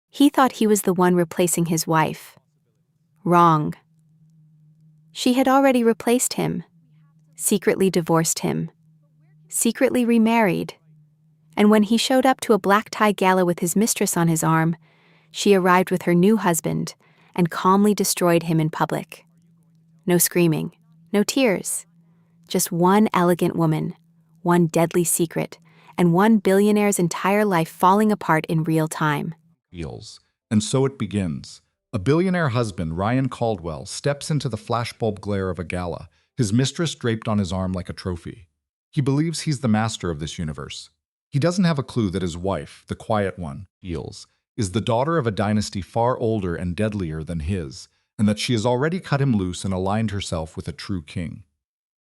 He thought he was the one replacing his wife. Wrong. She had already replaced him, secretly divorced him, secretly remarried. And when he showed up to a black tie gala with his mistress on his arm, she arrived with her new husband and calmly destroyed him in public. No screaming, no tears. Just one elegant woman, one deadly secret, and one billionaire's entire life falling apart in real time. Feels. And so it begins. A billionaire husband, Ryan Caldwell, steps into the flashbulb glare of a gala, his mistress draped on his arm like a trophy. He believes he's the master of this universe. He doesn't have a clue that his wife, the quiet one, Feels, is the daughter of a dynasty far older and deadlier than his, and that she has already cut him loose and aligned herself with a true king.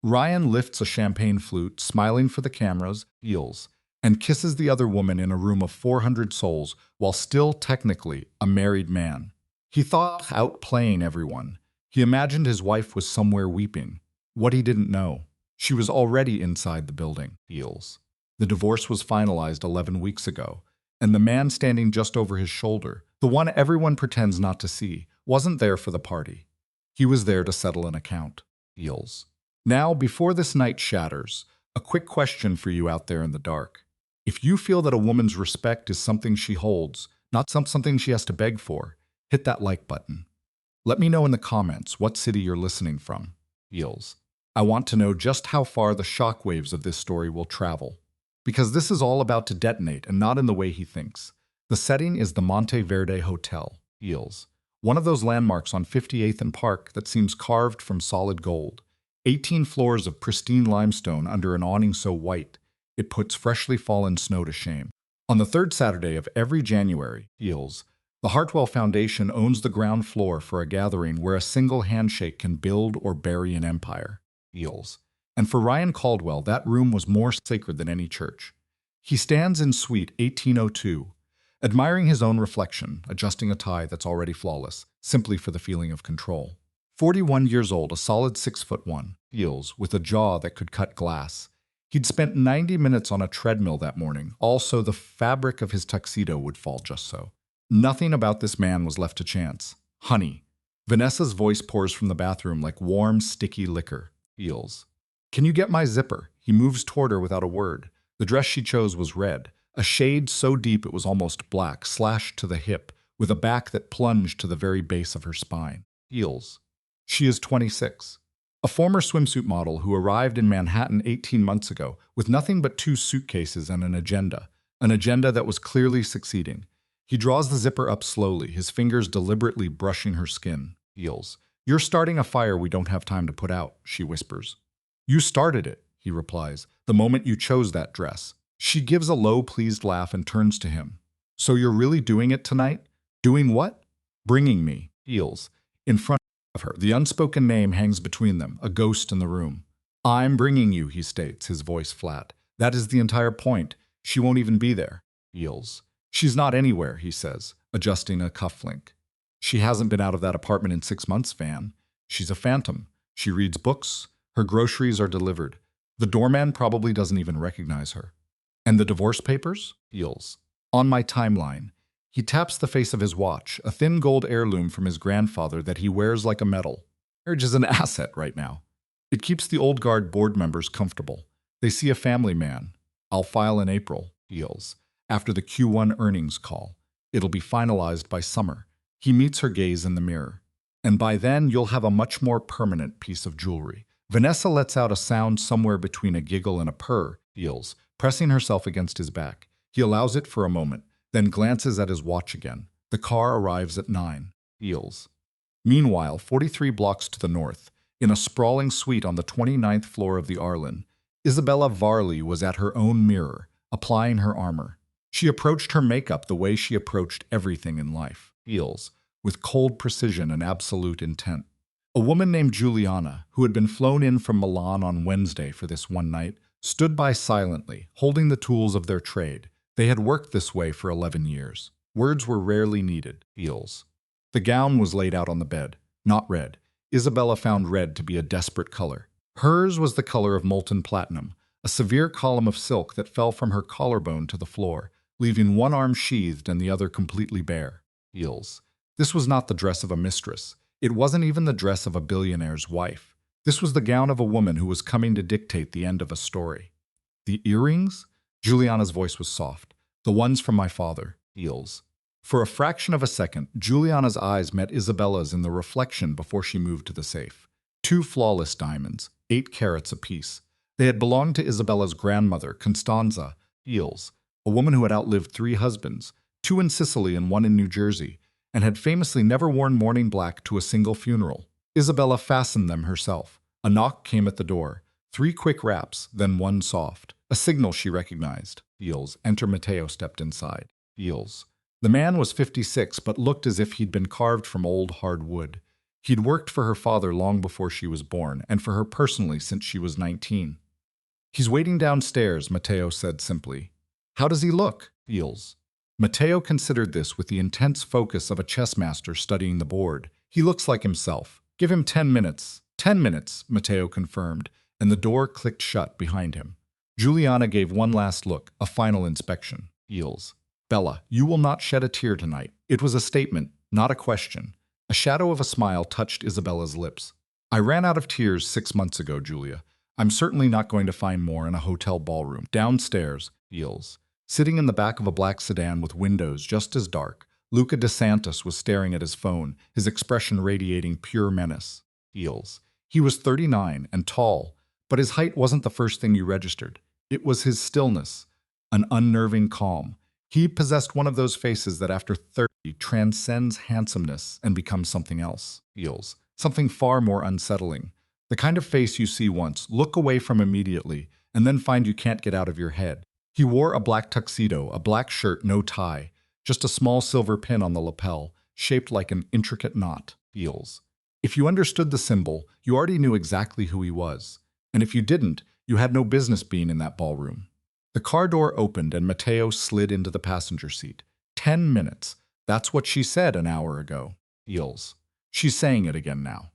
Ryan lifts a champagne flute, smiling for the cameras, Feels, and kisses the other woman in a room of 400 souls while still technically a married man. He thought outplaying everyone. He imagined his wife was somewhere weeping. What he didn't know, she was already inside the building, Feels. The divorce was finalized 11 weeks ago, and the man standing just over his shoulder, the one everyone pretends not to see, wasn't there for the party. He was there to settle an account, Feels. Now, before this night shatters, a quick question for you out there in the dark. If you feel that a woman's respect is something she holds, not something she has to beg for, hit that like button. Let me know in the comments what city you're listening from, Feels. I want to know just how far the shockwaves of this story will travel. Because this is all about to detonate and not in the way he thinks. The setting is the Monte Verde Hotel, Feels. One of those landmarks on 58th and Park that seems carved from solid gold. 18 floors of pristine limestone under an awning so white, it puts freshly fallen snow to shame. On the third Saturday of every January, Feels, the Hartwell Foundation owns the ground floor for a gathering where a single handshake can build or bury an empire, Feels. And for Ryan Caldwell, that room was more sacred than any church. He stands in Suite 1802, admiring his own reflection, adjusting a tie that's already flawless, simply for the feeling of control. 41 years old, a solid 6'1", Feels, with a jaw that could cut glass. He'd spent 90 minutes on a treadmill that morning, also the fabric of his tuxedo would fall just so. Nothing about this man was left to chance. Honey. Vanessa's voice pours from the bathroom like warm, sticky liquor, Feels. Can you get my zipper? He moves toward her without a word. The dress she chose was red, a shade so deep it was almost black, slashed to the hip, with a back that plunged to the very base of her spine. Feels. She is 26. A former swimsuit model who arrived in Manhattan 18 months ago with nothing but 2 suitcases and an agenda that was clearly succeeding. He draws the zipper up slowly, his fingers deliberately brushing her skin. Feels. You're starting a fire we don't have time to put out, she whispers. You started it, he replies, the moment you chose that dress. She gives a low, pleased laugh and turns to him. So you're really doing it tonight? Doing what? Bringing me, Feels. In front of her, the unspoken name hangs between them, a ghost in the room. I'm bringing you, he states, his voice flat. That is the entire point. She won't even be there, Feels. She's not anywhere, he says, adjusting a cufflink. She hasn't been out of that apartment in 6 months, Van. She's a phantom. She reads books. Her groceries are delivered. The doorman probably doesn't even recognize her. And the divorce papers? Feels. On my timeline. He taps the face of his watch, a thin gold heirloom from his grandfather that he wears like a medal. Marriage is an asset right now. It keeps the old guard board members comfortable. They see a family man. I'll file in April, Feels, after the Q1 earnings call. It'll be finalized by summer. He meets her gaze in the mirror. And by then, you'll have a much more permanent piece of jewelry. Vanessa lets out a sound somewhere between a giggle and a purr, Feels, pressing herself against his back. He allows it for a moment, then glances at his watch again. The car arrives at 9, Feels. Meanwhile, 43 blocks to the north, in a sprawling suite on the 29th floor of the Arlen, Isabella Varley was at her own mirror, applying her armor. She approached her makeup the way she approached everything in life, Feels, with cold precision and absolute intent. A woman named Juliana, who had been flown in from Milan on Wednesday for this one night, stood by silently, holding the tools of their trade. They had worked this way for 11 years. Words were rarely needed, Feels. The gown was laid out on the bed, not red. Isabella found red to be a desperate color. Hers was the color of molten platinum, a severe column of silk that fell from her collarbone to the floor, leaving one arm sheathed and the other completely bare. Heels. This was not the dress of a mistress. It wasn't even the dress of a billionaire's wife. This was the gown of a woman who was coming to dictate the end of a story. The earrings? Juliana's voice was soft. The ones from my father. Heels. For a fraction of a second, Juliana's eyes met Isabella's in the reflection before she moved to the safe. 2 flawless diamonds, 8 carats apiece. They had belonged to Isabella's grandmother, Constanza Heels, a woman who had outlived 3 husbands, 2 in Sicily and 1 in New Jersey, and had famously never worn mourning black to a single funeral. Isabella fastened them herself. A knock came at the door. 3 quick raps, then 1 soft. A signal she recognized. Heels. Enter Matteo stepped inside. Heels. The man was 56, but looked as if he'd been carved from old hard wood. He'd worked for her father long before she was born, and for her personally since she was 19. He's waiting downstairs, Matteo said simply. How does he look? Heels. Matteo considered this with the intense focus of a chess master studying the board. He looks like himself. Give him 10 minutes. 10 minutes, Matteo confirmed, and the door clicked shut behind him. Juliana gave one last look, a final inspection. Heels. Bella, you will not shed a tear tonight. It was a statement, not a question. A shadow of a smile touched Isabella's lips. I ran out of tears 6 months ago, Julia. I'm certainly not going to find more in a hotel ballroom. Downstairs, Heels. Sitting in the back of a black sedan with windows just as dark, Luca DeSantis was staring at his phone, his expression radiating pure menace. Heels. He was 39 and tall, but his height wasn't the first thing you registered. It was his stillness, an unnerving calm. He possessed one of those faces that after 30 transcends handsomeness and becomes something else. Heels. Something far more unsettling. The kind of face you see once, look away from immediately, and then find you can't get out of your head. He wore a black tuxedo, a black shirt, no tie, just a small silver pin on the lapel, shaped like an intricate knot. Heels. If you understood the symbol, you already knew exactly who he was. And if you didn't, you had no business being in that ballroom. The car door opened and Matteo slid into the passenger seat. 10 minutes. That's what she said an hour ago. Heels. She's saying it again now.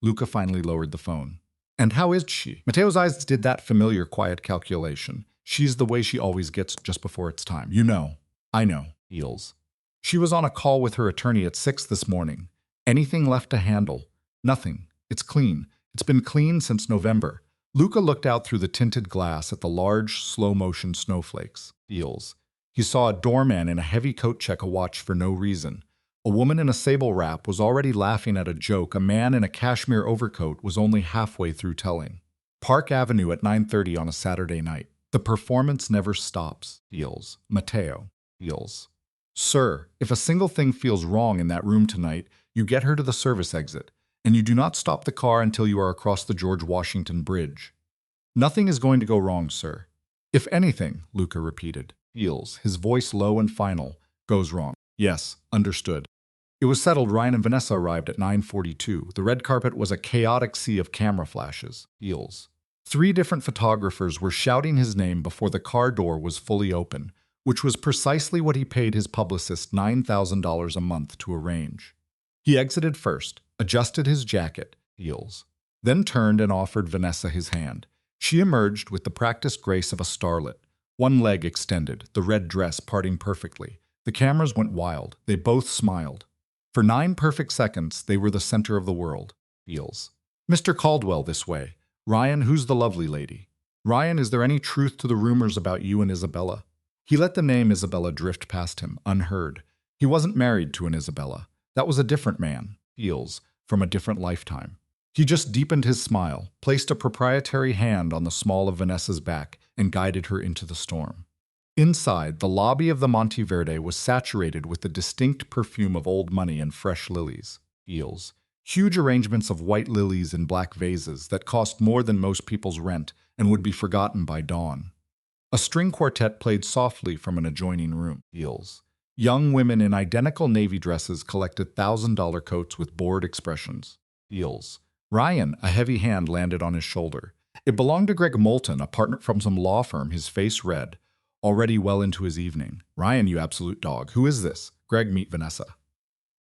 Luca finally lowered the phone. And how is she? Matteo's eyes did that familiar quiet calculation. She's the way she always gets just before it's time. You know. I know. Heels. She was on a call with her attorney at 6 this morning. Anything left to handle? Nothing. It's clean. It's been clean since November. Luca looked out through the tinted glass at the large, slow-motion snowflakes. Heels. He saw a doorman in a heavy coat check a watch for no reason. A woman in a sable wrap was already laughing at a joke a man in a cashmere overcoat was only halfway through telling. Park Avenue at 9:30 on a Saturday night. The performance never stops. Heels. Matteo. Heels. Sir, if a single thing feels wrong in that room tonight, you get her to the service exit, and you do not stop the car until you are across the George Washington Bridge. Nothing is going to go wrong, sir. If anything, Luca repeated. Heels, his voice low and final, goes wrong. Yes, understood. It was settled. Ryan and Vanessa arrived at 9:42. The red carpet was a chaotic sea of camera flashes. Heels. 3 different photographers were shouting his name before the car door was fully open, which was precisely what he paid his publicist $9,000 a month to arrange. He exited first, adjusted his jacket, Heels, then turned and offered Vanessa his hand. She emerged with the practiced grace of a starlet, one leg extended, the red dress parting perfectly. The cameras went wild. They both smiled. For 9 perfect seconds, they were the center of the world. Heels. Mr. Caldwell, this way. Ryan, who's the lovely lady? Ryan, is there any truth to the rumors about you and Isabella? He let the name Isabella drift past him, unheard. He wasn't married to an Isabella. That was a different man. Heels. From a different lifetime. He just deepened his smile, placed a proprietary hand on the small of Vanessa's back, and guided her into the storm. Inside, the lobby of the Monteverde was saturated with the distinct perfume of old money and fresh lilies. Heels. Huge arrangements of white lilies in black vases that cost more than most people's rent and would be forgotten by dawn. A string quartet played softly from an adjoining room. Heels. Young women in identical navy dresses collected $1,000 coats with bored expressions. Heels. Ryan, a heavy hand landed on his shoulder. It belonged to Greg Moulton, a partner from some law firm, his face red, already well into his evening. Ryan, you absolute dog. Who is this? Greg, meet Vanessa.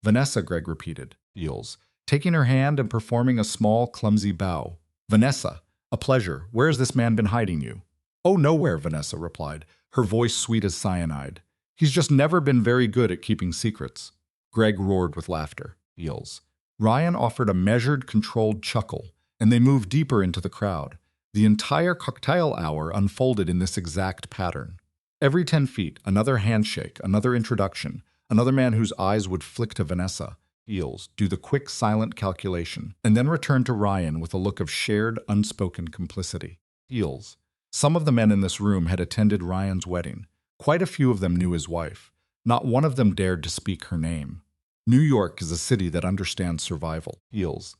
Vanessa, Greg repeated. Heels. Taking her hand and performing a small, clumsy bow. Vanessa, a pleasure. Where has this man been hiding you? Oh, nowhere, Vanessa replied, her voice sweet as cyanide. He's just never been very good at keeping secrets. Greg roared with laughter. Heels. Ryan offered a measured, controlled chuckle, and they moved deeper into the crowd. The entire cocktail hour unfolded in this exact pattern. Every 10 feet, another handshake, another introduction, another man whose eyes would flick to Vanessa, Heels, do the quick, silent calculation, and then return to Ryan with a look of shared, unspoken complicity. Heels. Some of the men in this room had attended Ryan's wedding. Quite a few of them knew his wife. Not one of them dared to speak her name. New York is a city that understands survival. Heels.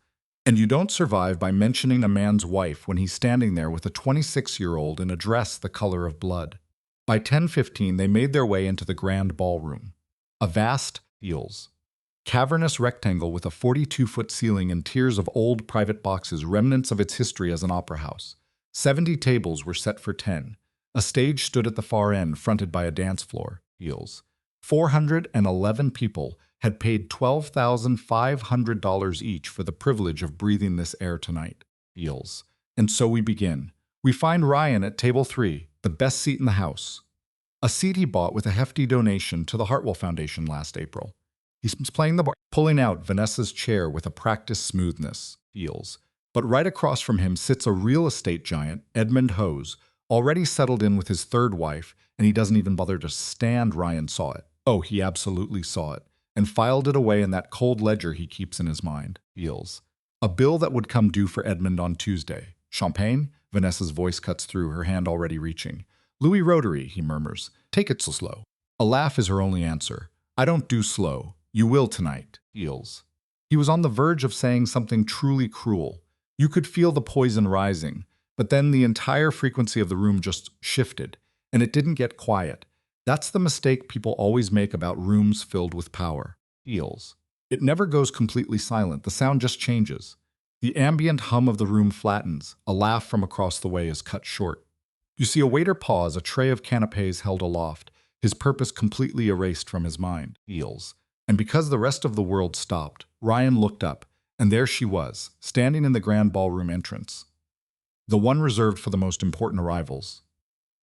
And you don't survive by mentioning a man's wife when he's standing there with a 26-year-old in a dress the color of blood. By 10:15, they made their way into the grand ballroom. A vast, Heels, cavernous rectangle with a 42-foot ceiling and tiers of old private boxes, remnants of its history as an opera house. 70 tables were set for 10. A stage stood at the far end, fronted by a dance floor. Heels. 411 people had paid $12,500 each for the privilege of breathing this air tonight. Heels. And so we begin. We find Ryan at table 3, the best seat in the house. A seat he bought with a hefty donation to the Hartwell Foundation last April. He's playing the bar, pulling out Vanessa's chair with a practiced smoothness. Heels. But right across from him sits a real estate giant, Edmund Hose, already settled in with his third wife, and he doesn't even bother to stand. Ryan saw it. Oh, he absolutely saw it, and filed it away in that cold ledger he keeps in his mind. Heels. A bill that would come due for Edmund on Tuesday. Champagne? Vanessa's voice cuts through, her hand already reaching. Louis Rotary, he murmurs. Take it so slow. A laugh is her only answer. I don't do slow. You will tonight. Heels. He was on the verge of saying something truly cruel. You could feel the poison rising, but then the entire frequency of the room just shifted, and it didn't get quiet. That's the mistake people always make about rooms filled with power. Heels. It never goes completely silent. The sound just changes. The ambient hum of the room flattens. A laugh from across the way is cut short. You see a waiter pause, a tray of canapes held aloft, his purpose completely erased from his mind. Heels. And because the rest of the world stopped, Ryan looked up, and there she was, standing in the grand ballroom entrance. The one reserved for the most important arrivals.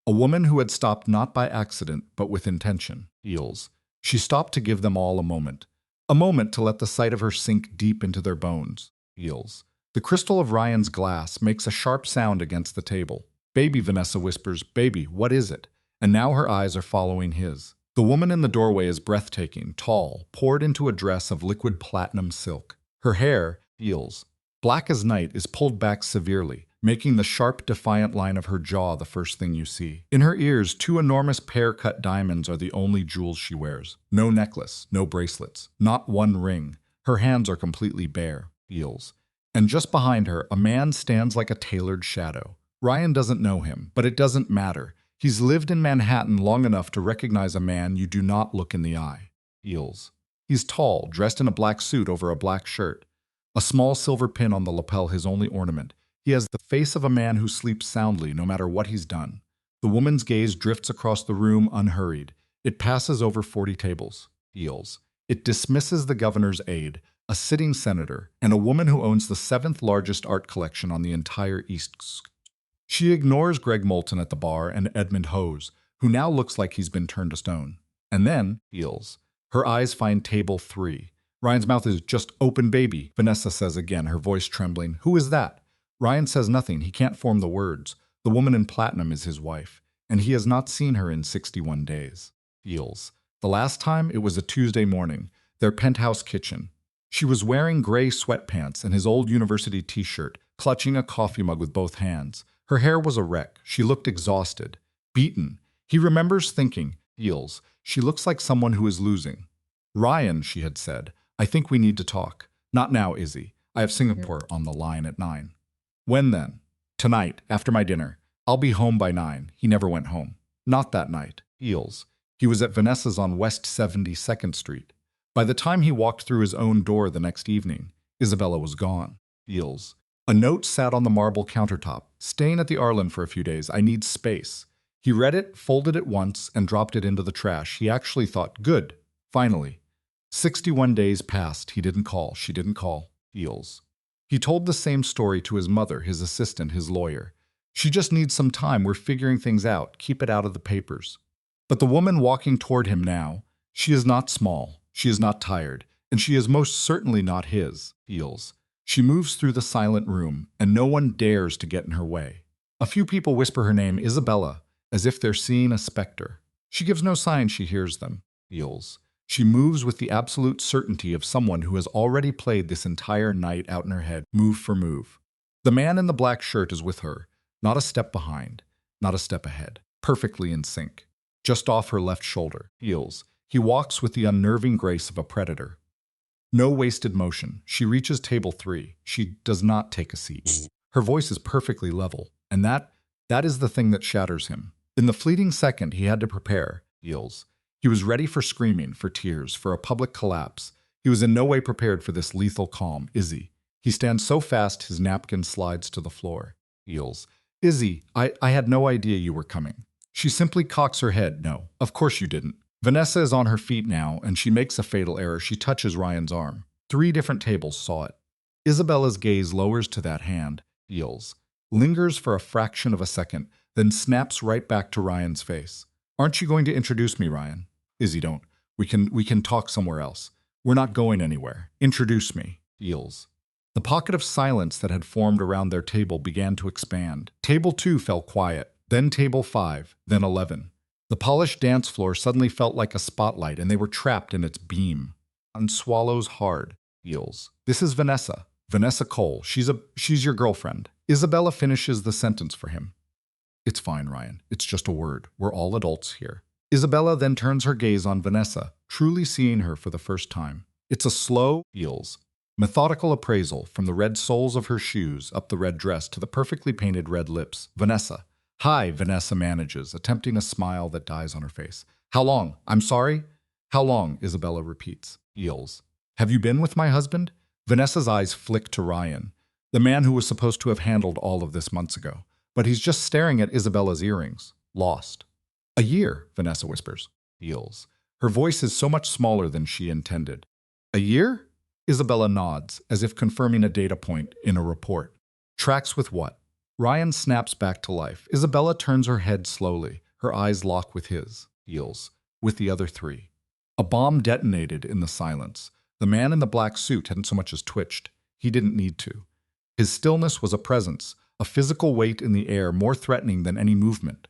A woman who had stopped not by accident, but with intention. Heels. She stopped to give them all a moment to let the sight of her sink deep into their bones. Heels. The crystal of Ryan's glass makes a sharp sound against the table. Baby, Vanessa whispers, baby, what is it? And now her eyes are following his. The woman in the doorway is breathtaking, tall, poured into a dress of liquid platinum silk. Her hair, Heels, black as night, is pulled back severely, making the sharp, defiant line of her jaw the first thing you see. In her ears, 2 enormous pear-cut diamonds are the only jewels she wears. No necklace, no bracelets, not one ring. Her hands are completely bare. Heels. And just behind her, a man stands like a tailored shadow. Ryan doesn't know him, but it doesn't matter. He's lived in Manhattan long enough to recognize a man you do not look in the eye. Heels. He's tall, dressed in a black suit over a black shirt. A small silver pin on the lapel his only ornament. He has the face of a man who sleeps soundly no matter what he's done. The woman's gaze drifts across the room unhurried. It passes over 40 tables. Heels. It dismisses the governor's aide, a sitting senator, and a woman who owns the 7th largest art collection on the entire East Coast. She ignores Greg Moulton at the bar and Edmund Hose, who now looks like he's been turned to stone. And then, Heels. Her eyes find table 3. Ryan's mouth is just open, baby, Vanessa says again, her voice trembling. Who is that? Ryan says nothing. He can't form the words. The woman in platinum is his wife, and he has not seen her in 61 days. Heels. The last time, it was a Tuesday morning, their penthouse kitchen. She was wearing gray sweatpants and his old university t-shirt, clutching a coffee mug with both hands. Her hair was a wreck. She looked exhausted, beaten. He remembers thinking, Heels, she looks like someone who is losing. Ryan, she had said, I think we need to talk. Not now, Izzy. I have Singapore on the line at 9. When then? Tonight, after my dinner. I'll be home by 9. He never went home. Not that night. Heels. He was at Vanessa's on West 72nd Street. By the time he walked through his own door the next evening, Isabella was gone. Heels. A note sat on the marble countertop. Staying at the Arlen for a few days. I need space. He read it, folded it once, and dropped it into the trash. He actually thought, good. Finally. 61 days passed. He didn't call. She didn't call. Heels. He told the same story to his mother, his assistant, his lawyer. She just needs some time. We're figuring things out. Keep it out of the papers. But the woman walking toward him now, she is not small. She is not tired, and she is most certainly not his. Feels. She moves through the silent room, and no one dares to get in her way. A few people whisper her name, Isabella, as if they're seeing a specter. She gives no sign she hears them. Feels. She moves with the absolute certainty of someone who has already played this entire night out in her head, move for move. The man in the black shirt is with her, not a step behind, not a step ahead, perfectly in sync. Just off her left shoulder, Feels. He walks with the unnerving grace of a predator. No wasted motion. She reaches table 3. She does not take a seat. Her voice is perfectly level, and that is the thing that shatters him. In the fleeting second he had to prepare, Feels. He was ready for screaming, for tears, for a public collapse. He was in no way prepared for this lethal calm. Izzy. He stands so fast his napkin slides to the floor. Feels. Izzy, I had no idea you were coming. She simply cocks her head. No, of course you didn't. Vanessa is on her feet now, and she makes a fatal error. She touches Ryan's arm. 3 different tables saw it. Isabella's gaze lowers to that hand, Feels, lingers for a fraction of a second, then snaps right back to Ryan's face. Aren't you going to introduce me, Ryan? Izzy, don't. We can talk somewhere else. We're not going anywhere. Introduce me, Feels. The pocket of silence that had formed around their table began to expand. Table 2 fell quiet, then table 5, then 11. The polished dance floor suddenly felt like a spotlight, and they were trapped in its beam. And swallows hard. Feels. This is Vanessa. Vanessa Cole. She's your girlfriend. Isabella finishes the sentence for him. It's fine, Ryan. It's just a word. We're all adults here. Isabella then turns her gaze on Vanessa, truly seeing her for the first time. It's a slow, Feels, methodical appraisal from the red soles of her shoes up the red dress to the perfectly painted red lips. Vanessa. Hi, Vanessa manages, attempting a smile that dies on her face. How long? I'm sorry? How long? Isabella repeats. Feels. Have you been with my husband? Vanessa's eyes flick to Ryan, the man who was supposed to have handled all of this months ago. But he's just staring at Isabella's earrings, lost. A year, Vanessa whispers. Feels. Her voice is so much smaller than she intended. A year? Isabella nods, as if confirming a data point in a report. Tracks with what? Ryan snaps back to life. Isabella turns her head slowly. Her eyes lock with his. Feels. With the other 3. A bomb detonated in the silence. The man in the black suit hadn't so much as twitched. He didn't need to. His stillness was a presence, a physical weight in the air more threatening than any movement.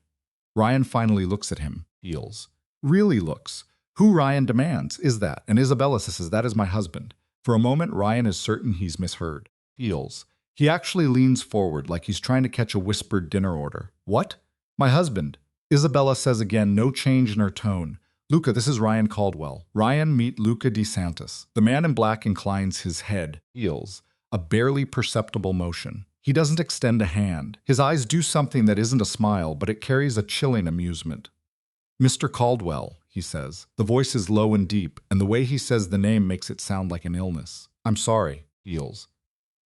Ryan finally looks at him. Feels. Really looks. Who Ryan demands is that, and Isabella says, that is my husband. For a moment, Ryan is certain he's misheard. Feels. He actually leans forward like he's trying to catch a whispered dinner order. What? My husband. Isabella says again, no change in her tone. Luca, this is Ryan Caldwell. Ryan, meet Luca DeSantis. The man in black inclines his head. Feels. A barely perceptible motion. He doesn't extend a hand. His eyes do something that isn't a smile, but it carries a chilling amusement. Mr. Caldwell, he says. The voice is low and deep, and the way he says the name makes it sound like an illness. I'm sorry. Feels.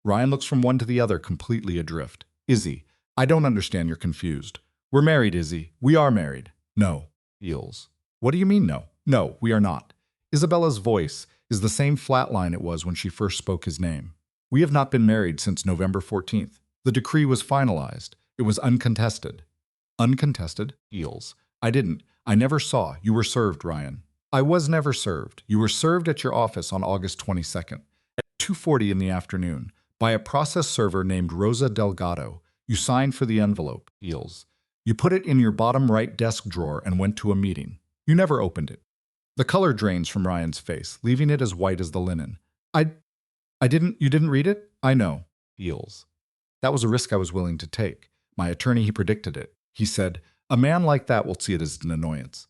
Ryan looks from one to the other, completely adrift. Izzy, I don't understand, you're confused. We're married, Izzy. We are married. No. Feels. What do you mean no? No, we are not. Isabella's voice is the same flat line it was when she first spoke his name. We have not been married since November 14th. The decree was finalized. It was uncontested. Uncontested? Feels. I never saw. You were served, Ryan. I was never served. You were served at your office on August 22nd at 2:40 in the afternoon. By a process server named Rosa Delgado. You signed for the envelope. Feels. You put it in your bottom right desk drawer and went to a meeting. You never opened it. The color drains from Ryan's face, leaving it as white as the linen. You didn't read it? I know. Feels. That was a risk I was willing to take. My attorney, he predicted it. He said, a man like that will see it as an annoyance.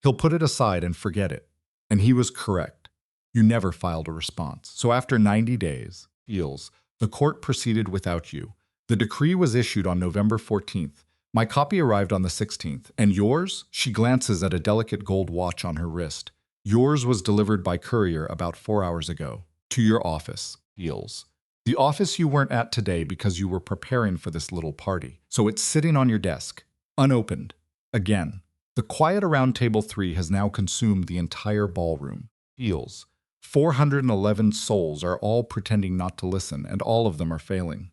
He'll put it aside and forget it. And he was correct. You never filed a response. So after 90 days, Feels, the court proceeded without you. The decree was issued on November 14th. My copy arrived on the 16th. And yours? She glances at a delicate gold watch on her wrist. Yours was delivered by courier about 4 hours ago. To your office. Feels. The office you weren't at today because you were preparing for this little party. So it's sitting on your desk. Unopened. Again. The quiet around table 3 has now consumed the entire ballroom. Feels. 411 souls are all pretending not to listen, and all of them are failing.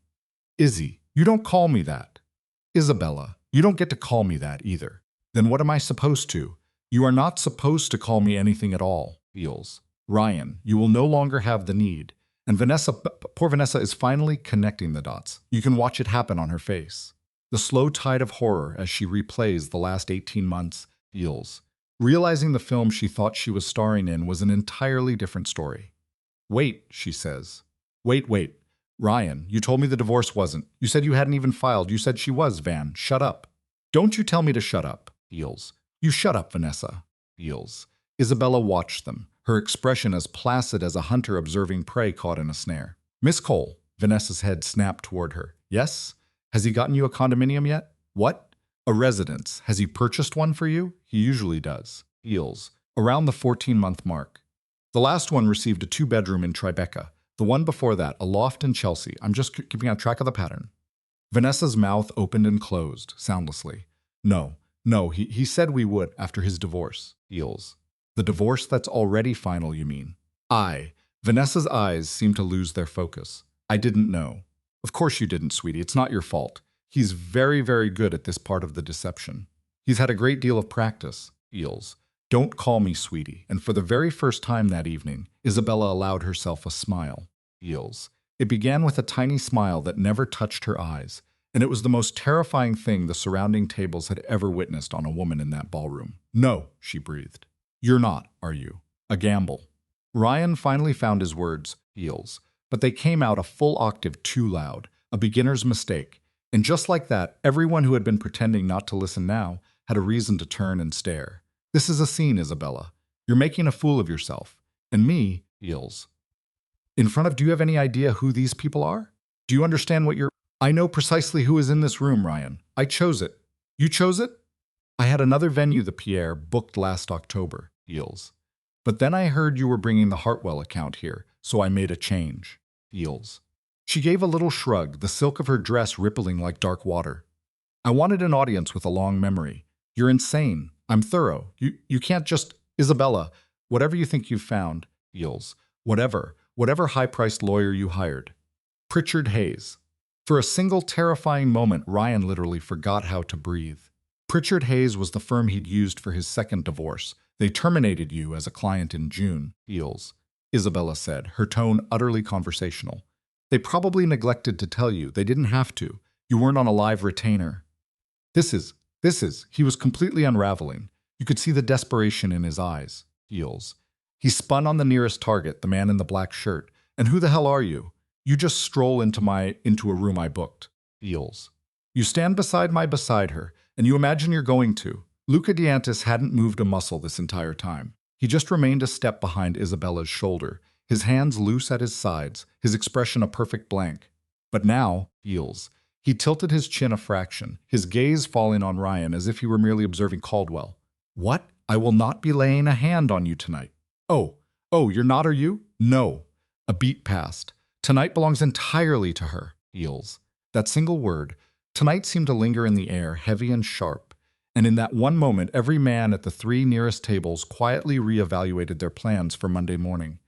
Izzy, you don't call me that. Isabella, you don't get to call me that either. Then what am I supposed to? You are not supposed to call me anything at all. Feels. Ryan, you will no longer have the need. And poor Vanessa is finally connecting the dots. You can watch it happen on her face. The slow tide of horror as she replays the last 18 months feels, realizing the film she thought she was starring in was an entirely different story. Wait, she says. Wait. Ryan, you told me the divorce wasn't. You said you hadn't even filed. You said she was, Van. Shut up. Don't you tell me to shut up, feels. You shut up, Vanessa, feels. Isabella watched them, her expression as placid as a hunter observing prey caught in a snare. Miss Cole, Vanessa's head snapped toward her. Yes? Has he gotten you a condominium yet? What? A residence. Has he purchased one for you? He usually does. Feels. Around the 14-month mark. The last one received a 2-bedroom in Tribeca. The one before that, a loft in Chelsea. I'm just keeping on track of the pattern. Vanessa's mouth opened and closed, soundlessly. No, he said we would after his divorce. Feels. The divorce that's already final, you mean? Vanessa's eyes seemed to lose their focus. I didn't know. Of course you didn't, sweetie. It's not your fault. He's very, very good at this part of the deception. He's had a great deal of practice. Feels. Don't call me sweetie. And for the very first time that evening, Isabella allowed herself a smile. Feels. It began with a tiny smile that never touched her eyes, and it was the most terrifying thing the surrounding tables had ever witnessed on a woman in that ballroom. No, she breathed. You're not, are you? A gamble. Ryan finally found his words, feels, but they came out a full octave too loud, a beginner's mistake. And just like that, everyone who had been pretending not to listen now had a reason to turn and stare. This is a scene, Isabella. You're making a fool of yourself. And me, feels. In front of, do you have any idea who these people are? Do you understand what you're... I know precisely who is in this room, Ryan. I chose it. You chose it? I had another venue, the Pierre, booked last October, feels. But then I heard you were bringing the Hartwell account here, so I made a change, feels. She gave a little shrug, the silk of her dress rippling like dark water. I wanted an audience with a long memory. You're insane. I'm thorough. You can't just... Isabella, whatever you think you've found, feels. Whatever high-priced lawyer you hired. Pritchard Hayes. For a single terrifying moment, Ryan literally forgot how to breathe. Pritchard Hayes was the firm he'd used for his second divorce. They terminated you as a client in June, feels. Isabella said, her tone utterly conversational. They probably neglected to tell you. They didn't have to. You weren't on a live retainer. This is, he was completely unraveling. You could see the desperation in his eyes, feels. He spun on the nearest target, the man in the black shirt. And who the hell are you? You just stroll into a room I booked, feels. You stand beside her, and you imagine you're going to. Luca Diantis hadn't moved a muscle this entire time. He just remained a step behind Isabella's shoulder, his hands loose at his sides, his expression a perfect blank. But now, feels. He tilted his chin a fraction, his gaze falling on Ryan as if he were merely observing Caldwell. What? I will not be laying a hand on you tonight. Oh, you're not, are you? No. A beat passed. Tonight belongs entirely to her, feels. That single word, tonight, seemed to linger in the air, heavy and sharp. And in that one moment, every man at the 3 nearest tables quietly reevaluated their plans for Monday morning.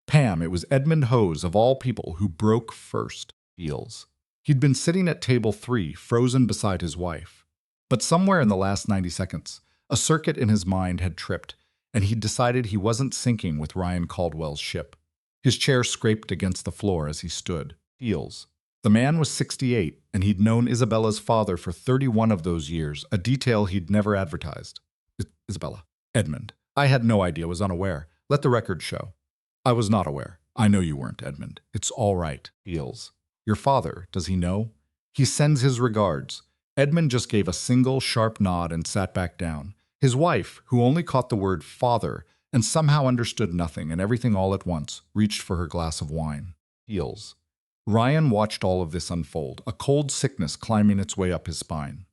Pam, it was Edmund Hose, of all people, who broke first, feels. He'd been sitting at table 3, frozen beside his wife. But somewhere in the last 90 seconds, a circuit in his mind had tripped, and he'd decided he wasn't sinking with Ryan Caldwell's ship. His chair scraped against the floor as he stood, feels. The man was 68, and he'd known Isabella's father for 31 of those years, a detail he'd never advertised. Isabella. Edmund. I had no idea, was unaware. Let the record show. I was not aware. I know you weren't, Edmund. It's all right, feels. Your father, does he know? He sends his regards. Edmund just gave a single sharp nod and sat back down. His wife, who only caught the word father and somehow understood nothing and everything all at once, reached for her glass of wine. Feels. Ryan watched all of this unfold, a cold sickness climbing its way up his spine.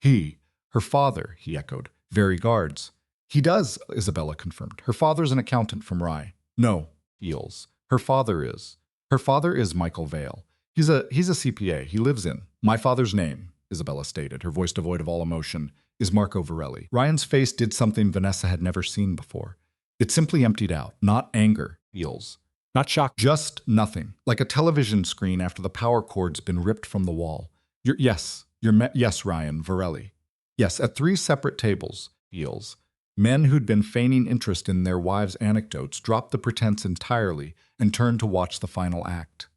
Her father, he echoed. Very guards. He does, Isabella confirmed. Her father's an accountant from Rye. No, feels. Her father is. Her father is Michael Vale. He's a CPA. He lives in. My father's name, Isabella stated, her voice devoid of all emotion, is Marco Varelli. Ryan's face did something Vanessa had never seen before. It simply emptied out, not anger, feels. Not shock, just nothing, like a television screen after the power cord's been ripped from the wall. Yes, Ryan, Varelli. Yes, at 3 separate tables, feels. Men who'd been feigning interest in their wives' anecdotes dropped the pretense entirely and turned to watch the final act.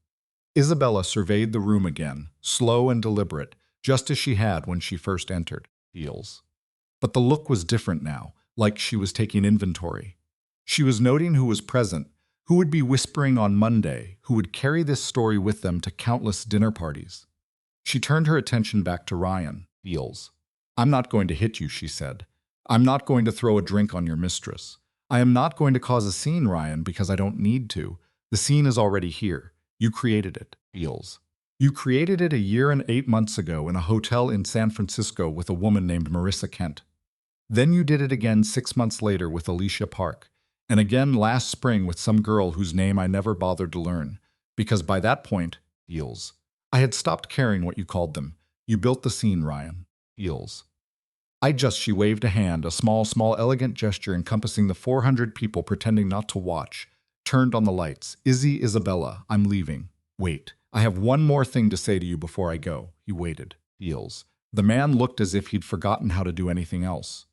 Isabella surveyed the room again, slow and deliberate, just as she had when she first entered. Heels. But the look was different now, like she was taking inventory. She was noting who was present, who would be whispering on Monday, who would carry this story with them to countless dinner parties. She turned her attention back to Ryan. Heels. I'm not going to hit you, she said. I'm not going to throw a drink on your mistress. I am not going to cause a scene, Ryan, because I don't need to. The scene is already here. You created it. Heels. You created it a year and 8 months ago in a hotel in San Francisco with a woman named Marissa Kent. Then you did it again 6 months later with Alicia Park, and again last spring with some girl whose name I never bothered to learn, because by that point, Heels, I had stopped caring what you called them. You built the scene, Ryan. Heels. She waved a hand, a small, elegant gesture encompassing the 400 people pretending not to watch, turned on the lights. Isabella, I'm leaving. Wait, I have one more thing to say to you before I go. He waited. Heels. The man looked as if he'd forgotten how to do anything else.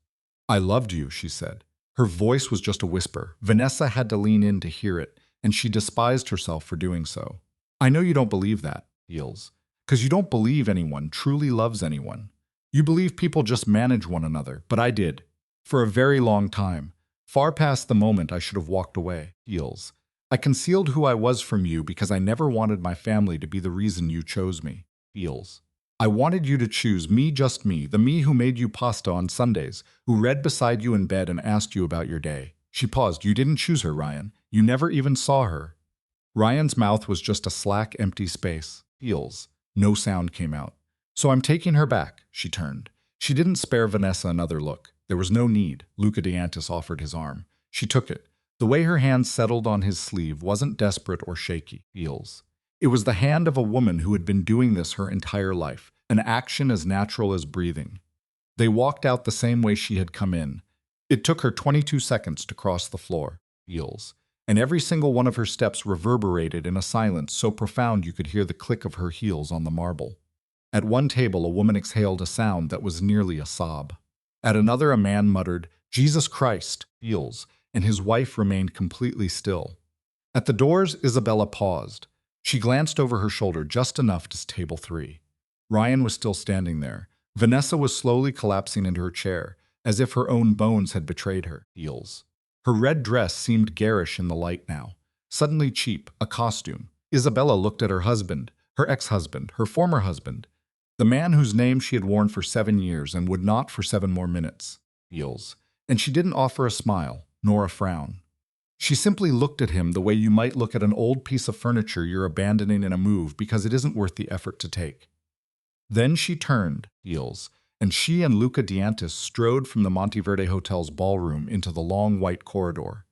I loved you, she said. Her voice was just a whisper. Vanessa had to lean in to hear it, and she despised herself for doing so. I know you don't believe that, Heels, because you don't believe anyone truly loves anyone. You believe people just manage one another, but I did. For a very long time. Far past the moment I should have walked away. Heels. I concealed who I was from you because I never wanted my family to be the reason you chose me. Heels. I wanted you to choose me, just me, the me who made you pasta on Sundays, who read beside you in bed and asked you about your day. She paused. You didn't choose her, Ryan. You never even saw her. Ryan's mouth was just a slack, empty space. Heels. No sound came out. So I'm taking her back, she turned. She didn't spare Vanessa another look. There was no need. Luca DeAntis offered his arm. She took it. The way her hand settled on his sleeve wasn't desperate or shaky. Heels. It was the hand of a woman who had been doing this her entire life, an action as natural as breathing. They walked out the same way she had come in. It took her 22 seconds to cross the floor. Heels. And every single one of her steps reverberated in a silence so profound you could hear the click of her heels on the marble. At one table, a woman exhaled a sound that was nearly a sob. At another, a man muttered, Jesus Christ, Heels, and his wife remained completely still. At the doors, Isabella paused. She glanced over her shoulder just enough to table 3. Ryan was still standing there. Vanessa was slowly collapsing into her chair, as if her own bones had betrayed her. Heels. Her red dress seemed garish in the light now, suddenly cheap, a costume. Isabella looked at her husband, her ex-husband, her former husband, the man whose name she had worn for 7 years and would not for 7 more minutes. Heels. And she didn't offer a smile, nor a frown. She simply looked at him the way you might look at an old piece of furniture you're abandoning in a move because it isn't worth the effort to take. Then she turned, Heels, and she and Luca DeAntis strode from the Monteverde Hotel's ballroom into the long white corridor.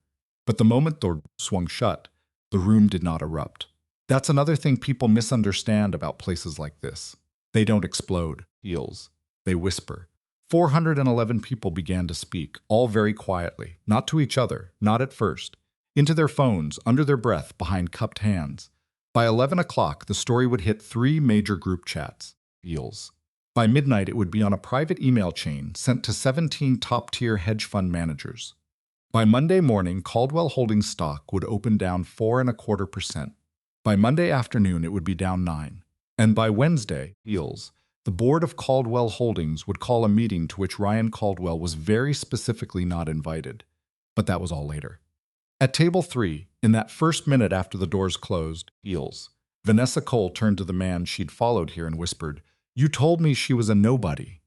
But the moment the door swung shut, the room did not erupt. That's another thing people misunderstand about places like this. They don't explode, Heels. They whisper. 411 people began to speak, all very quietly, not to each other, not at first, into their phones, under their breath, behind cupped hands. By 11 o'clock, the story would hit 3 major group chats. Heels. By midnight, it would be on a private email chain sent to 17 top-tier hedge fund managers. By Monday morning, Caldwell Holdings stock would open down 4.25%. By Monday afternoon, it would be down 9%. And by Wednesday, Heels, the board of Caldwell Holdings would call a meeting to which Ryan Caldwell was very specifically not invited. But that was all later. At table 3, in that first minute after the doors closed, Heels, Vanessa Cole turned to the man she'd followed here and whispered, You told me she was a nobody.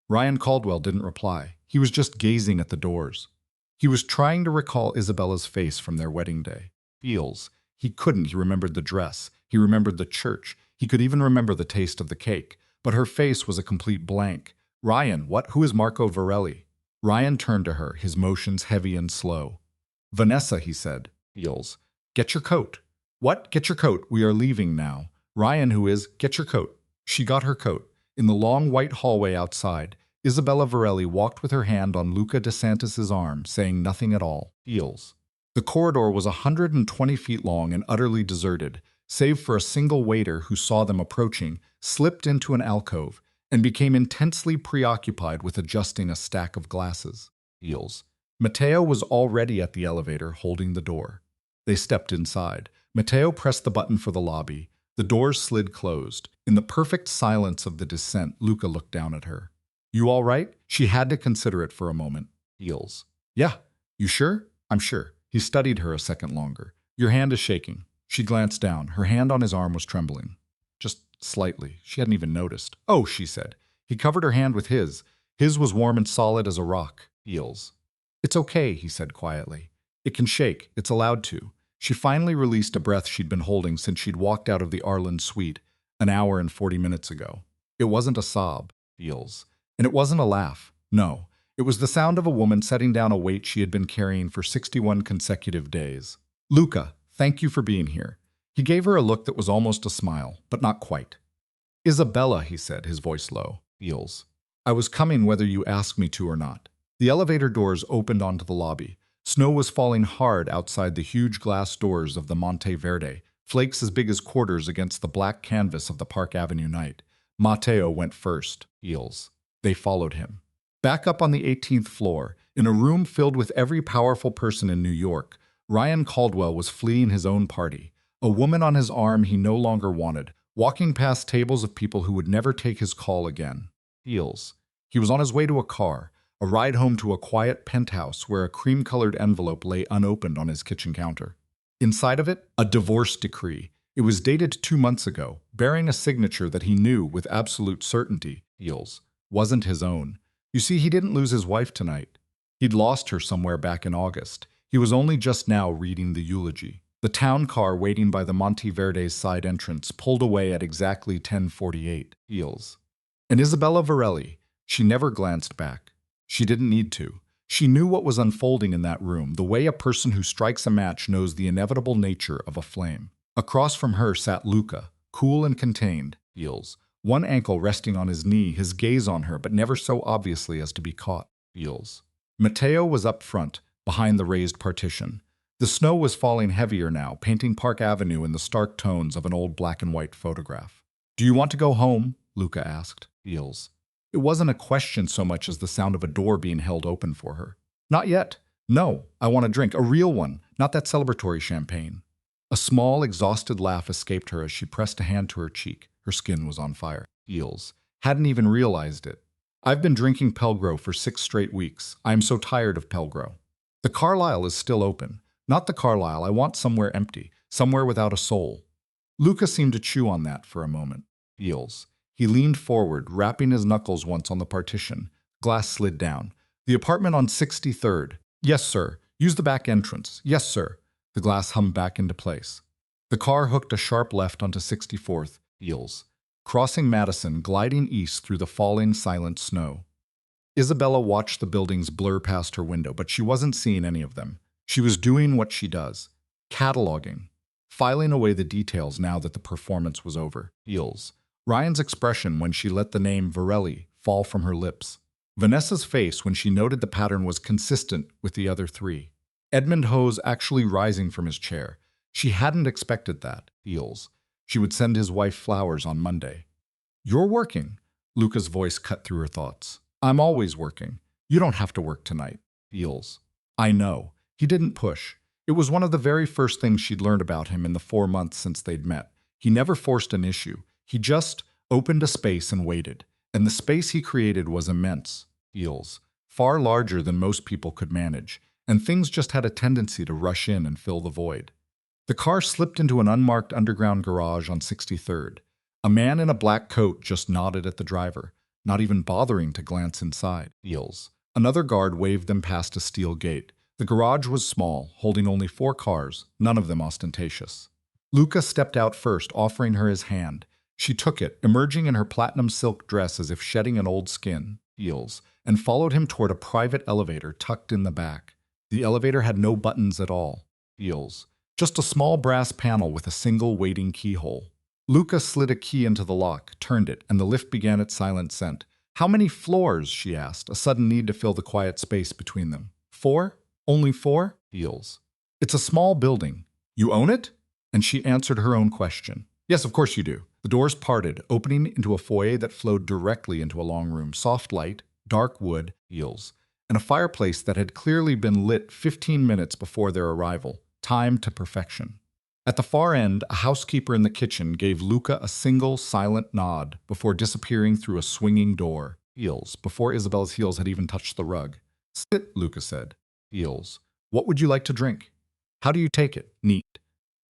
Ryan Caldwell didn't reply. He was just gazing at the doors. He was trying to recall Isabella's face from their wedding day. Heels. He couldn't. He remembered the dress. He remembered the church. He could even remember the taste of the cake. But her face was a complete blank. Ryan, what? Who is Marco Varelli? Ryan turned to her, his motions heavy and slow. Vanessa, he said. Heels. Get your coat. What? Get your coat. We are leaving now. Ryan, who is? Get your coat. She got her coat. In the long white hallway outside, Isabella Varelli walked with her hand on Luca DeSantis' arm, saying nothing at all. Heels. The corridor was 120 feet long and utterly deserted, save for a single waiter who saw them approaching, slipped into an alcove, and became intensely preoccupied with adjusting a stack of glasses. Heels. Matteo was already at the elevator, holding the door. They stepped inside. Matteo pressed the button for the lobby. The doors slid closed. In the perfect silence of the descent, Luca looked down at her. You all right? She had to consider it for a moment. Heels. Yeah. You sure? I'm sure. He studied her a second longer. Your hand is shaking. She glanced down. Her hand on his arm was trembling. Just slightly. She hadn't even noticed. Oh, she said. He covered her hand with his. His was warm and solid as a rock. Heels. It's okay, he said quietly. It can shake. It's allowed to. She finally released a breath she'd been holding since she'd walked out of the Arlen suite an hour and 40 minutes ago. It wasn't a sob. Heels. And it wasn't a laugh. No. It was the sound of a woman setting down a weight she had been carrying for 61 consecutive days. Luca, thank you for being here. He gave her a look that was almost a smile, but not quite. Isabella, he said, his voice low. Heels. I was coming whether you asked me to or not. The elevator doors opened onto the lobby. Snow was falling hard outside the huge glass doors of the Monte Verde, flakes as big as quarters against the black canvas of the Park Avenue night. Matteo went first. Heels. They followed him. Back up on the 18th floor, in a room filled with every powerful person in New York, Ryan Caldwell was fleeing his own party. A woman on his arm he no longer wanted, walking past tables of people who would never take his call again. Heels. He was on his way to a car, a ride home to a quiet penthouse where a cream-colored envelope lay unopened on his kitchen counter. Inside of it, a divorce decree. It was dated 2 months ago, bearing a signature that he knew with absolute certainty, Heels, wasn't his own. You see, he didn't lose his wife tonight. He'd lost her somewhere back in August. He was only just now reading the eulogy. The town car waiting by the Monte Verde's side entrance pulled away at exactly 10:48. Heels. And Isabella Varelli, she never glanced back. She didn't need to. She knew what was unfolding in that room, the way a person who strikes a match knows the inevitable nature of a flame. Across from her sat Luca, cool and contained. Heels. One ankle resting on his knee, his gaze on her, but never so obviously as to be caught. Heels. Matteo was up front, behind the raised partition. The snow was falling heavier now, painting Park Avenue in the stark tones of an old black and white photograph. Do you want to go home? Luca asked. Heels. It wasn't a question so much as the sound of a door being held open for her. Not yet. No, I want a drink, a real one, not that celebratory champagne. A small, exhausted laugh escaped her as she pressed a hand to her cheek. Her skin was on fire. Heels. Hadn't even realized it. I've been drinking Pelgro for 6 straight weeks. I am so tired of Pelgro. The Carlisle is still open. Not the Carlisle. I want somewhere empty, somewhere without a soul. Luca seemed to chew on that for a moment. Heels. He leaned forward, rapping his knuckles once on the partition. Glass slid down. The apartment on 63rd. Yes, sir. Use the back entrance. Yes, sir. The glass hummed back into place. The car hooked a sharp left onto 64th. Heels. Crossing Madison, gliding east through the falling, silent snow. Isabella watched the buildings blur past her window, but she wasn't seeing any of them. She was doing what she does. Cataloging. Filing away the details now that the performance was over. Heels. Ryan's expression when she let the name Varelli fall from her lips. Vanessa's face when she noted the pattern was consistent with the other 3. Edmund Ho's actually rising from his chair. She hadn't expected that. Heels. She would send his wife flowers on Monday. You're working. Luca's voice cut through her thoughts. I'm always working. You don't have to work tonight. Heels. I know. He didn't push. It was one of the very first things she'd learned about him in the 4 months since they'd met. He never forced an issue. He just opened a space and waited. And the space he created was immense. Heels. Far larger than most people could manage. And things just had a tendency to rush in and fill the void. The car slipped into an unmarked underground garage on 63rd. A man in a black coat just nodded at the driver, not even bothering to glance inside. Heels. Another guard waved them past a steel gate. The garage was small, holding only 4 cars, none of them ostentatious. Luca stepped out first, offering her his hand. She took it, emerging in her platinum silk dress as if shedding an old skin. Heels. And followed him toward a private elevator tucked in the back. The elevator had no buttons at all. Heels. Just a small brass panel with a single waiting keyhole. Luca slid a key into the lock, turned it, and the lift began its silent ascent. How many floors? She asked, a sudden need to fill the quiet space between them. 4? Only 4? Heels. It's a small building. You own it? And she answered her own question. Yes, of course you do. The doors parted, opening into a foyer that flowed directly into a long room. Soft light, dark wood. Heels. and a fireplace that had clearly been lit 15 minutes before their arrival, timed to perfection. At the far end, a housekeeper in the kitchen gave Luca a single, silent nod before disappearing through a swinging door. Heels, before Isabella's heels had even touched the rug. "Sit," Luca said. Heels. "What would you like to drink?" "How do you take it?" "Neat."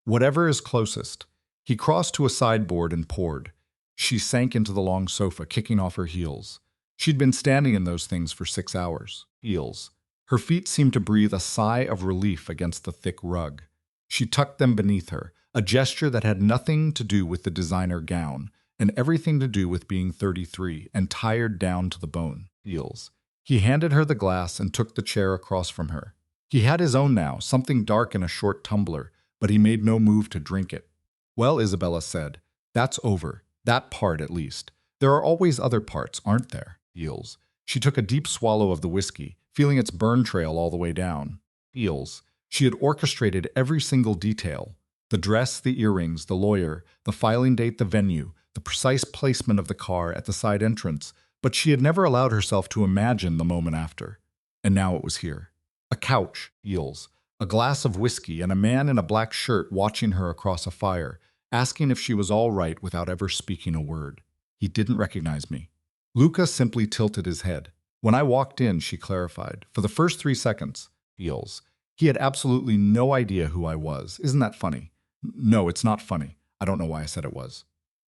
"Whatever is closest." He crossed to a sideboard and poured. She sank into the long sofa, kicking off her heels. She'd been standing in those things for 6 hours. Heels. Her feet seemed to breathe a sigh of relief against the thick rug. She tucked them beneath her, a gesture that had nothing to do with the designer gown, and everything to do with being 33 and tired down to the bone. Heels. He handed her the glass and took the chair across from her. He had his own now, something dark in a short tumbler, but he made no move to drink it. "Well," Isabella said, "that's over. That part, at least. There are always other parts, aren't there?" Heels. She took a deep swallow of the whiskey, feeling its burn trail all the way down. Heels. She had orchestrated every single detail. The dress, the earrings, the lawyer, the filing date, the venue, the precise placement of the car at the side entrance, but she had never allowed herself to imagine the moment after. And now it was here. A couch, Heels, a glass of whiskey, and a man in a black shirt watching her across a fire, asking if she was all right without ever speaking a word. He didn't recognize me. Luca simply tilted his head. "When I walked in," she clarified, "for the first 3 seconds, Heels, he had absolutely no idea who I was. Isn't that funny?" "No, it's not funny. I don't know why I said it was."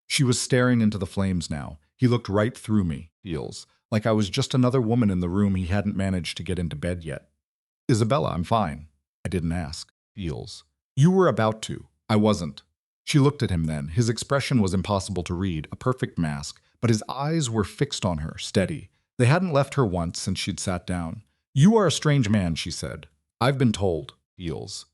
She was staring into the flames now. He looked right through me, Heels, like I was just another woman in the room he hadn't managed to get into bed yet. "Isabella, I'm fine." "I didn't ask." Heels. "You were about to." "I wasn't." She looked at him then. His expression was impossible to read, a perfect mask, but his eyes were fixed on her, steady. They hadn't left her once since she'd sat down. "You are a strange man," she said. "I've been told." Heels.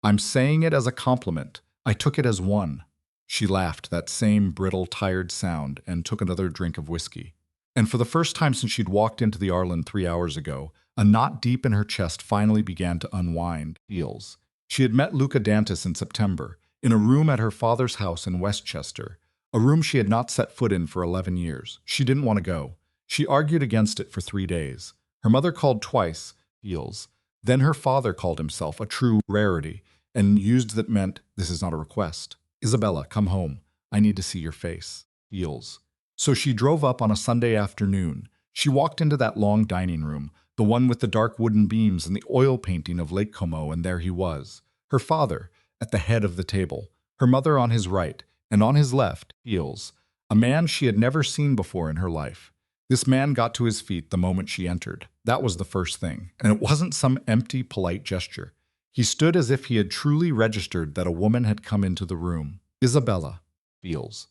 "I'm saying it as a compliment. I took it as one." She laughed, that same brittle, tired sound, and took another drink of whiskey. And for the first time since she'd walked into the Arlen 3 hours ago, a knot deep in her chest finally began to unwind. Heels. She had met Luca Dantas in September, in a room at her father's house in Westchester, a room she had not set foot in for 11 years. She didn't want to go. She argued against it for 3 days. Her mother called twice, Heels. Then her father called himself, a true rarity, and used that meant, "This is not a request. Isabella, come home. I need to see your face." Heels. So she drove up on a Sunday afternoon. She walked into that long dining room, the one with the dark wooden beams and the oil painting of Lake Como, and there he was. Her father, at the head of the table, her mother on his right, and on his left, Heels, a man she had never seen before in her life. This man got to his feet the moment she entered. That was the first thing, and it wasn't some empty, polite gesture. He stood as if he had truly registered that a woman had come into the room. "Isabella." Heels.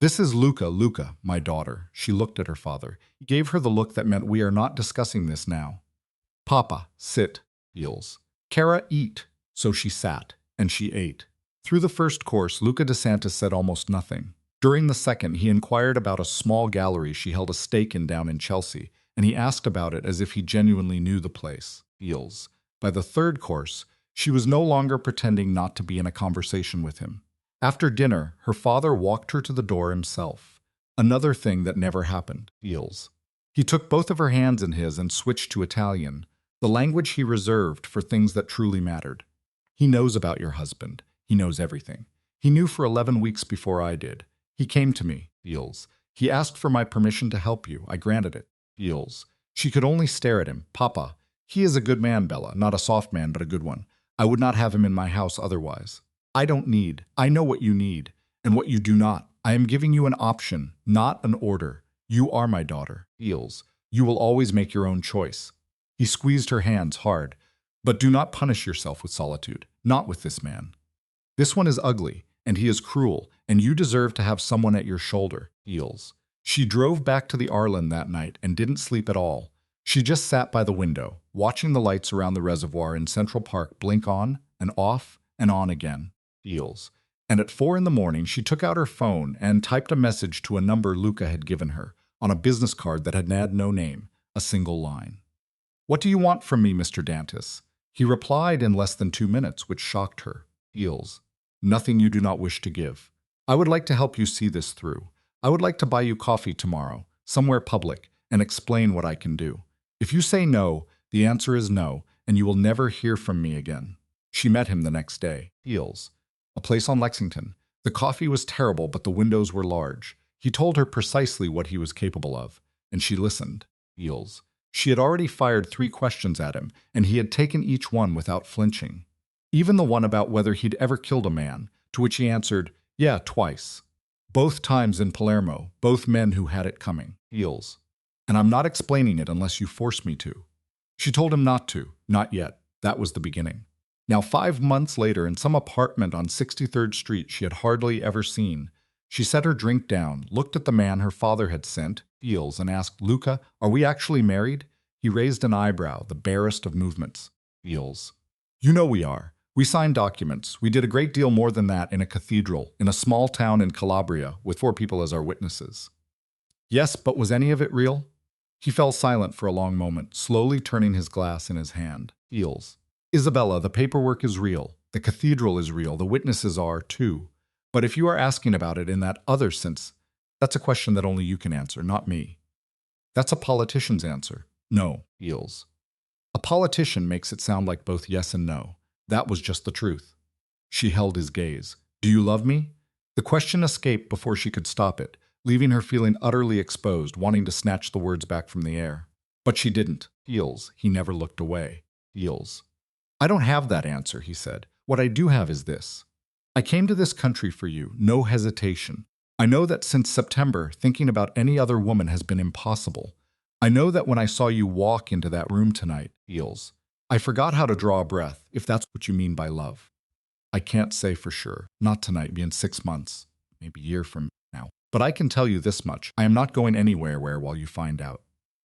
"This is Luca, my daughter." She looked at her father. He gave her the look that meant, "We are not discussing this now." "Papa, sit." Heels. "Kara, eat." So she sat, and she ate. Through the first course, Luca DeSantis said almost nothing. During the second, he inquired about a small gallery she held a stake in down in Chelsea, and he asked about it as if he genuinely knew the place. Heels. By the third course, she was no longer pretending not to be in a conversation with him. After dinner, her father walked her to the door himself. Another thing that never happened. Heels. He took both of her hands in his and switched to Italian, the language he reserved for things that truly mattered. "He knows about your husband. He knows everything. He knew for 11 weeks before I did. He came to me." Heels. "He asked for my permission to help you. I granted it." Heels. She could only stare at him. "Papa, he is a good man, Bella. Not a soft man, but a good one. I would not have him in my house otherwise." "I don't need. I know what you need, and what you do not. I am giving you an option, not an order. You are my daughter." Heels. "You will always make your own choice." He squeezed her hands hard. "But do not punish yourself with solitude. Not with this man. This one is ugly, and he is cruel, and you deserve to have someone at your shoulder." Heels. She drove back to the Arlen that night and didn't sleep at all. She just sat by the window, watching the lights around the reservoir in Central Park blink on and off and on again. Heels. And at 4 in the morning, she took out her phone and typed a message to a number Luca had given her, on a business card that had no name, a single line. "What do you want from me, Mr. Dantas?" He replied in less than 2 minutes, which shocked her. Heels. "Nothing you do not wish to give. I would like to help you see this through. I would like to buy you coffee tomorrow, somewhere public, and explain what I can do. If you say no, the answer is no, and you will never hear from me again. She met him the next day. Heels. A place on Lexington. The coffee was terrible, but the windows were large. He told her precisely what he was capable of, and she listened. Heels. She had already fired 3 questions at him, and he had taken each one without flinching. Even the one about whether he'd ever killed a man, to which he answered, yeah, twice. Both times in Palermo, both men who had it coming. Heels. And I'm not explaining it unless you force me to. She told him not to, not yet. That was the beginning. Now 5 months later, in some apartment on 63rd Street she had hardly ever seen, she set her drink down, looked at the man her father had sent, Heels, and asked, Luca, are we actually married? He raised an eyebrow, the barest of movements. Heels. You know we are. We signed documents. We did a great deal more than that in a cathedral, in a small town in Calabria, with 4 people as our witnesses. Yes, but was any of it real? He fell silent for a long moment, slowly turning his glass in his hand. Heels. Isabella, the paperwork is real. The cathedral is real. The witnesses are, too. But if you are asking about it in that other sense, that's a question that only you can answer, not me. That's a politician's answer. No, Heels. A politician makes it sound like both yes and no. That was just the truth. She held his gaze. Do you love me? The question escaped before she could stop it, leaving her feeling utterly exposed, wanting to snatch the words back from the air. But she didn't. Heels. He never looked away. Heels. I don't have that answer, he said. What I do have is this. I came to this country for you, no hesitation. I know that since September, thinking about any other woman has been impossible. I know that when I saw you walk into that room tonight, Heels, I forgot how to draw a breath, if that's what you mean by love. I can't say for sure. Not tonight, be in 6 months, maybe a year from now. But I can tell you this much. I am not going anywhere while you find out.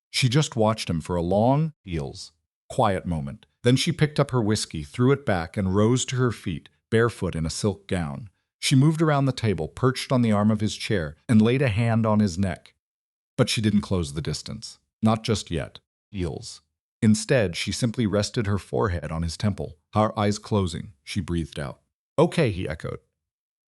She just watched him for a long, Heels, quiet moment. Then she picked up her whiskey, threw it back, and rose to her feet, barefoot in a silk gown. She moved around the table, perched on the arm of his chair, and laid a hand on his neck. But she didn't close the distance. Not just yet. Heels. Instead, she simply rested her forehead on his temple. Her eyes closing, she breathed out. Okay, he echoed.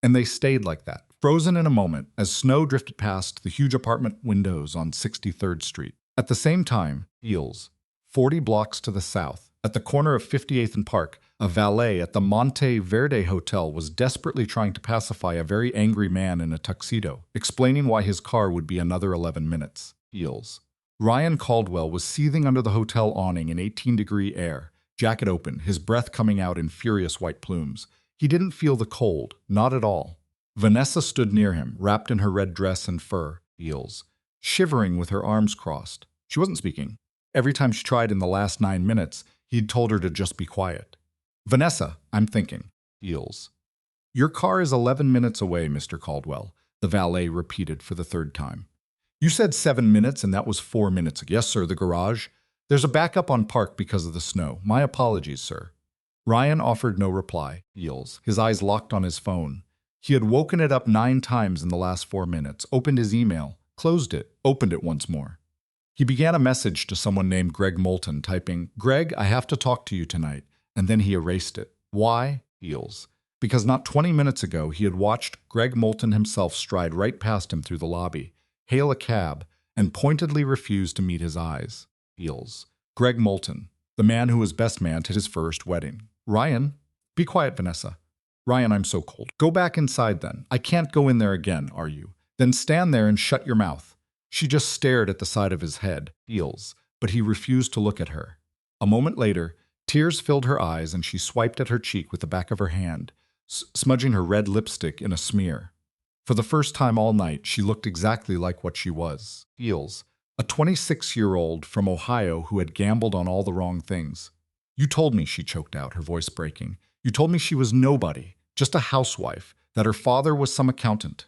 And they stayed like that, frozen in a moment, as snow drifted past the huge apartment windows on 63rd Street. At the same time, Heels, 40 blocks to the south, at the corner of 58th and Park, a valet at the Monte Verde Hotel was desperately trying to pacify a very angry man in a tuxedo, explaining why his car would be another 11 minutes. Heels. Ryan Caldwell was seething under the hotel awning in 18-degree air, jacket open, his breath coming out in furious white plumes. He didn't feel the cold, not at all. Vanessa stood near him, wrapped in her red dress and fur, Heels, shivering with her arms crossed. She wasn't speaking. Every time she tried in the last 9 minutes, he'd told her to just be quiet. Vanessa, I'm thinking. Heels. Your car is 11 minutes away, Mr. Caldwell, the valet repeated for the 3rd time. You said 7 minutes and that was 4 minutes ago. Yes, sir, the garage. There's a backup on Park because of the snow. My apologies, sir. Ryan offered no reply. Heels, his eyes locked on his phone. He had woken it up 9 times in the last 4 minutes, opened his email, closed it, opened it once more. He began a message to someone named Greg Moulton, typing, Greg, I have to talk to you tonight, and then he erased it. Why? Heels. Because not 20 minutes ago, he had watched Greg Moulton himself stride right past him through the lobby, hail a cab, and pointedly refuse to meet his eyes. Heels. Greg Moulton, the man who was best man at his first wedding. Ryan, be quiet, Vanessa. Ryan, I'm so cold. Go back inside then. I can't go in there again, are you? Then stand there and shut your mouth. She just stared at the side of his head, Heels, but he refused to look at her. A moment later, tears filled her eyes and she swiped at her cheek with the back of her hand, smudging her red lipstick in a smear. For the first time all night, she looked exactly like what she was. Heels, a 26-year-old from Ohio who had gambled on all the wrong things. You told me, she choked out, her voice breaking. You told me she was nobody, just a housewife, that her father was some accountant.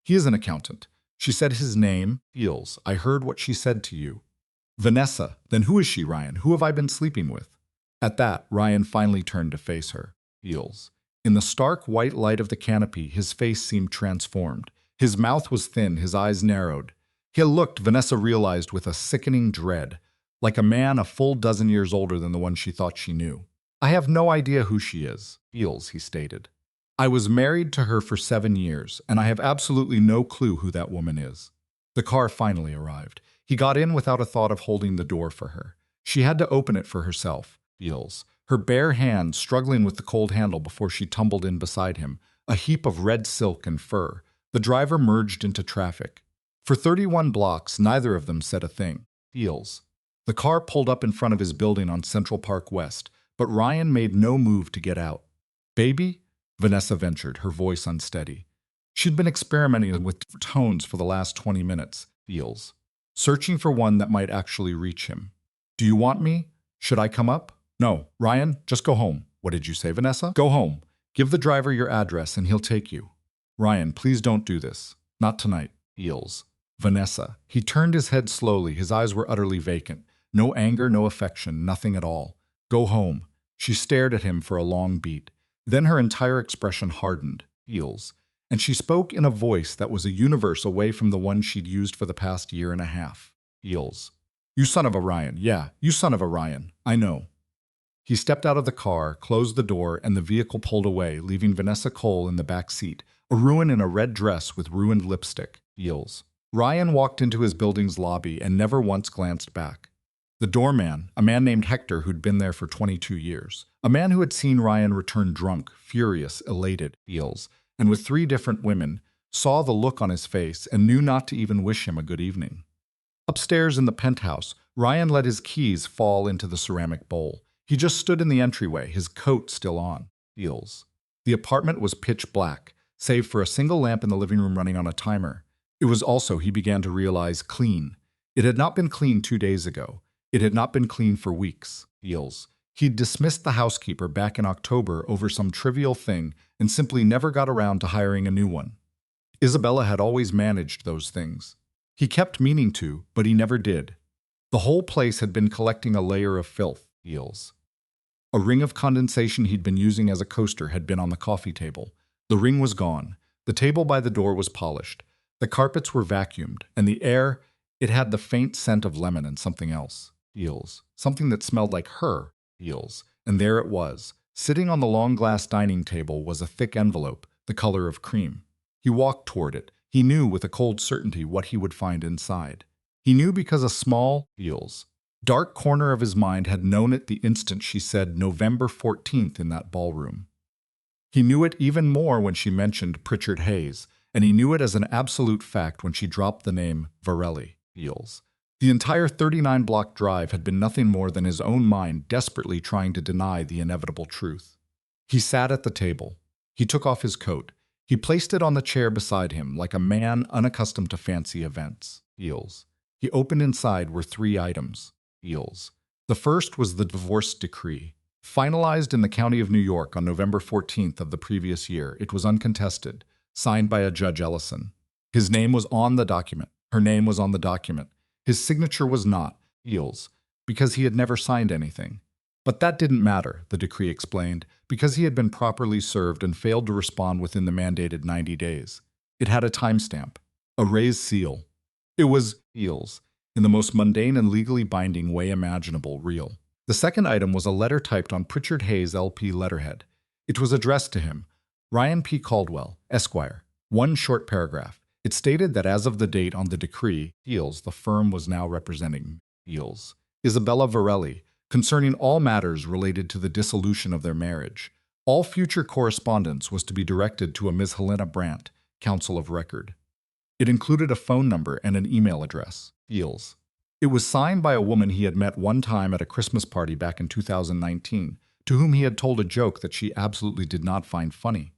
He is an accountant. She said his name, Heels. I heard what she said to you. Vanessa, then who is she, Ryan? Who have I been sleeping with? At that, Ryan finally turned to face her. Heels. In the stark white light of the canopy, his face seemed transformed. His mouth was thin, his eyes narrowed. He looked, Vanessa realized, with a sickening dread, like a man a full dozen years older than the one she thought she knew. I have no idea who she is, Heels, he stated. I was married to her for 7 years, and I have absolutely no clue who that woman is. The car finally arrived. He got in without a thought of holding the door for her. She had to open it for herself, feels, her bare hand struggling with the cold handle before she tumbled in beside him, a heap of red silk and fur. The driver merged into traffic. For 31 blocks, neither of them said a thing. Feels. The car pulled up in front of his building on Central Park West, but Ryan made no move to get out. Baby? Vanessa ventured, her voice unsteady. She'd been experimenting with tones for the last 20 minutes, feels, searching for one that might actually reach him. Do you want me? Should I come up? No, Ryan, just go home. What did you say, Vanessa? Go home. Give the driver your address and he'll take you. Ryan, please don't do this. Not tonight. Feels. Vanessa. He turned his head slowly, his eyes were utterly vacant. No anger, no affection, nothing at all. Go home. She stared at him for a long beat. Then her entire expression hardened. Feels. And she spoke in a voice that was a universe away from the one she'd used for the past year and a half. Feels. You son of a Ryan. Yeah, you son of a Ryan. I know. He stepped out of the car, closed the door, and the vehicle pulled away, leaving Vanessa Cole in the back seat, a ruin in a red dress with ruined lipstick. Feels. Ryan walked into his building's lobby and never once glanced back. The doorman, a man named Hector who'd been there for 22 years, a man who had seen Ryan return drunk, furious, elated, feels, and with 3 different women, saw the look on his face and knew not to even wish him a good evening. Upstairs in the penthouse, Ryan let his keys fall into the ceramic bowl. He just stood in the entryway, his coat still on. Feels. The apartment was pitch black, save for a single lamp in the living room running on a timer. It was also, he began to realize, clean. It had not been clean 2 days ago. It had not been clean for weeks. Feels. He'd dismissed the housekeeper back in October over some trivial thing and simply never got around to hiring a new one. Isabella had always managed those things. He kept meaning to, but he never did. The whole place had been collecting a layer of filth. Feels. A ring of condensation he'd been using as a coaster had been on the coffee table. The ring was gone. The table by the door was polished. The carpets were vacuumed, and the air, it had the faint scent of lemon and something else. Feels. Something that smelled like her. Feels. And there it was. Sitting on the long glass dining table was a thick envelope, the color of cream. He walked toward it. He knew with a cold certainty what he would find inside. He knew because a small, feels, dark corner of his mind had known it the instant she said November 14th in that ballroom. He knew it even more when she mentioned Pritchard Hayes, and he knew it as an absolute fact when she dropped the name Varelli. Feels. The entire 39-block drive had been nothing more than his own mind desperately trying to deny the inevitable truth. He sat at the table. He took off his coat. He placed it on the chair beside him like a man unaccustomed to fancy events. Feels. He opened inside were 3 items. Feels. The first was the divorce decree. Finalized in the county of New York on November 14th of the previous year, it was uncontested, signed by a Judge Ellison. His name was on the document. Her name was on the document. His signature was not, Feels, because he had never signed anything. But that didn't matter, the decree explained, because he had been properly served and failed to respond within the mandated 90 days. It had a timestamp, a raised seal. It was, Feels, in the most mundane and legally binding way imaginable, real. The second item was a letter typed on Pritchard Hayes LP letterhead. It was addressed to him, Ryan P. Caldwell, Esquire. One short paragraph. It stated that as of the date on the decree, Feels, the firm was now representing Feels, Isabella Varelli, concerning all matters related to the dissolution of their marriage. All future correspondence was to be directed to a Ms. Helena Brandt, counsel of record. It included a phone number and an email address. Feels. It was signed by a woman he had met one time at a Christmas party back in 2019, to whom he had told a joke that she absolutely did not find funny.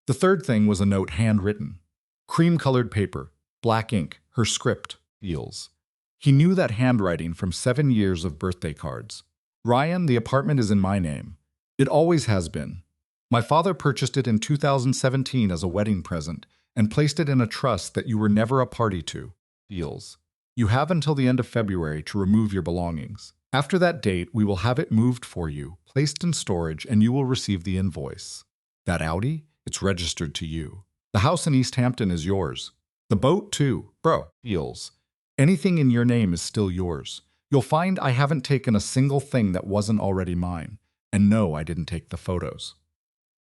The third thing was a note handwritten. Cream-colored paper, black ink, her script. Feels. He knew that handwriting from 7 years of birthday cards. Ryan, the apartment is in my name. It always has been. My father purchased it in 2017 as a wedding present and placed it in a trust that you were never a party to. Feels. You have until the end of February to remove your belongings. After that date, we will have it moved for you, placed in storage, and you will receive the invoice. That Audi? It's registered to you. The house in East Hampton is yours. The boat, too. Bro. Feels. Anything in your name is still yours. You'll find I haven't taken a single thing that wasn't already mine. And no, I didn't take the photos.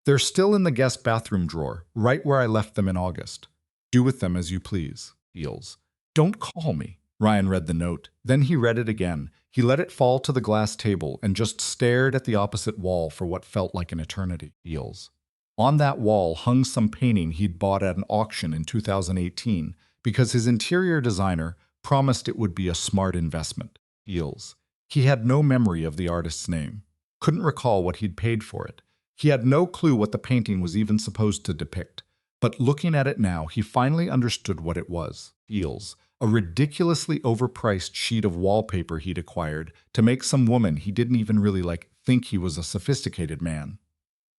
They're still in the guest bathroom drawer, right where I left them in August. Do with them as you please. Feels. Don't call me. Ryan read the note. Then he read it again. He let it fall to the glass table and just stared at the opposite wall for what felt like an eternity. Eels. On that wall hung some painting he'd bought at an auction in 2018 because his interior designer promised it would be a smart investment. Eels. He had no memory of the artist's name. Couldn't recall what he'd paid for it. He had no clue what the painting was even supposed to depict. But looking at it now, he finally understood what it was. Eels. A ridiculously overpriced sheet of wallpaper he'd acquired to make some woman he didn't even really like think he was a sophisticated man.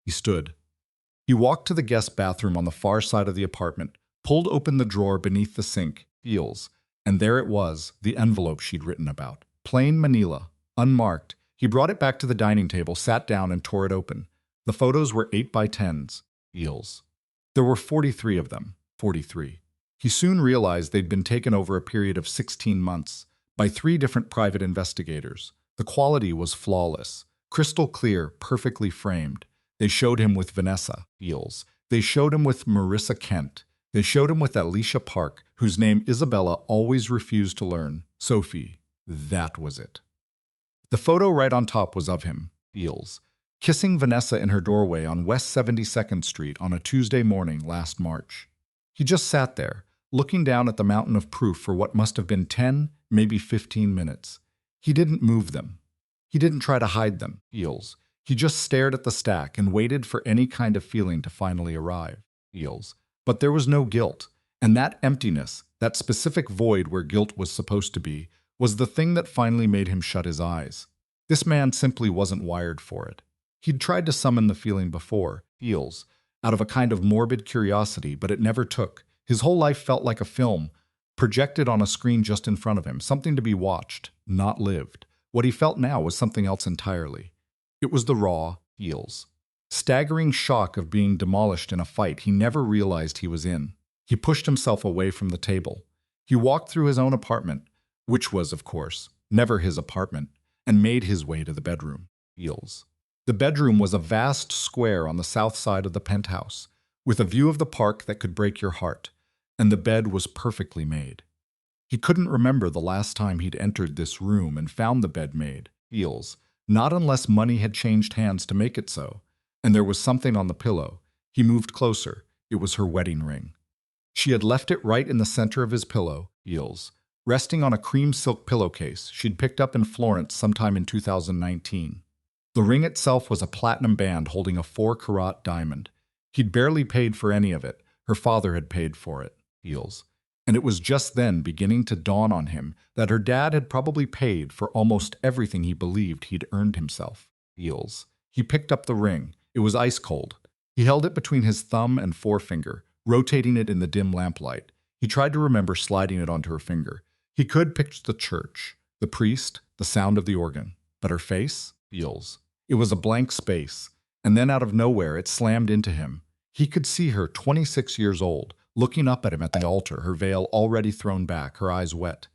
He stood. He walked to the guest bathroom on the far side of the apartment, pulled open the drawer beneath the sink, Eels, and there it was, the envelope she'd written about. Plain manila, unmarked. He brought it back to the dining table, sat down, and tore it open. The photos were 8 by 10s. Eels. There were 43 of them. 43. He soon realized they'd been taken over a period of 16 months by 3 different private investigators. The quality was flawless, crystal clear, perfectly framed. They showed him with Vanessa Eels. They showed him with Marissa Kent. They showed him with Alicia Park, whose name Isabella always refused to learn. Sophie. That was it. The photo right on top was of him, Eels, kissing Vanessa in her doorway on West 72nd Street on a Tuesday morning last March. He just sat there, looking down at the mountain of proof for what must have been 10, maybe 15 minutes. He didn't move them. He didn't try to hide them, Eels. He just stared at the stack and waited for any kind of feeling to finally arrive, Eels. But there was no guilt, and that emptiness, that specific void where guilt was supposed to be, was the thing that finally made him shut his eyes. This man simply wasn't wired for it. He'd tried to summon the feeling before, Eels, out of a kind of morbid curiosity, but it never took. His whole life felt like a film, projected on a screen just in front of him, something to be watched, not lived. What he felt now was something else entirely. It was the raw, Eels, staggering shock of being demolished in a fight he never realized he was in. He pushed himself away from the table. He walked through his own apartment, which was, of course, never his apartment, and made his way to the bedroom, Eels. The bedroom was a vast square on the south side of the penthouse, with a view of the park that could break your heart, and the bed was perfectly made. He couldn't remember the last time he'd entered this room and found the bed made, Eels, not unless money had changed hands to make it so, and there was something on the pillow. He moved closer. It was her wedding ring. She had left it right in the center of his pillow, Eels, resting on a cream silk pillowcase she'd picked up in Florence sometime in 2019. The ring itself was a platinum band holding a 4-carat diamond. He'd barely paid for any of it. Her father had paid for it, Eels. And it was just then beginning to dawn on him that her dad had probably paid for almost everything he believed he'd earned himself, Eels. He picked up the ring. It was ice cold. He held it between his thumb and forefinger, rotating it in the dim lamplight. He tried to remember sliding it onto her finger. He could picture the church, the priest, the sound of the organ. But her face? Eels. It was a blank space, and then out of nowhere it slammed into him. He could see her, 26 years old, looking up at him at the altar, her veil already thrown back, her eyes wet.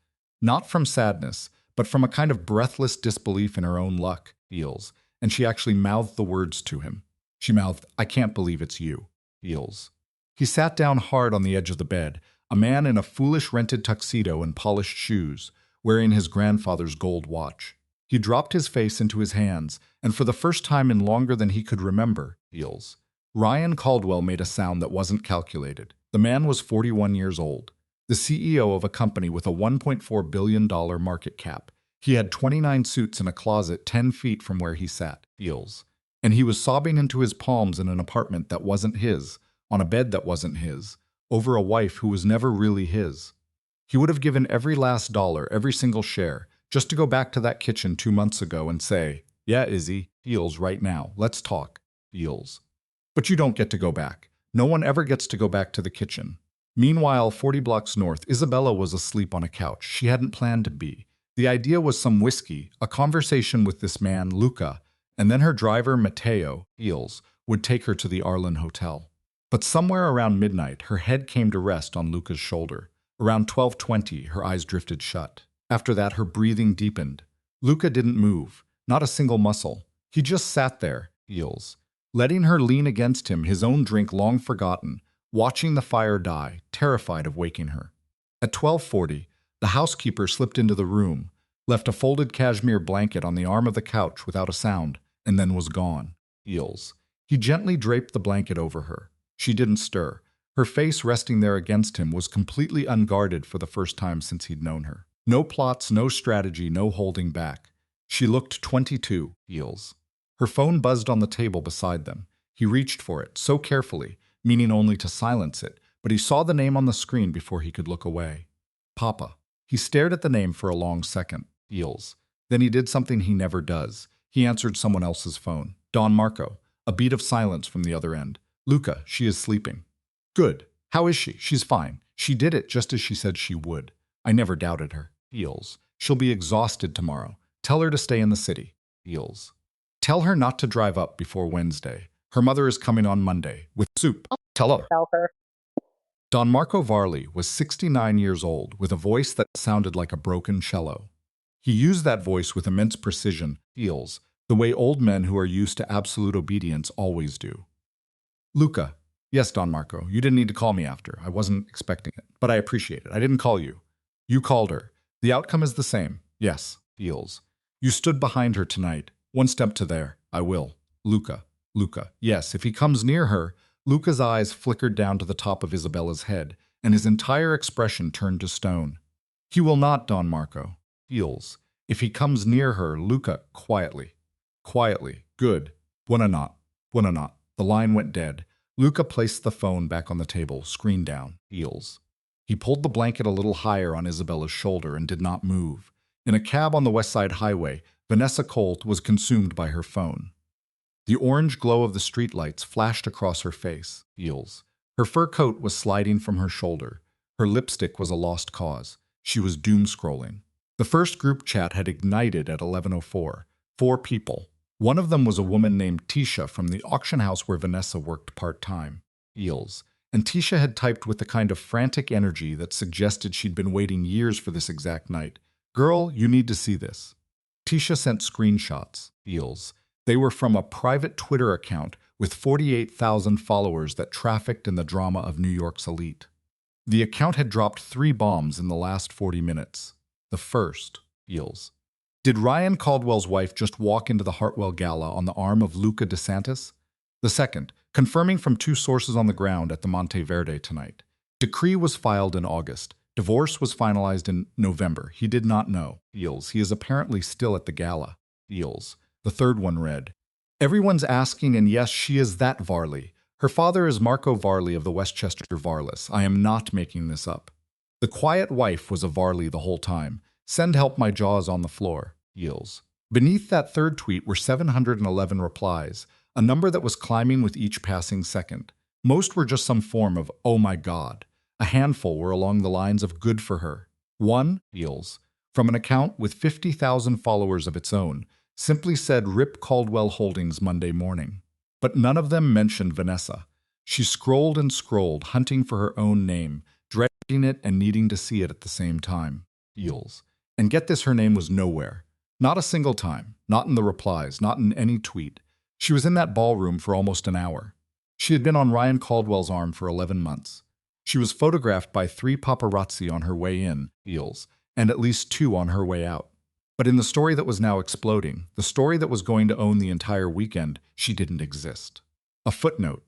Not from sadness, but from a kind of breathless disbelief in her own luck, Eels, and she actually mouthed the words to him. She mouthed, "I can't believe it's you, Eels." He sat down hard on the edge of the bed, a man in a foolish rented tuxedo and polished shoes, wearing his grandfather's gold watch. He dropped his face into his hands, and for the first time in longer than he could remember, Eels, Ryan Caldwell made a sound that wasn't calculated. The man was 41 years old, the CEO of a company with a $1.4 billion market cap. He had 29 suits in a closet 10 feet from where he sat, Eels, and he was sobbing into his palms in an apartment that wasn't his, on a bed that wasn't his, over a wife who was never really his. He would have given every last dollar, every single share, just to go back to that kitchen 2 months ago and say, "Yeah, Izzy, Eels, right now. Let's talk, Eels." But you don't get to go back. No one ever gets to go back to the kitchen. Meanwhile, 40 blocks north, Isabella was asleep on a couch. She hadn't planned to be. The idea was some whiskey, a conversation with this man, Luca, and then her driver, Matteo, Eels, would take her to the Arlen Hotel. But somewhere around midnight, her head came to rest on Luca's shoulder. Around 12:20, her eyes drifted shut. After that, her breathing deepened. Luca didn't move, not a single muscle. He just sat there, Eels, letting her lean against him, his own drink long forgotten, watching the fire die, terrified of waking her. At 12:40, The housekeeper slipped into the room, left a folded cashmere blanket on the arm of the couch without a sound, and then was gone. Heels. He gently draped the blanket over her. She didn't stir. Her face resting there against him was completely unguarded for the first time since he'd known her. No plots, no strategy, no holding back. She looked 22. Heels. Her phone buzzed on the table beside them. He reached for it, so carefully, meaning only to silence it, but he saw the name on the screen before he could look away. Papa. He stared at the name for a long second. Heels. Then he did something he never does. He answered someone else's phone. Don Marco. A beat of silence from the other end. Luca, she is sleeping. Good. How is she? She's fine. She did it just as she said she would. I never doubted her. Heels. She'll be exhausted tomorrow. Tell her to stay in the city. Heels. Tell her not to drive up before Wednesday. Her mother is coming on Monday with soup. Tell her. Don Marco Varley was 69 years old with a voice that sounded like a broken cello. He used that voice with immense precision, Heels, the way old men who are used to absolute obedience always do. Luca. Yes, Don Marco, you didn't need to call me after. I wasn't expecting it, but I appreciate it. I didn't call you. You called her. The outcome is the same. Yes, Heels. You stood behind her tonight. One step to there. I will. Luca. Luca. Yes, if he comes near her. Luca's eyes flickered down to the top of Isabella's head, and his entire expression turned to stone. He will not, Don Marco. Heels. If he comes near her, Luca, quietly. Quietly. Good. Buona notte. Buona notte. The line went dead. Luca placed the phone back on the table, screen down. Heels. He pulled the blanket a little higher on Isabella's shoulder and did not move. In a cab on the West Side Highway, Vanessa Colt was consumed by her phone. The orange glow of the streetlights flashed across her face. Heels. Her fur coat was sliding from her shoulder. Her lipstick was a lost cause. She was doom-scrolling. The first group chat had ignited at 11:04. 4 people. One of them was a woman named Tisha from the auction house where Vanessa worked part-time. Heels. And Tisha had typed with the kind of frantic energy that suggested she'd been waiting years for this exact night. Girl, you need to see this. Tisha sent screenshots. Heels. They were from a private Twitter account with 48,000 followers that trafficked in the drama of New York's elite. The account had dropped 3 bombs in the last 40 minutes. The first. Heels. Did Ryan Caldwell's wife just walk into the Hartwell Gala on the arm of Luca DeSantis? The second. Confirming from 2 sources on the ground at the Monteverde tonight. Decree was filed in August. Divorce was finalized in November. He did not know. Heels. He is apparently still at the gala. Heels. The third one read, everyone's asking, and yes, she is that Varley. Her father is Marco Varley of the Westchester Varless. I am not making this up. The quiet wife was a Varley the whole time. Send help, my jaw is on the floor. Heels. Beneath that third tweet were 711 replies, a number that was climbing with each passing second. Most were just some form of, oh my God. A handful were along the lines of good for her. One, Heels, from an account with 50,000 followers of its own, simply said Rip Caldwell Holdings Monday morning. But none of them mentioned Vanessa. She scrolled and scrolled, hunting for her own name, dreading it and needing to see it at the same time. Heels. And get this, her name was nowhere. Not a single time. Not in the replies. Not in any tweet. She was in that ballroom for almost an hour. She had been on Ryan Caldwell's arm for 11 months. She was photographed by 3 paparazzi on her way in, Heels, and at least 2 on her way out. But in the story that was now exploding, the story that was going to own the entire weekend, she didn't exist. A footnote.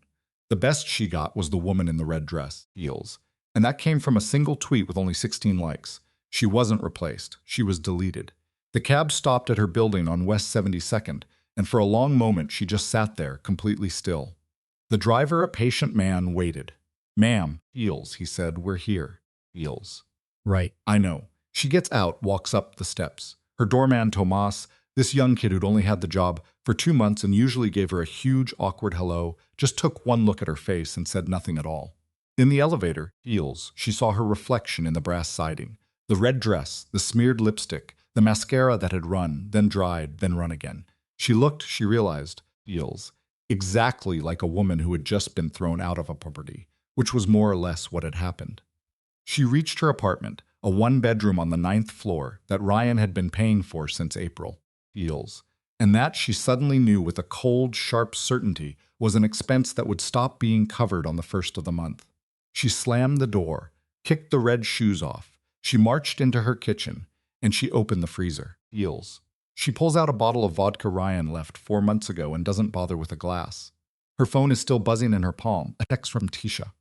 The best she got was the woman in the red dress, Heels, and that came from a single tweet with only 16 likes. She wasn't replaced. She was deleted. The cab stopped at her building on West 72nd, and for a long moment she just sat there, completely still. The driver, a patient man, waited. Ma'am, Heels, he said, we're here. Heels. Right, I know. She gets out, walks up the steps. Her doorman, Tomas, this young kid who'd only had the job for 2 months and usually gave her a huge, awkward hello, just took one look at her face and said nothing at all. In the elevator, Heels, she saw her reflection in the brass siding. The red dress, the smeared lipstick, the mascara that had run, then dried, then run again. She looked, she realized, Heels, exactly like a woman who had just been thrown out of a property, which was more or less what had happened. She reached her apartment, a 1-bedroom on the 9th floor that Ryan had been paying for since April. Heels. And that, she suddenly knew with a cold, sharp certainty, was an expense that would stop being covered on the 1st of the month. She slammed the door, kicked the red shoes off, She marched into her kitchen, and she opened the freezer. Heels. She pulls out a bottle of vodka Ryan left 4 months ago and doesn't bother with a glass. Her phone is still buzzing in her palm, a text from Tisha.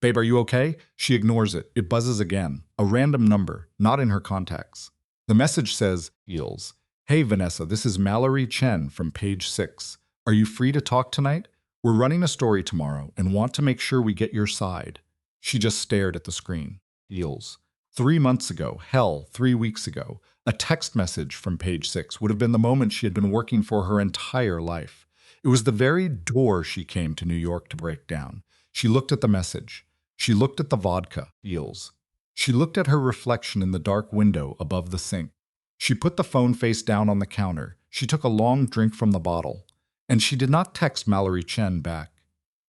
Babe, are you okay? She ignores it. It buzzes again. A random number, not in her contacts. The message says, Heels. Hey Vanessa, this is Mallory Chen from page 6. Are you free to talk tonight? We're running a story tomorrow and want to make sure we get your side. She just stared at the screen. Heels. 3 months ago, hell, 3 weeks ago, a text message from page 6 would have been the moment she had been working for her entire life. It was the very door she came to New York to break down. She looked at the message. She looked at the vodka. Heels. She looked at her reflection in the dark window above the sink. She put the phone face down on the counter. She took a long drink from the bottle. And she did not text Mallory Chen back.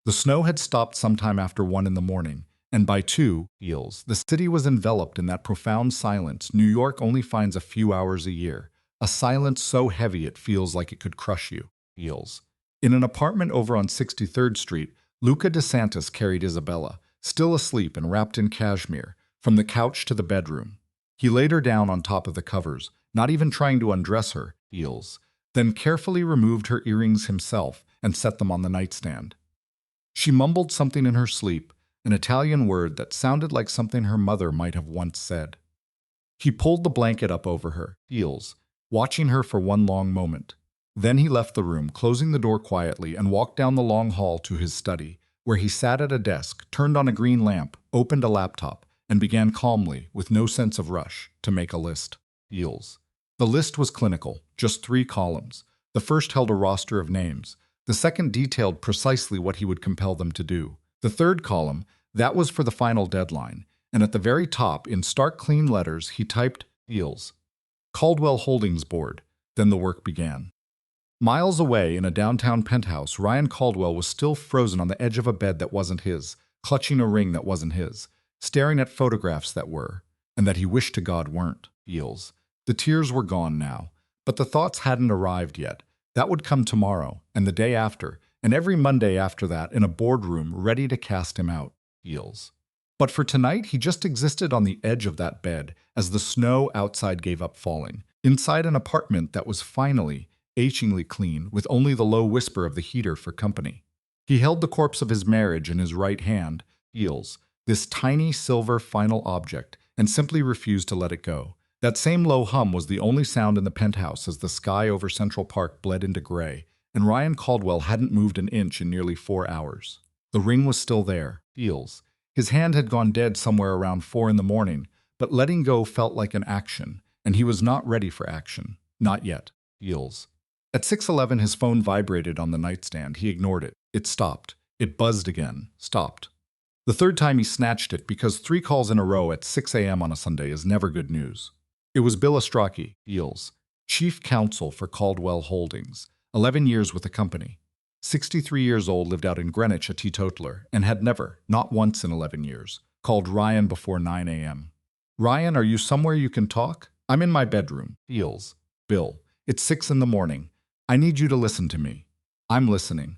The snow had stopped sometime after 1 in the morning, and by 2, Heels, the city was enveloped in that profound silence New York only finds a few hours a year, a silence so heavy it feels like it could crush you. Heels. In an apartment over on 63rd Street, Luca DeSantis carried Isabella, still asleep and wrapped in cashmere, from the couch to the bedroom. He laid her down on top of the covers, not even trying to undress her, Heels, then carefully removed her earrings himself and set them on the nightstand. She mumbled something in her sleep, an Italian word that sounded like something her mother might have once said. He pulled the blanket up over her, Heels, watching her for one long moment. Then he left the room, closing the door quietly, and walked down the long hall to his study, where he sat at a desk, turned on a green lamp, opened a laptop, and began calmly, with no sense of rush, to make a list. Heels. The list was clinical, just 3 columns. The first held a roster of names. The second detailed precisely what he would compel them to do. The third column, that was for the final deadline, and at the very top, in stark clean letters, he typed, Heels. Caldwell Holdings Board. Then the work began. Miles away in a downtown penthouse, Ryan Caldwell was still frozen on the edge of a bed that wasn't his, clutching a ring that wasn't his, staring at photographs that were, and that he wished to God weren't. Heels. The tears were gone now, but the thoughts hadn't arrived yet. That would come tomorrow, and the day after, and every Monday after that in a boardroom ready to cast him out. Heels. But for tonight, he just existed on the edge of that bed as the snow outside gave up falling, inside an apartment that was finally, achingly clean, with only the low whisper of the heater for company. He held the corpse of his marriage in his right hand, Heels, this tiny silver final object, and simply refused to let it go. That same low hum was the only sound in the penthouse as the sky over Central Park bled into gray, and Ryan Caldwell hadn't moved an inch in nearly 4 hours. The ring was still there, Heels. His hand had gone dead somewhere around 4 in the morning, but letting go felt like an action, and he was not ready for action. Not yet. Heels. At 6:11, his phone vibrated on the nightstand. He ignored it. It stopped. It buzzed again. Stopped. The third time he snatched it because 3 calls in a row at 6 a.m. on a Sunday is never good news. It was Bill Ostrowski, Heels, chief counsel for Caldwell Holdings, 11 years with the company. 63 years old, lived out in Greenwich, a teetotaler, and had never, not once in 11 years, called Ryan before 9 a.m. Ryan, are you somewhere you can talk? I'm in my bedroom. Heels. Bill, it's 6 in the morning. I need you to listen to me. I'm listening.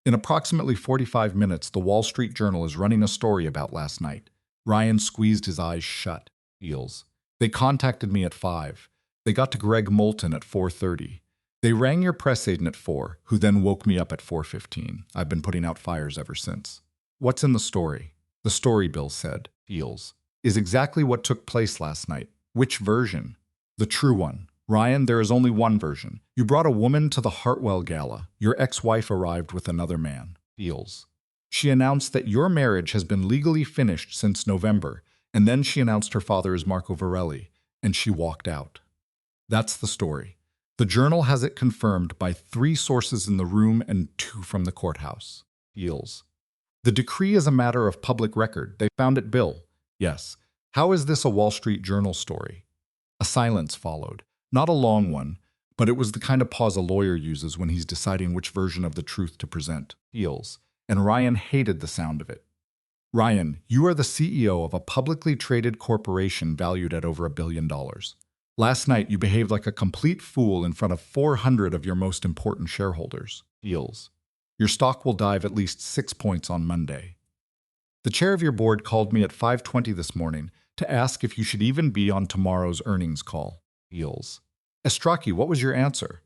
In approximately 45 minutes, the Wall Street Journal is running a story about last night. Ryan squeezed his eyes shut. Heels. They contacted me at 5. They got to Greg Moulton at 4:30. They rang your press agent at 4, who then woke me up at 4:15. I've been putting out fires ever since. What's in the story? The story, Bill said, Heels, is exactly what took place last night. Which version? The true one. Ryan, there is only one version. You brought a woman to the Hartwell Gala. Your ex-wife arrived with another man. Heels. She announced that your marriage has been legally finished since November, and then she announced her father is Marco Varelli, and she walked out. That's the story. The Journal has it confirmed by 3 sources in the room and 2 from the courthouse. Heels. The decree is a matter of public record. They found it, Bill. Yes. How is this a Wall Street Journal story? A silence followed. Not a long one, but it was the kind of pause a lawyer uses when he's deciding which version of the truth to present. Heels. And Ryan hated the sound of it. Ryan, you are the CEO of a publicly traded corporation valued at over $1 billion. Last night, you behaved like a complete fool in front of 400 of your most important shareholders. Heels. Your stock will dive at least 6 points on Monday. The chair of your board called me at 5:20 this morning to ask if you should even be on tomorrow's earnings call. Eels. Estraki, what was your answer?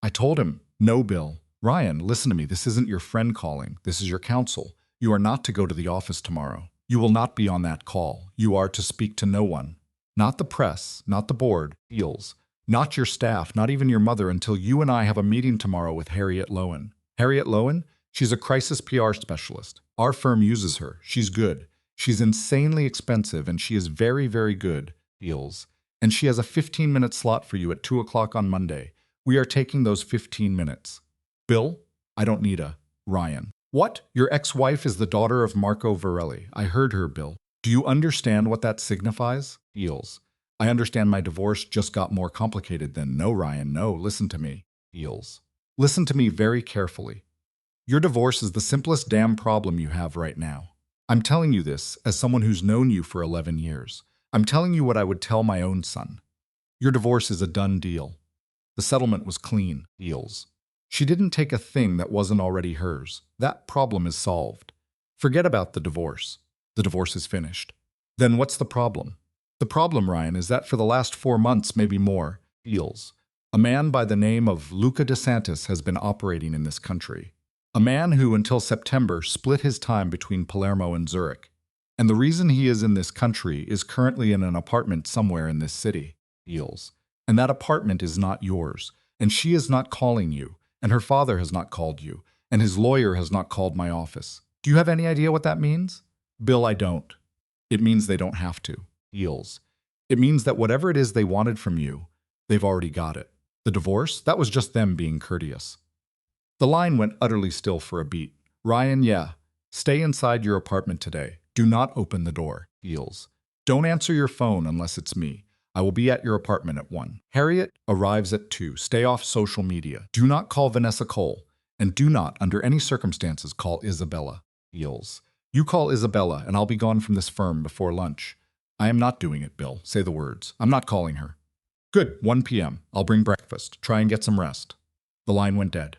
I told him, no, Bill. Ryan, listen to me. This isn't your friend calling. This is your counsel. You are not to go to the office tomorrow. You will not be on that call. You are to speak to no one. Not the press, not the board, Eels. Not your staff, not even your mother, until you and I have a meeting tomorrow with Harriet Lowen. Harriet Lowen? She's a crisis PR specialist. Our firm uses her. She's good. She's insanely expensive, and she is very, very good, Eels. And she has a 15-minute slot for you at 2 o'clock on Monday. We are taking those 15 minutes. Bill, I don't need a Ryan. What? Your ex-wife is the daughter of Marco Varelli. I heard her, Bill. Do you understand what that signifies? Eels. I understand my divorce just got more complicated then. No, Ryan, no. Listen to me. Eels. Listen to me very carefully. Your divorce is the simplest damn problem you have right now. I'm telling you this as someone who's known you for 11 years. I'm telling you what I would tell my own son. Your divorce is a done deal. The settlement was clean, Eels. She didn't take a thing that wasn't already hers. That problem is solved. Forget about the divorce. The divorce is finished. Then what's the problem? The problem, Ryan, is that for the last 4 months, maybe more, Eels, a man by the name of Luca DeSantis has been operating in this country. A man who, until September, split his time between Palermo and Zurich. And the reason he is in this country is currently in an apartment somewhere in this city, Eels. And that apartment is not yours. And she is not calling you. And her father has not called you. And his lawyer has not called my office. Do you have any idea what that means? Bill, I don't. It means they don't have to. Eels. It means that whatever it is they wanted from you, they've already got it. The divorce? That was just them being courteous. The line went utterly still for a beat. Ryan, yeah. Stay inside your apartment today. Do not open the door. Eels. Don't answer your phone unless it's me. I will be at your apartment at 1. Harriet arrives at 2. Stay off social media. Do not call Vanessa Cole. And do not, under any circumstances, call Isabella. Eels. You call Isabella, and I'll be gone from this firm before lunch. I am not doing it, Bill. Say the words. I'm not calling her. Good. 1 p.m. I'll bring breakfast. Try and get some rest. The line went dead.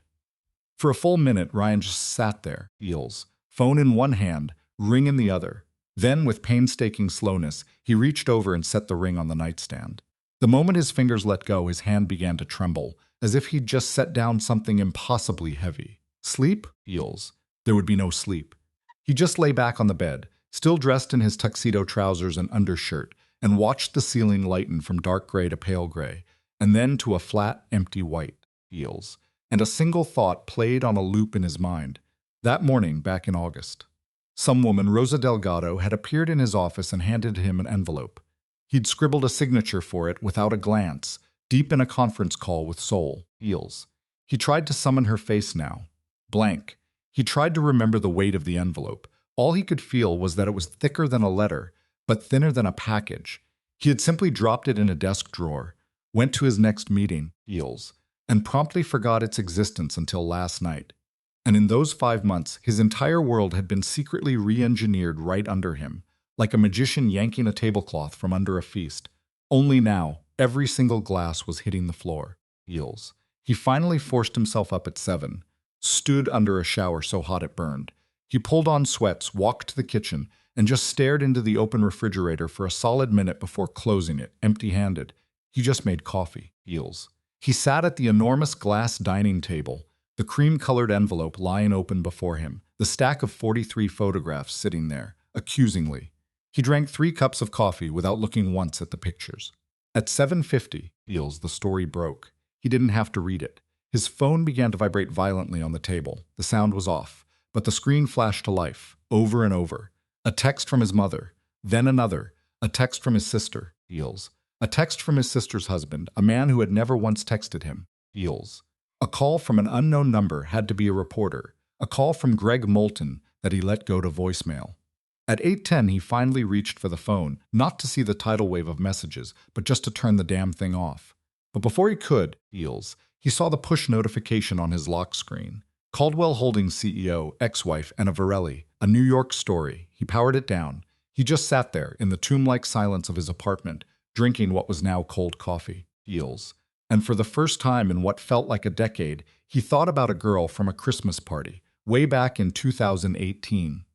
For a full minute, Ryan just sat there, Eels, phone in one hand, ring in the other. Then, with painstaking slowness, he reached over and set the ring on the nightstand. The moment his fingers let go, his hand began to tremble, as if he'd just set down something impossibly heavy. Sleep? Eels. There would be no sleep. He just lay back on the bed, still dressed in his tuxedo trousers and undershirt, and watched the ceiling lighten from dark gray to pale gray, and then to a flat, empty white. Eels. And a single thought played on a loop in his mind. That morning, back in August, some woman, Rosa Delgado, had appeared in his office and handed him an envelope. He'd scribbled a signature for it without a glance, deep in a conference call with Soul. Eels. He tried to summon her face now. Blank. He tried to remember the weight of the envelope. All he could feel was that it was thicker than a letter, but thinner than a package. He had simply dropped it in a desk drawer, went to his next meeting, Eels, and promptly forgot its existence until last night. And in those 5 months, his entire world had been secretly re-engineered right under him, like a magician yanking a tablecloth from under a feast. Only now, every single glass was hitting the floor. Eels. He finally forced himself up at 7, stood under a shower so hot it burned. He pulled on sweats, walked to the kitchen, and just stared into the open refrigerator for a solid minute before closing it, empty-handed. He just made coffee. Eels. He sat at the enormous glass dining table, the cream-colored envelope lying open before him, the stack of 43 photographs sitting there, accusingly. He drank 3 cups of coffee without looking once at the pictures. At 7:50, Eels, the story broke. He didn't have to read it. His phone began to vibrate violently on the table. The sound was off, but the screen flashed to life, over and over. A text from his mother, then another, a text from his sister, Eels. A text from his sister's husband, a man who had never once texted him, Eels. A call from an unknown number had to be a reporter, a call from Greg Moulton that he let go to voicemail. At 8:10, he finally reached for the phone, not to see the tidal wave of messages, but just to turn the damn thing off. But before he could, Eels, he saw the push notification on his lock screen. Caldwell Holdings CEO, ex-wife, and a Varelli, a New York story. He powered it down. He just sat there in the tomb-like silence of his apartment, drinking what was now cold coffee. Eels. And for the first time in what felt like a decade, he thought about a girl from a Christmas party, way back in 2018.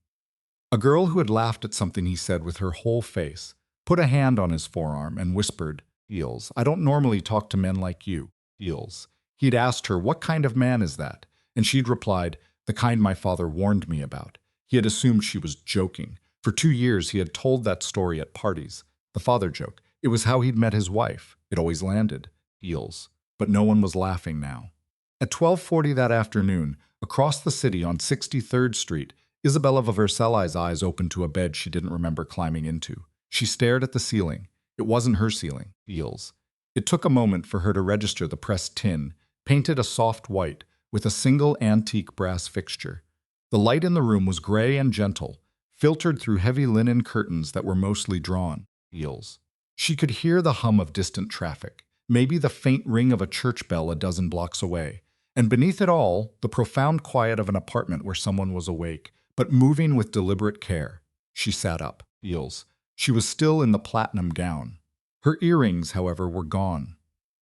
A girl who had laughed at something he said with her whole face, put a hand on his forearm, and whispered, "Eels, I don't normally talk to men like you." Eels. He'd asked her, "What kind of man is that?" And she'd replied, "The kind my father warned me about." He had assumed she was joking. For 2 years he had told that story at parties. The father joke. It was how he'd met his wife. It always landed. Eels. But no one was laughing now. At 12:40 that afternoon, across the city on 63rd Street, Isabella Versailles' eyes opened to a bed she didn't remember climbing into. She stared at the ceiling. It wasn't her ceiling. Eels. It took a moment for her to register the pressed tin, painted a soft white, with a single antique brass fixture. The light in the room was gray and gentle, filtered through heavy linen curtains that were mostly drawn. Eels. She could hear the hum of distant traffic, maybe the faint ring of a church bell a dozen blocks away, and beneath it all, the profound quiet of an apartment where someone was awake, but moving with deliberate care. She sat up. Eels. She was still in the platinum gown. Her earrings, however, were gone.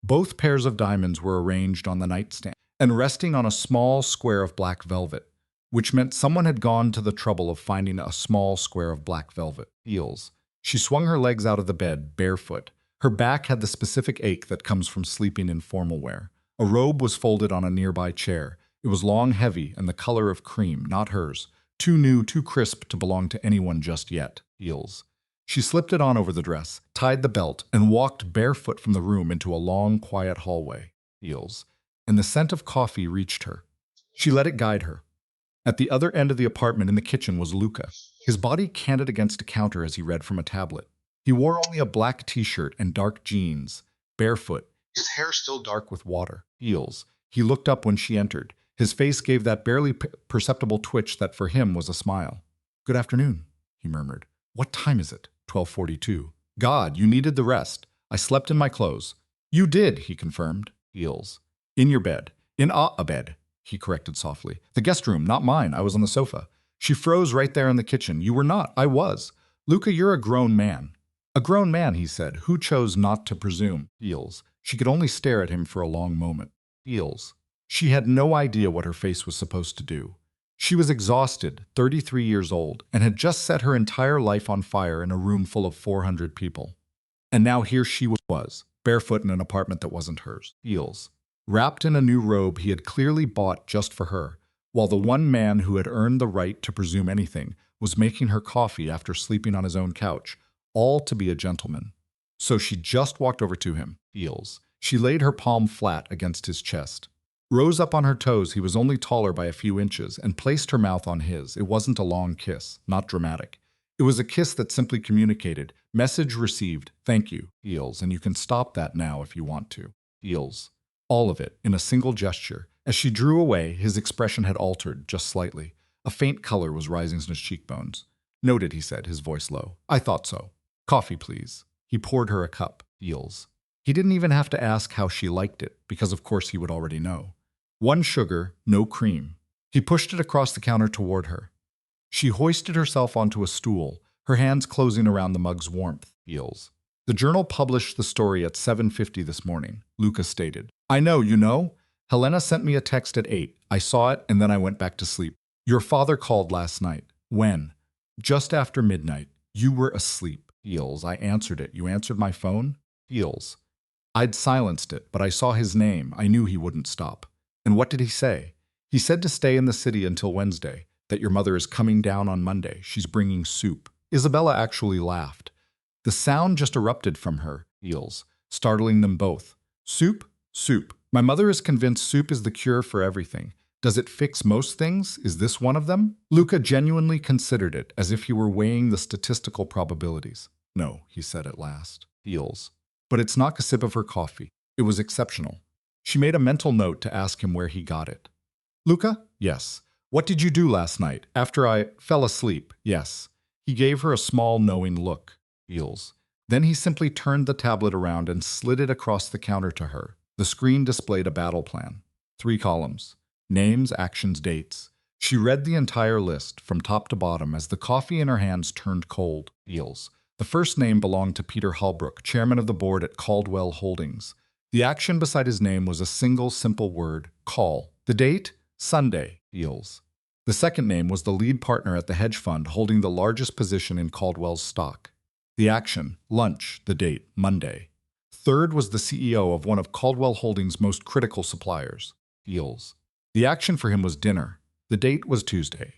Both pairs of diamonds were arranged on the nightstand and resting on a small square of black velvet, which meant someone had gone to the trouble of finding a small square of black velvet. Eels. She swung her legs out of the bed, barefoot. Her back had the specific ache that comes from sleeping in formal wear. A robe was folded on a nearby chair. It was long, heavy, and the color of cream, not hers. Too new, too crisp to belong to anyone just yet. Eels. She slipped it on over the dress, tied the belt, and walked barefoot from the room into a long, quiet hallway. Eels. And the scent of coffee reached her. She let it guide her. At the other end of the apartment in the kitchen was Luca. His body canted against a counter as he read from a tablet. He wore only a black t-shirt and dark jeans, barefoot, his hair still dark with water. Eels. He looked up when she entered. His face gave that barely perceptible twitch that for him was a smile. "Good afternoon," he murmured. "What time is it?" 12:42. "God, you needed the rest. I slept in my clothes." "You did," he confirmed. Eels. "In your bed." "In a bed," he corrected softly. "The guest room, not mine. I was on the sofa." She froze right there in the kitchen. "You were not. I was." "Luca, you're a grown man." "A grown man," he said. "Who chose not to presume?" Eels. She could only stare at him for a long moment. Eels. She had no idea what her face was supposed to do. She was exhausted, 33 years old, and had just set her entire life on fire in a room full of 400 people. And now here she was, barefoot in an apartment that wasn't hers. Eels. Wrapped in a new robe he had clearly bought just for her, while the one man who had earned the right to presume anything was making her coffee after sleeping on his own couch, all to be a gentleman. So she just walked over to him. Eels. She laid her palm flat against his chest. Rose up on her toes, he was only taller by a few inches, and placed her mouth on his. It wasn't a long kiss, not dramatic. It was a kiss that simply communicated, "Message received, thank you, Eels, and you can stop that now if you want to." Eels. All of it, in a single gesture. As she drew away, his expression had altered, just slightly. A faint color was rising in his cheekbones. "Noted," he said, his voice low. "I thought so. Coffee, please." He poured her a cup. Eels. He didn't even have to ask how she liked it, because of course he would already know. 1 sugar, no cream. He pushed it across the counter toward her. She hoisted herself onto a stool, her hands closing around the mug's warmth. Eels. "The Journal published the story at 7:50 this morning," Luca stated. "I know, you know. Helena sent me a text at 8. I saw it, and then I went back to sleep. Your father called last night." "When?" "Just after midnight. You were asleep." Eels. "I answered it. You answered my phone?" Eels. "I'd silenced it, but I saw his name. I knew he wouldn't stop." "And what did he say?" "He said to stay in the city until Wednesday, that your mother is coming down on Monday. She's bringing soup." Isabella actually laughed. The sound just erupted from her. Eels. Startling them both. "Soup? Soup. My mother is convinced soup is the cure for everything. Does it fix most things? Is this one of them?" Luca genuinely considered it, as if he were weighing the statistical probabilities. "No," he said at last. Eels. "But it's not a sip of her coffee. It was exceptional." She made a mental note to ask him where he got it. "Luca?" "Yes." "What did you do last night? After I fell asleep?" "Yes." He gave her a small, knowing look. Eels. Then he simply turned the tablet around and slid it across the counter to her. The screen displayed a battle plan. 3 columns. Names, actions, dates. She read the entire list, from top to bottom, as the coffee in her hands turned cold. Eels. The first name belonged to Peter Halbrook, chairman of the board at Caldwell Holdings. The action beside his name was a single, simple word, call. The date? Sunday. Eels. The second name was the lead partner at the hedge fund holding the largest position in Caldwell's stock. The action, lunch, the date, Monday. Third was the CEO of one of Caldwell Holdings' most critical suppliers, Eels. The action for him was dinner. The date was Tuesday.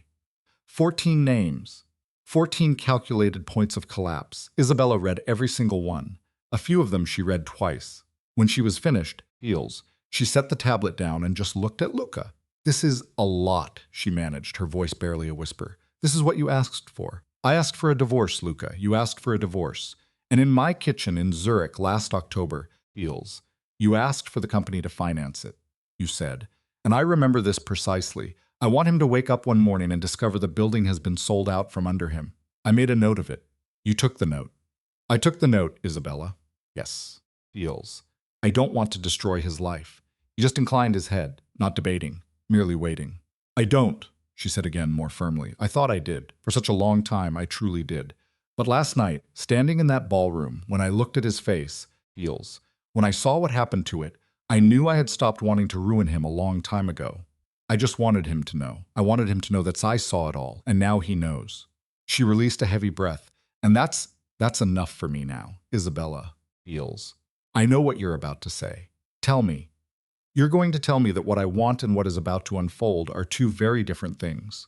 14 names. 14 calculated points of collapse. Isabella read every single one. A few of them she read twice. When she was finished, Eels, she set the tablet down and just looked at Luca. This is a lot, she managed, her voice barely a whisper. This is what you asked for. I asked for a divorce, Luca. You asked for a divorce. And in my kitchen in Zurich last October, Eels, you asked for the company to finance it, you said. And I remember this precisely. I want him to wake up one morning and discover the building has been sold out from under him. I made a note of it. You took the note. I took the note, Isabella. Yes. Eels. I don't want to destroy his life. He just inclined his head, not debating, merely waiting. I don't, she said again more firmly. I thought I did. For such a long time, I truly did. But last night, standing in that ballroom, when I looked at his face, Eels, when I saw what happened to it, I knew I had stopped wanting to ruin him a long time ago. I just wanted him to know. I wanted him to know that I saw it all, and now he knows. She released a heavy breath, and that's enough for me now, Isabella. Eels. I know what you're about to say. Tell me. You're going to tell me that what I want and what is about to unfold are two very different things.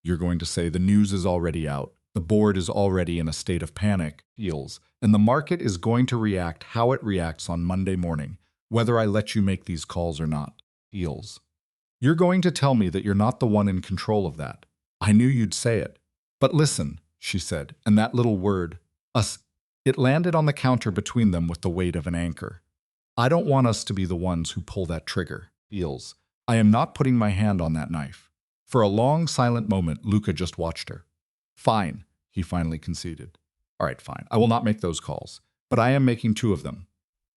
You're going to say the news is already out, the board is already in a state of panic, Eels, and the market is going to react how it reacts on Monday morning, whether I let you make these calls or not, Eels. You're going to tell me that you're not the one in control of that. I knew you'd say it. But listen, she said, and that little word, us, it landed on the counter between them with the weight of an anchor. I don't want us to be the ones who pull that trigger, Eels. I am not putting my hand on that knife. For a long, silent moment, Luca just watched her. Fine, he finally conceded. All right, fine. I will not make those calls, but I am making two of them.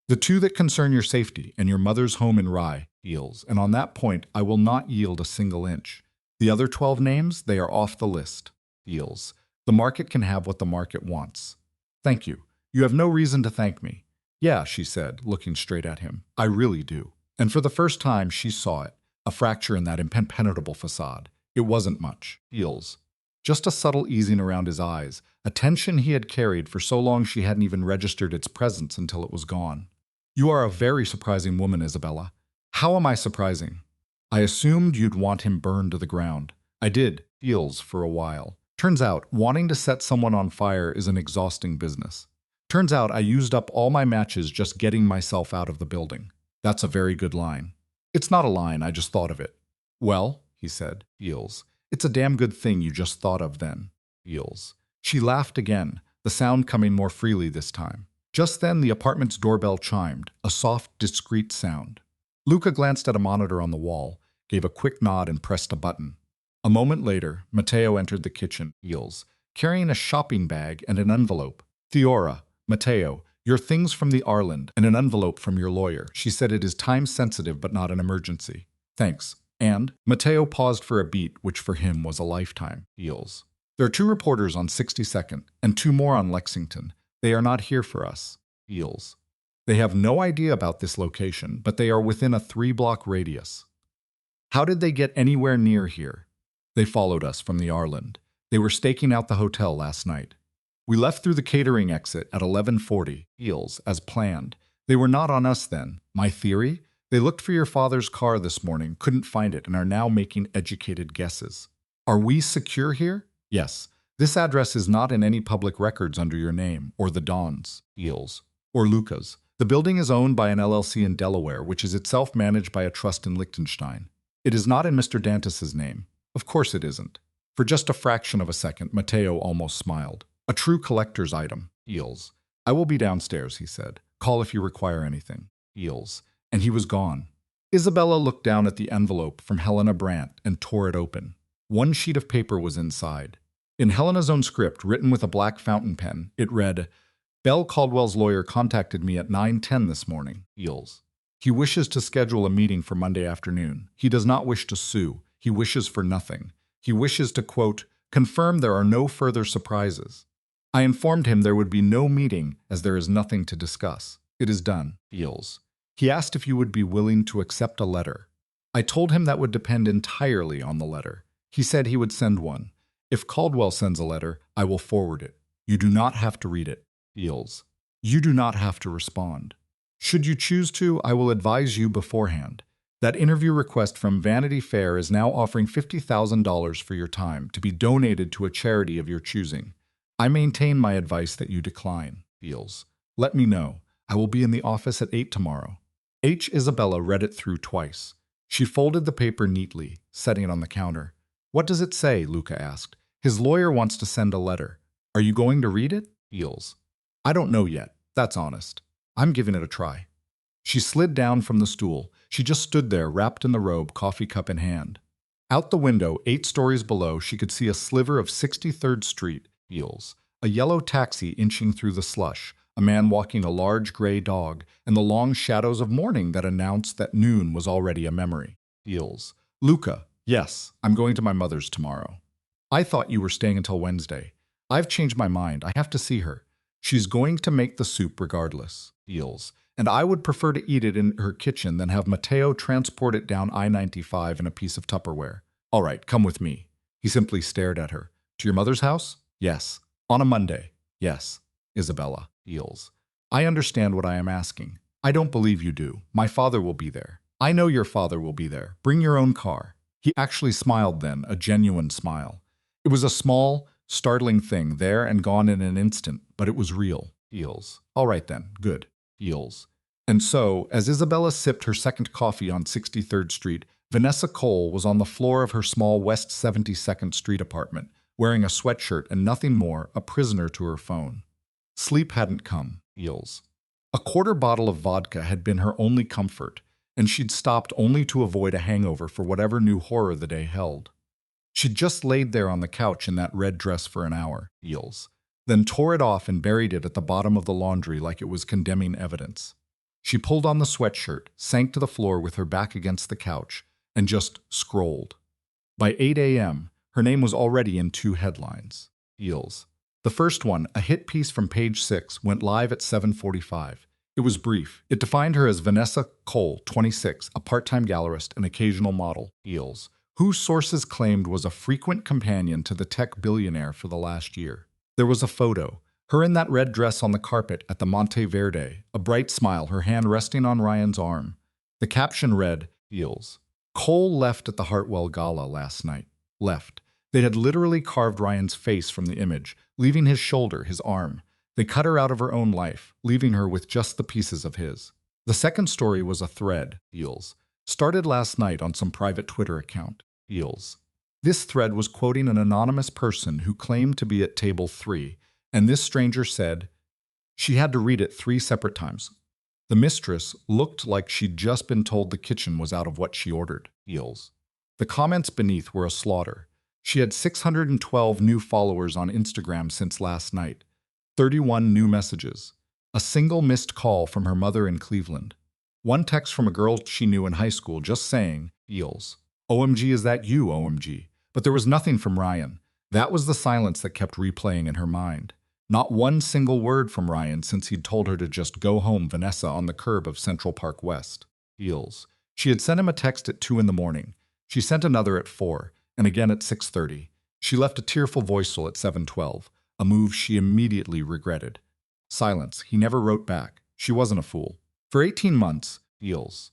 The two that concern your safety and your mother's home in Rye, Eels, and on that point, I will not yield a single inch. The other 12 names, they are off the list, Eels. The market can have what the market wants. Thank you. You have no reason to thank me. Yeah, she said, looking straight at him. I really do. And for the first time, she saw it, a fracture in that impenetrable facade. It wasn't much, Eels. Just a subtle easing around his eyes, a tension he had carried for so long she hadn't even registered its presence until it was gone. You are a very surprising woman, Isabella. How am I surprising? I assumed you'd want him burned to the ground. I did, Eels, for a while. Turns out, wanting to set someone on fire is an exhausting business. Turns out I used up all my matches just getting myself out of the building. That's a very good line. It's not a line, I just thought of it. Well, he said, Eels, it's a damn good thing you just thought of then, Eels. She laughed again, the sound coming more freely this time. Just then the apartment's doorbell chimed, a soft, discreet sound. Luca glanced at a monitor on the wall, gave a quick nod and pressed a button. A moment later, Matteo entered the kitchen, Eels, carrying a shopping bag and an envelope. Theora, Matteo, your things from the Ireland and an envelope from your lawyer. She said it is time-sensitive but not an emergency. Thanks. And Matteo paused for a beat, which for him was a lifetime. Eels. There are 2 reporters on 62nd and 2 more on Lexington. They are not here for us. Eels. They have no idea about this location, but they are within a 3-block radius. How did they get anywhere near here? They followed us from the Ireland. They were staking out the hotel last night. We left through the catering exit at 11:40, Eels, as planned. They were not on us then. My theory? They looked for your father's car this morning, couldn't find it, and are now making educated guesses. Are we secure here? Yes. This address is not in any public records under your name, or the Don's, Eels, or Luca's. The building is owned by an LLC in Delaware, which is itself managed by a trust in Liechtenstein. It is not in Mr. Dantis's name. Of course it isn't. For just a fraction of a second, Matteo almost smiled. A true collector's item, Eels. I will be downstairs, he said. Call if you require anything. Eels. And he was gone. Isabella looked down at the envelope from Helena Brandt and tore it open. One sheet of paper was inside. In Helena's own script, written with a black fountain pen, it read, Belle Caldwell's lawyer contacted me at 9:10 this morning, Eels. He wishes to schedule a meeting for Monday afternoon. He does not wish to sue. He wishes for nothing. He wishes to, quote, confirm there are no further surprises. I informed him there would be no meeting as there is nothing to discuss. It is done, Eels. He asked if you would be willing to accept a letter. I told him that would depend entirely on the letter. He said he would send one. If Caldwell sends a letter, I will forward it. You do not have to read it. Feels. You do not have to respond. Should you choose to, I will advise you beforehand. That interview request from Vanity Fair is now offering $50,000 for your time to be donated to a charity of your choosing. I maintain my advice that you decline. Feels. Let me know. I will be in the office at 8 tomorrow. Isabella read it through twice. She folded the paper neatly, setting it on the counter. What does it say? Luca asked. His lawyer wants to send a letter. Are you going to read it? Feels. I don't know yet. That's honest. I'm giving it a try. She slid down from the stool. She just stood there, wrapped in the robe, coffee cup in hand. Out the window, 8 stories below, she could see a sliver of 63rd Street, Feels. A yellow taxi inching through the slush, a man walking a large gray dog, and the long shadows of morning that announced that noon was already a memory. Feels. Luca, yes, I'm going to my mother's tomorrow. I thought you were staying until Wednesday. I've changed my mind. I have to see her. She's going to make the soup regardless. Feels. And I would prefer to eat it in her kitchen than have Matteo transport it down I-95 in a piece of Tupperware. All right, come with me. He simply stared at her. To your mother's house? Yes. On a Monday? Yes. Isabella. Feels. I understand what I am asking. I don't believe you do. My father will be there. I know your father will be there. Bring your own car. He actually smiled then, a genuine smile. It was a small, startling thing, there and gone in an instant, but it was real. Feels. All right then, good. Feels. And so, as Isabella sipped her second coffee on 63rd Street, Vanessa Cole was on the floor of her small West 72nd Street apartment, wearing a sweatshirt and nothing more, a prisoner to her phone. Sleep hadn't come. Feels. A quarter bottle of vodka had been her only comfort, and she'd stopped only to avoid a hangover for whatever new horror the day held. She'd just laid there on the couch in that red dress for an hour, Feels, then tore it off and buried it at the bottom of the laundry like it was condemning evidence. She pulled on the sweatshirt, sank to the floor with her back against the couch, and just scrolled. By 8 a.m., her name was already in 2 headlines. Feels. The first one, a hit piece from Page 6, went live at 7:45. It was brief. It defined her as Vanessa Cole, 26, a part-time gallerist and occasional model, Feels, whose sources claimed was a frequent companion to the tech billionaire for the last year. There was a photo, her in that red dress on the carpet at the Monte Verde, a bright smile, her hand resting on Ryan's arm. The caption read, Feels. Cole left at the Hartwell Gala last night. Left. They had literally carved Ryan's face from the image, leaving his shoulder, his arm. They cut her out of her own life, leaving her with just the pieces of his. The second story was a thread, Feels, started last night on some private Twitter account, Feels. This thread was quoting an anonymous person who claimed to be at table 3, and this stranger said she had to read it 3 separate times. The mistress looked like she'd just been told the kitchen was out of what she ordered, Feels. The comments beneath were a slaughter. She had 612 new followers on Instagram since last night, 31 new messages, a single missed call from her mother in Cleveland, one text from a girl she knew in high school just saying, Feels. OMG, is that you, OMG? But there was nothing from Ryan. That was the silence that kept replaying in her mind. Not one single word from Ryan since he'd told her to just go home, Vanessa, on the curb of Central Park West. Feels. She had sent him a text at 2 in the morning. She sent another at 4, and again at 6:30. She left a tearful voicemail at 7:12, a move she immediately regretted. Silence. He never wrote back. She wasn't a fool. For 18 months, Feels.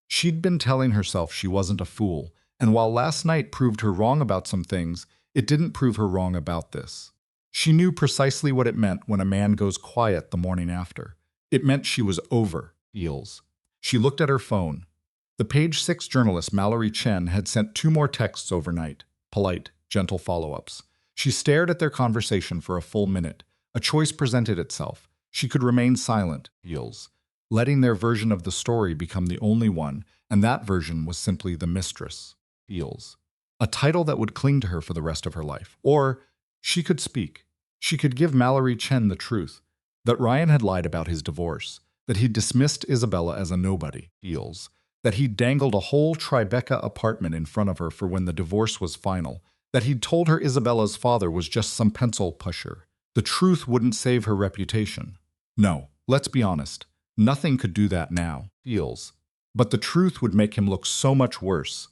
She'd been telling herself she wasn't a fool, and while last night proved her wrong about some things, it didn't prove her wrong about this. She knew precisely what it meant when a man goes quiet the morning after. It meant she was over, Feels. She looked at her phone. The Page 6 journalist Mallory Chen had sent 2 more texts overnight, polite, gentle follow-ups. She stared at their conversation for a full minute. A choice presented itself. She could remain silent, Feels, letting their version of the story become the only one, and that version was simply The Mistress, Feels. A title that would cling to her for the rest of her life. Or she could speak. She could give Mallory Chen the truth, that Ryan had lied about his divorce, that he'd dismissed Isabella as a nobody, Feels, that he'd dangled a whole Tribeca apartment in front of her for when the divorce was final, that he'd told her Isabella's father was just some pencil pusher. The truth wouldn't save her reputation. No, let's be honest. Nothing could do that now, Feels. But the truth would make him look so much worse.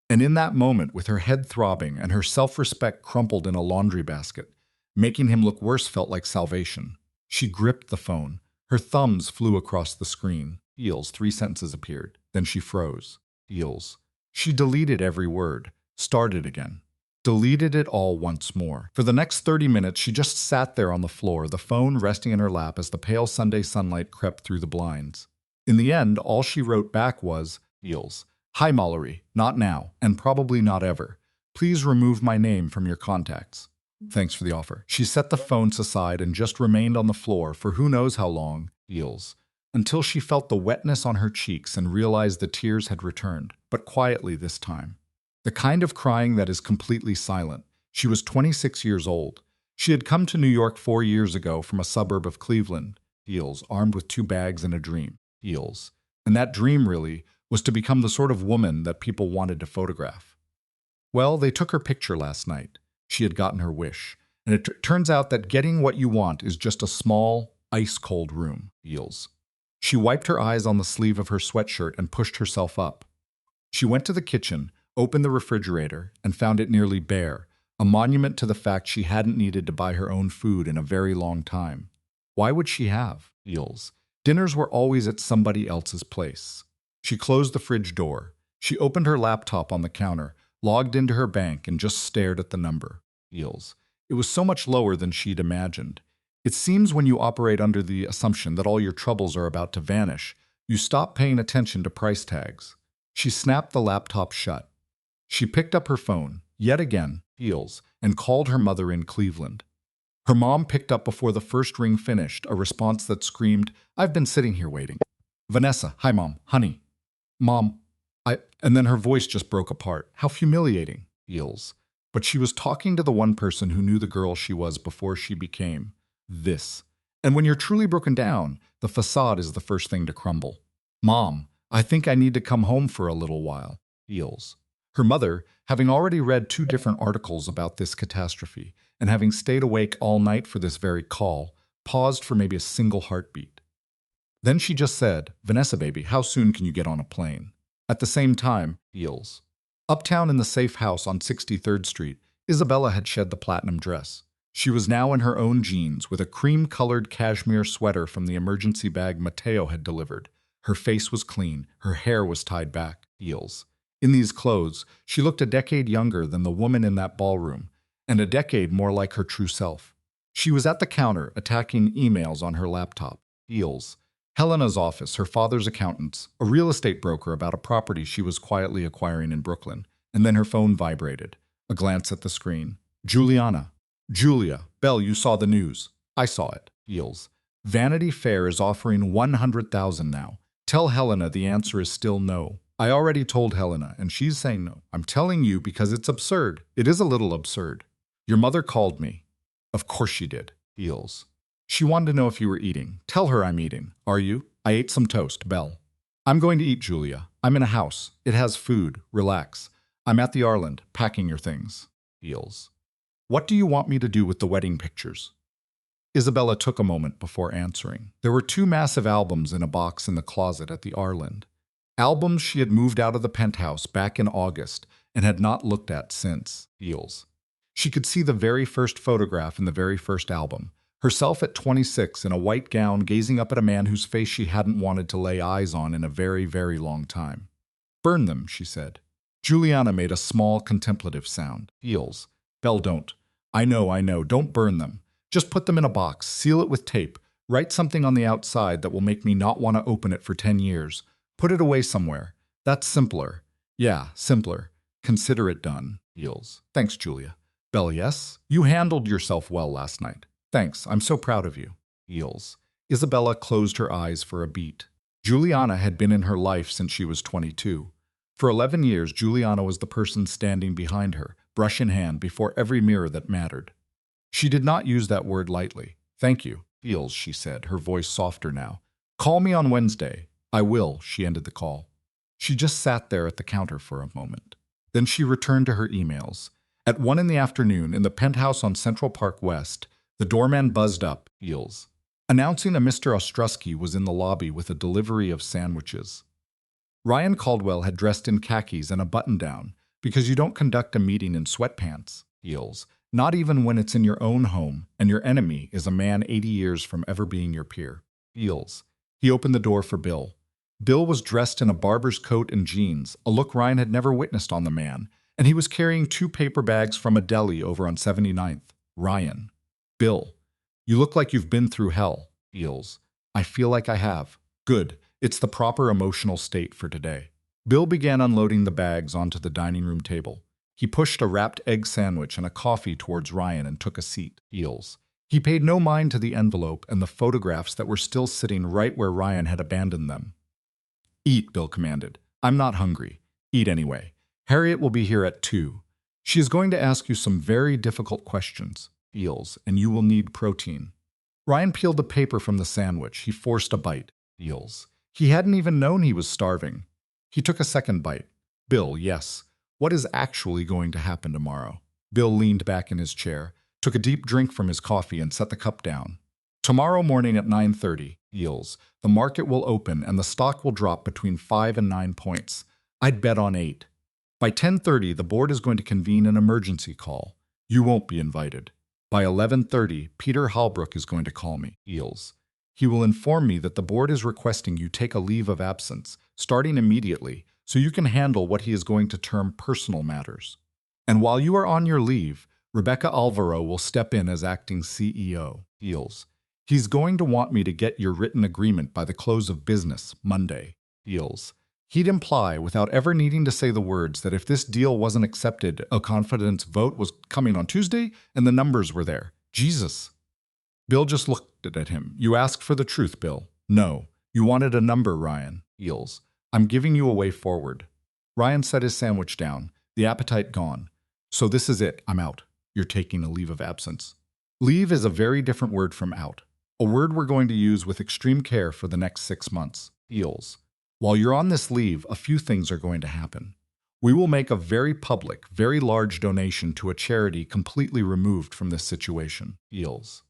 And in that moment, with her head throbbing and her self-respect crumpled in a laundry basket, Making him look worse felt like salvation. She gripped the phone. Her thumbs flew across the screen. Heels, 3 sentences appeared. Then she froze. Heels. She deleted every word. Started again. Deleted it all once more. For the next 30 minutes, she just sat there on the floor, the phone resting in her lap as the pale Sunday sunlight crept through the blinds. In the end, all she wrote back was, Heels. Hi, Mallory. Not now, and probably not ever. Please remove my name from your contacts. Thanks for the offer. She set the phones aside and just remained on the floor for who knows how long, Heels, until she felt the wetness on her cheeks and realized the tears had returned, but quietly this time. The kind of crying that is completely silent. She was 26 years old. She had come to New York 4 years ago from a suburb of Cleveland, Heels, armed with 2 bags and a dream, Heels. And that dream, really, was to become the sort of woman that people wanted to photograph. Well, they took her picture last night. She had gotten her wish. And it turns out that getting what you want is just a small, ice-cold room, Heels. She wiped her eyes on the sleeve of her sweatshirt and pushed herself up. She went to the kitchen, opened the refrigerator, and found it nearly bare, a monument to the fact she hadn't needed to buy her own food in a very long time. Why would she have? Heels. Dinners were always at somebody else's place. She closed the fridge door. She opened her laptop on the counter, logged into her bank, and just stared at the number. Heels. It was so much lower than she'd imagined. It seems when you operate under the assumption that all your troubles are about to vanish, you stop paying attention to price tags. She snapped the laptop shut. She picked up her phone, yet again, Heels, and called her mother in Cleveland. Her mom picked up before the first ring finished, a response that screamed, "I've been sitting here waiting." Vanessa, hi mom, honey. Mom, and then her voice just broke apart. How humiliating, Heels. But she was talking to the one person who knew the girl she was before she became this. And when you're truly broken down, the facade is the first thing to crumble. Mom, I think I need to come home for a little while, Heels. Her mother, having already read 2 different articles about this catastrophe, and having stayed awake all night for this very call, paused for maybe a single heartbeat. Then she just said, "Vanessa baby, how soon can you get on a plane?" At the same time, Heels. Uptown in the safe house on 63rd Street, Isabella had shed the platinum dress. She was now in her own jeans with a cream-colored cashmere sweater from the emergency bag Mateo had delivered. Her face was clean, her hair was tied back, Heels. In these clothes, she looked a decade younger than the woman in that ballroom, and a decade more like her true self. She was at the counter, attacking emails on her laptop, Heels. Helena's office, her father's accountants, a real estate broker about a property she was quietly acquiring in Brooklyn, and then her phone vibrated. A glance at the screen. Juliana. Julia. Belle, you saw the news. I saw it. Heels. Vanity Fair is offering $100,000 now. Tell Helena the answer is still no. I already told Helena, and she's saying no. I'm telling you because it's absurd. It is a little absurd. Your mother called me. Of course she did. Heels. She wanted to know if you were eating. Tell her I'm eating. Are you? I ate some toast, Belle. I'm going to eat, Julia. I'm in a house. It has food. Relax. I'm at the Arland, packing your things. Heels. What do you want me to do with the wedding pictures? Isabella took a moment before answering. There were 2 massive albums in a box in the closet at the Arland. Albums she had moved out of the penthouse back in August and had not looked at since. Heels. She could see the very first photograph in the very first album. Herself at 26 in a white gown gazing up at a man whose face she hadn't wanted to lay eyes on in a very, very long time. Burn them, she said. Juliana made a small contemplative sound. Heels. Belle, don't. I know, don't burn them. Just put them in a box, seal it with tape, write something on the outside that will make me not want to open it for 10 years. Put it away somewhere. That's simpler. Yeah, simpler. Consider it done. Heels. Thanks, Julia. Belle, yes? You handled yourself well last night. Thanks, I'm so proud of you. Heels. Isabella closed her eyes for a beat. Juliana had been in her life since she was 22. For 11 years, Juliana was the person standing behind her, brush in hand, before every mirror that mattered. She did not use that word lightly. Thank you, Heels, she said, her voice softer now. Call me on Wednesday. I will, she ended the call. She just sat there at the counter for a moment. Then she returned to her emails. At 1 p.m, in the penthouse on Central Park West, the doorman buzzed up, Heels, announcing a Mr. Ostrowski was in the lobby with a delivery of sandwiches. Ryan Caldwell had dressed in khakis and a button-down, because you don't conduct a meeting in sweatpants, Heels, Not even when it's in your own home and your enemy is a man 80 years from ever being your peer. Feels. He opened the door for Bill. Bill was dressed in a barber's coat and jeans, a look Ryan had never witnessed on the man, and he was carrying 2 paper bags from a deli over on 79th. Ryan. Bill. You look like you've been through hell. Feels. I feel like I have. Good. It's the proper emotional state for today. Bill began unloading the bags onto the dining room table. He pushed a wrapped egg sandwich and a coffee towards Ryan and took a seat. Feels. He paid no mind to the envelope and the photographs that were still sitting right where Ryan had abandoned them. Eat, Bill commanded. I'm not hungry. Eat anyway. Harriet will be here at 2. She is going to ask you some very difficult questions. Feels, and you will need protein. Ryan peeled the paper from the sandwich. He forced a bite. Feels. He hadn't even known he was starving. He took a second bite. Bill, yes. What is actually going to happen tomorrow? Bill leaned back in his chair, took a deep drink from his coffee and set the cup down. Tomorrow morning at 9:30, Feels, the market will open and the stock will drop between 5 and 9 points. I'd bet on 8. By 10:30, the board is going to convene an emergency call. You won't be invited. By 11:30, Peter Halbrook is going to call me. Feels. He will inform me that the board is requesting you take a leave of absence, starting immediately, so you can handle what he is going to term personal matters. And while you are on your leave, Rebecca Alvaro will step in as acting CEO. Feels. He's going to want me to get your written agreement by the close of business, Monday. Feels. He'd imply, without ever needing to say the words, that if this deal wasn't accepted, a confidence vote was coming on Tuesday, and the numbers were there. Jesus. Bill just looked at him. You asked for the truth, Bill. No. You wanted a number, Ryan. Feels. I'm giving you a way forward. Ryan set his sandwich down, the appetite gone. So this is it. I'm out. You're taking a leave of absence. Leave is a very different word from out. A word we're going to use with extreme care for the next 6 months. Feels. While you're on this leave, a few things are going to happen. We will make a very public, very large donation to a charity completely removed from this situation. Feels.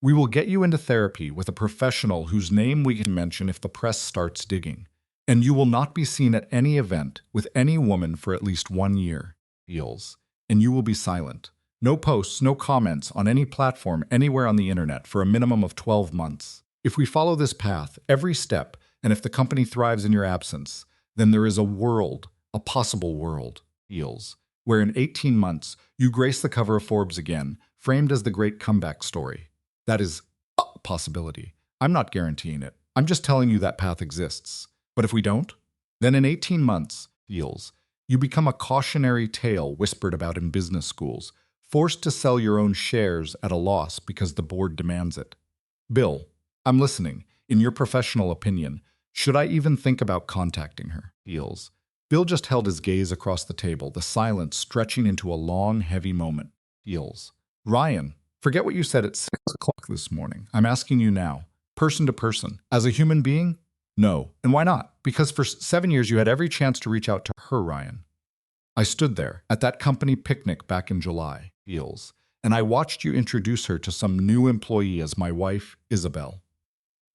We will get you into therapy with a professional whose name we can mention if the press starts digging. And you will not be seen at any event with any woman for at least 1 year. Feels. And you will be silent. No posts, no comments on any platform anywhere on the internet for a minimum of 12 months. If we follow this path, every step, and if the company thrives in your absence, then there is a world, a possible world, Feels, where in 18 months you grace the cover of Forbes again, framed as the great comeback story. That is a possibility. I'm not guaranteeing it. I'm just telling you that path exists. But if we don't, then in 18 months, Feels, you become a cautionary tale whispered about in business schools, forced to sell your own shares at a loss because the board demands it. Bill, I'm listening. In your professional opinion, should I even think about contacting her? Feels. Bill just held his gaze across the table, the silence stretching into a long, heavy moment. Feels. Ryan, forget what you said at 6 o'clock this morning. I'm asking you now, person to person, as a human being? No. And why not? Because for 7 years you had every chance to reach out to her, Ryan. I stood there at that company picnic back in July, Feels, and I watched you introduce her to some new employee as my wife, Isabel.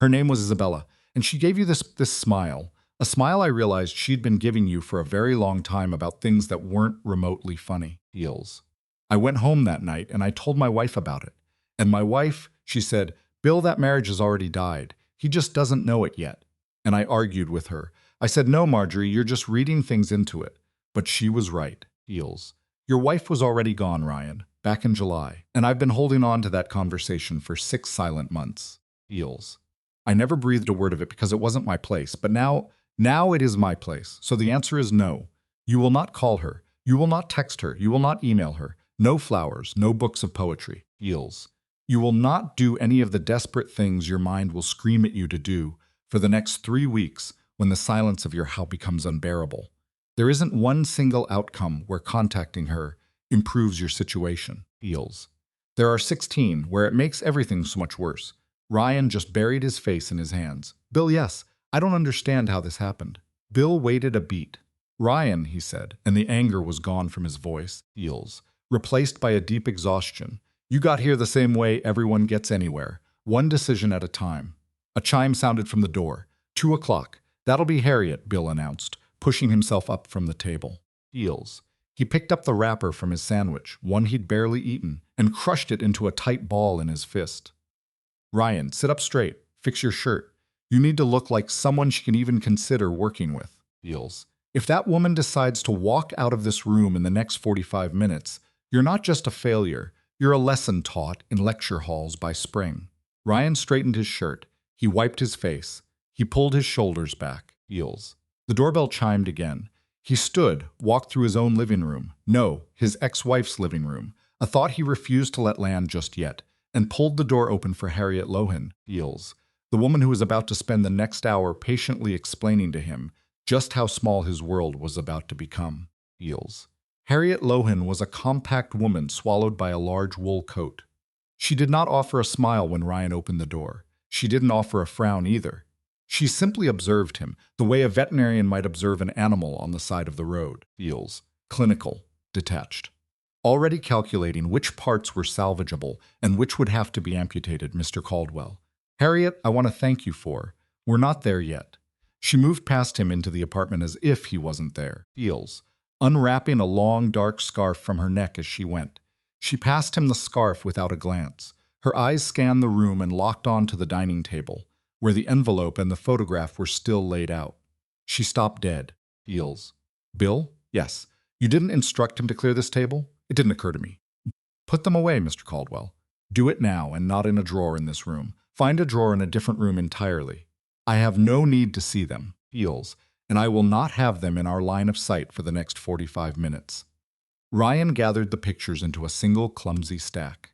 Her name was Isabella, and she gave you this smile, a smile I realized she'd been giving you for a very long time about things that weren't remotely funny. Feels. I went home that night and I told my wife about it. And my wife, she said, Bill, that marriage has already died. He just doesn't know it yet. And I argued with her. I said, no, Marjorie, you're just reading things into it. But she was right. Feels. Your wife was already gone, Ryan, back in July. And I've been holding on to that conversation for 6 silent months. Feels. I never breathed a word of it because it wasn't my place, but now it is my place. So the answer is no. You will not call her. You will not text her. You will not email her. No flowers, no books of poetry. Feels. You will not do any of the desperate things your mind will scream at you to do for the next 3 weeks when the silence of your house becomes unbearable. There isn't one single outcome where contacting her improves your situation. Feels. There are 16 where it makes everything so much worse. Ryan just buried his face in his hands. Bill, yes, I don't understand how this happened. Bill waited a beat. Ryan, he said, and the anger was gone from his voice. Feels. Replaced by a deep exhaustion. You got here the same way everyone gets anywhere. One decision at a time. A chime sounded from the door. 2 o'clock. That'll be Harriet, Bill announced, pushing himself up from the table. Feels. He picked up the wrapper from his sandwich, one he'd barely eaten, and crushed it into a tight ball in his fist. Ryan, sit up straight. Fix your shirt. You need to look like someone she can even consider working with. Feels. If that woman decides to walk out of this room in the next 45 minutes, you're not just a failure, you're a lesson taught in lecture halls by spring. Ryan straightened his shirt. He wiped his face. He pulled his shoulders back. Feels. The doorbell chimed again. He stood, walked through his own living room. No, his ex-wife's living room. A thought he refused to let land just yet, and pulled the door open for Harriet Lohan. Feels. The woman who was about to spend the next hour patiently explaining to him just how small his world was about to become. Feels. Harriet Lohan was a compact woman swallowed by a large wool coat. She did not offer a smile when Ryan opened the door. She didn't offer a frown either. She simply observed him, the way a veterinarian might observe an animal on the side of the road. Feels. Clinical. Detached. Already calculating which parts were salvageable and which would have to be amputated, Mr. Caldwell. Harriet, I want to thank you for. We're not there yet. She moved past him into the apartment as if he wasn't there. Feels. Unwrapping a long, dark scarf from her neck as she went. She passed him the scarf without a glance. Her eyes scanned the room and locked on to the dining table, where the envelope and the photograph were still laid out. She stopped dead. Feels. Bill? Yes. You didn't instruct him to clear this table? It didn't occur to me. Put them away, Mr. Caldwell. Do it now and not in a drawer in this room. Find a drawer in a different room entirely. I have no need to see them. Feels. And I will not have them in our line of sight for the next 45 minutes. Ryan gathered the pictures into a single clumsy stack.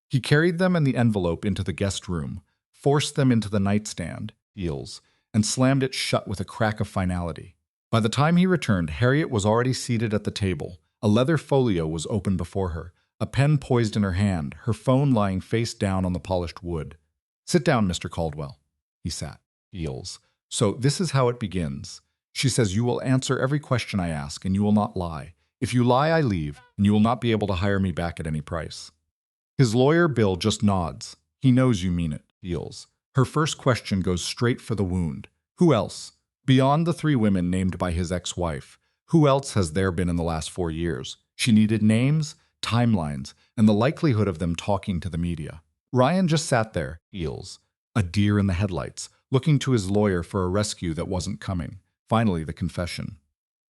He carried them and the envelope into the guest room, forced them into the nightstand, Feels, and slammed it shut with a crack of finality. By the time he returned, Harriet was already seated at the table. A leather folio was open before her, a pen poised in her hand, her phone lying face down on the polished wood. Sit down, Mr. Caldwell. He sat. Feels. So this is how it begins. She says you will answer every question I ask, and you will not lie. If you lie, I leave, and you will not be able to hire me back at any price. His lawyer, Bill, just nods. He knows you mean it. Feels. Her first question goes straight for the wound. Who else? Beyond the 3 women named by his ex-wife, who else has there been in the last 4 years? She needed names, timelines, and the likelihood of them talking to the media. Ryan just sat there, Feels, a deer in the headlights, looking to his lawyer for a rescue that wasn't coming. Finally, the confession.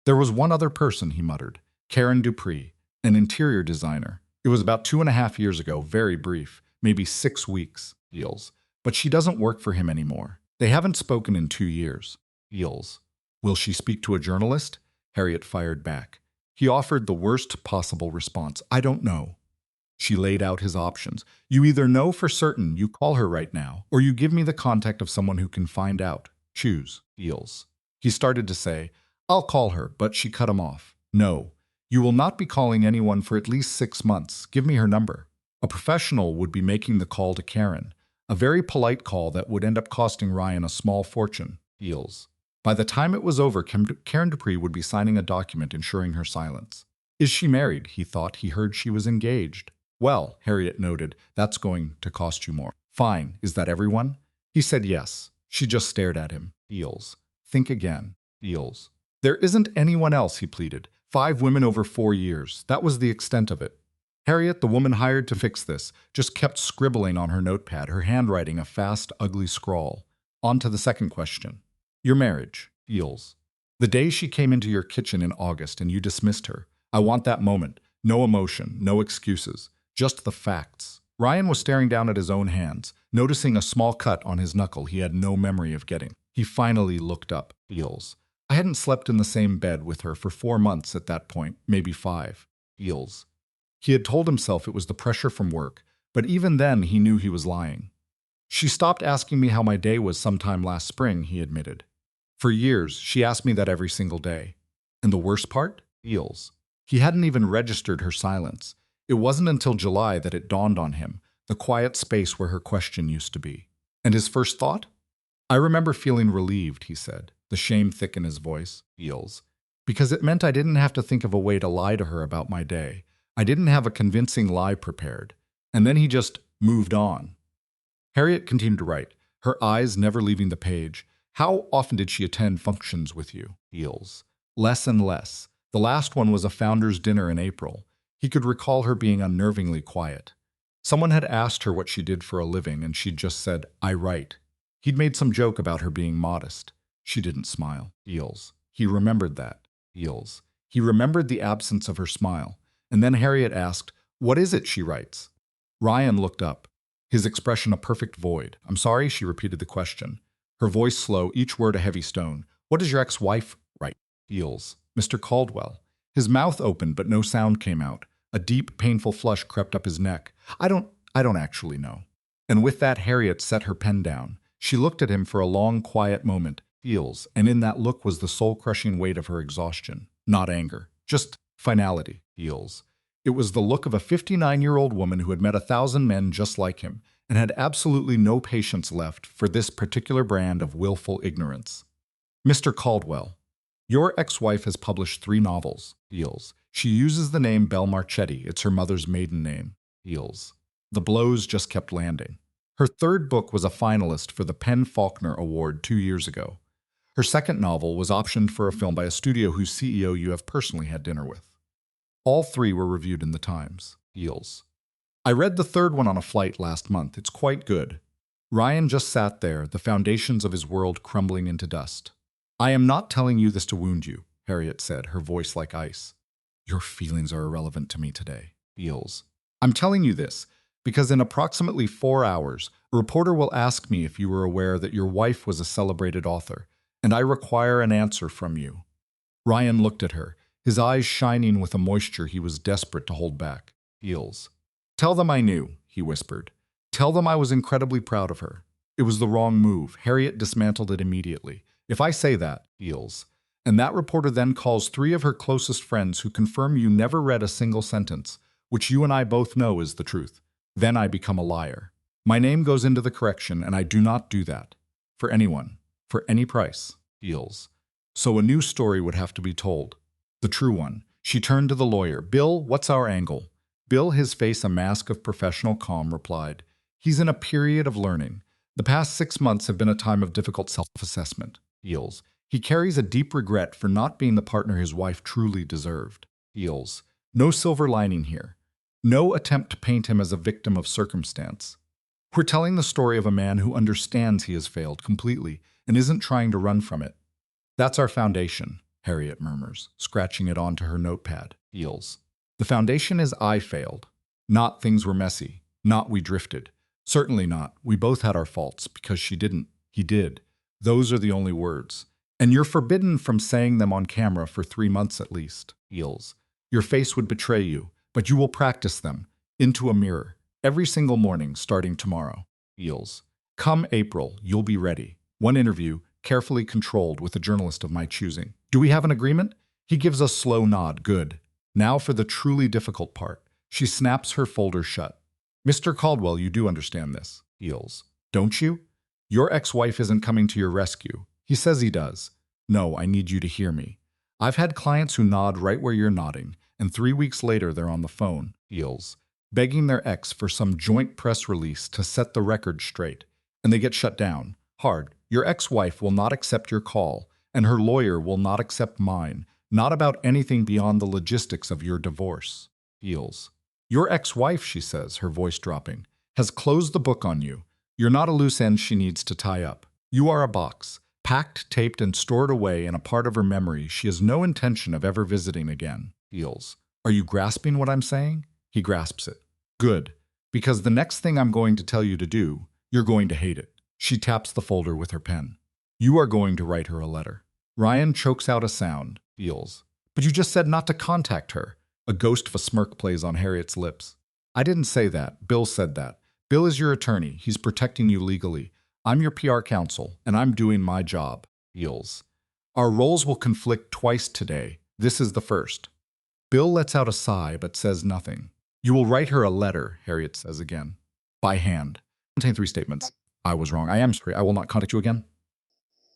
There was one other person, he muttered. Karen Dupree, an interior designer. It was about 2.5 years ago, very brief, maybe 6 weeks, Feels. But she doesn't work for him anymore. They haven't spoken in 2 years. Feels. Will she speak to a journalist? Harriet fired back. He offered the worst possible response. I don't know. She laid out his options. You either know for certain you call her right now, or you give me the contact of someone who can find out. Choose. Feels. He started to say, I'll call her, but she cut him off. No. You will not be calling anyone for at least 6 months. Give me her number. A professional would be making the call to Karen. A very polite call that would end up costing Ryan a small fortune. Feels. By the time it was over, Karen Dupree would be signing a document ensuring her silence. Is she married? He thought. He heard she was engaged. Well, Harriet noted, that's going to cost you more. Fine. Is that everyone? He said yes. She just stared at him. Feels. Think again. Feels. There isn't anyone else, he pleaded. 5 women over 4 years. That was the extent of it. Harriet, the woman hired to fix this, just kept scribbling on her notepad, her handwriting a fast, ugly scrawl. On to the second question. Your marriage. Feels. The day she came into your kitchen in August and you dismissed her. I want that moment. No emotion, no excuses. Just the facts. Ryan was staring down at his own hands, noticing a small cut on his knuckle he had no memory of getting. He finally looked up. Feels. I hadn't slept in the same bed with her for 4 months at that point, maybe 5. Feels. He had told himself it was the pressure from work, but even then he knew he was lying. She stopped asking me how my day was sometime last spring, he admitted. For years, she asked me that every single day. And the worst part? Feels. He hadn't even registered her silence. It wasn't until July that it dawned on him, the quiet space where her question used to be. And his first thought? I remember feeling relieved, he said, the shame thick in his voice. Feels. Because it meant I didn't have to think of a way to lie to her about my day. I didn't have a convincing lie prepared. And then he just moved on. Harriet continued to write, her eyes never leaving the page. How often did she attend functions with you? Feels. Less and less. The last one was a founder's dinner in April. He could recall her being unnervingly quiet. Someone had asked her what she did for a living, and she'd just said, "I write." He'd made some joke about her being modest. She didn't smile. Heels. He remembered that. Heels. He remembered the absence of her smile. And then Harriet asked, "What is it she writes?" Ryan looked up, his expression a perfect void. "I'm sorry," she repeated the question, her voice slow, each word a heavy stone. "What does your ex-wife write?" Heels. Mr. Caldwell. His mouth opened, but no sound came out. A deep, painful flush crept up his neck. I don't actually know." And with that, Harriet set her pen down. She looked at him for a long, quiet moment. Heels. And in that look was the soul-crushing weight of her exhaustion. Not anger, just finality. Heels. It was the look of a 59-year-old woman who had met 1,000 men just like him and had absolutely no patience left for this particular brand of willful ignorance. "Mr. Caldwell, your ex-wife has published 3 novels." Heels. "She uses the name Belle Marchetti. It's her mother's maiden name." Heels. The blows just kept landing. Her 3rd book was a finalist for the Penn Faulkner Award 2 years ago. Her 2nd novel was optioned for a film by a studio whose CEO you have personally had dinner with. All 3 were reviewed in the Times. Heels. "I read the 3rd one on a flight last month. It's quite good." Ryan just sat there, the foundations of his world crumbling into dust. "I am not telling you this to wound you," Harriet said, her voice like ice. "Your feelings are irrelevant to me today." Heels. "I'm telling you this because in approximately 4 hours, a reporter will ask me if you were aware that your wife was a celebrated author, and I require an answer from you." Ryan looked at her, his eyes shining with a moisture he was desperate to hold back. Heels. "Tell them I knew," he whispered. "Tell them I was incredibly proud of her. It was the wrong move." Harriet dismantled it immediately. "If I say that," Heels, "and that reporter then calls 3 of her closest friends who confirm you never read a single sentence, which you and I both know is the truth, then I become a liar. My name goes into the correction, and I do not do that. For anyone. For any price." Heels. "So a new story would have to be told. The true one." She turned to the lawyer. "Bill, what's our angle?" Bill, his face a mask of professional calm, replied, "He's in a period of learning. The past 6 months have been a time of difficult self-assessment." Heels. "He carries a deep regret for not being the partner his wife truly deserved." Heels. "No silver lining here. No attempt to paint him as a victim of circumstance. We're telling the story of a man who understands he has failed completely and isn't trying to run from it." "That's our foundation," Harriet murmurs, scratching it onto her notepad. Heels. "The foundation is I failed. Not things were messy. Not we drifted. Certainly not. We both had our faults because she didn't. He did. Those are the only words. And you're forbidden from saying them on camera for 3 months at least." Heels. "Your face would betray you, but you will practice them into a mirror every single morning starting tomorrow." Heels. "Come April, you'll be ready. One interview, carefully controlled with a journalist of my choosing. Do we have an agreement?" He gives a slow nod. "Good. Now for the truly difficult part." She snaps her folder shut. "Mr. Caldwell, you do understand this." Heels. "Don't you? Your ex-wife isn't coming to your rescue. He says he does. No, I need you to hear me. I've had clients who nod right where you're nodding, and 3 weeks later they're on the phone." Heels. "Begging their ex for some joint press release to set the record straight, and they get shut down. Hard. Your ex-wife will not accept your call, and her lawyer will not accept mine, not about anything beyond the logistics of your divorce." Heels. "Your ex-wife," she says, her voice dropping, "has closed the book on you. You're not a loose end she needs to tie up. You are a box, packed, taped, and stored away in a part of her memory she has no intention of ever visiting again." Heels. "Are you grasping what I'm saying?" He grasps it. "Good. Because the next thing I'm going to tell you to do, you're going to hate it." She taps the folder with her pen. "You are going to write her a letter." Ryan chokes out a sound. Heels. "But you just said not to contact her." A ghost of a smirk plays on Harriet's lips. "I didn't say that. Bill said that. Bill is your attorney. He's protecting you legally. I'm your PR counsel, and I'm doing my job." Heels. "Our roles will conflict twice today. This is the first." Bill lets out a sigh but says nothing. "You will write her a letter," Harriet says again. "By hand. Contain 3 statements. I was wrong. I am sorry. I will not contact you again.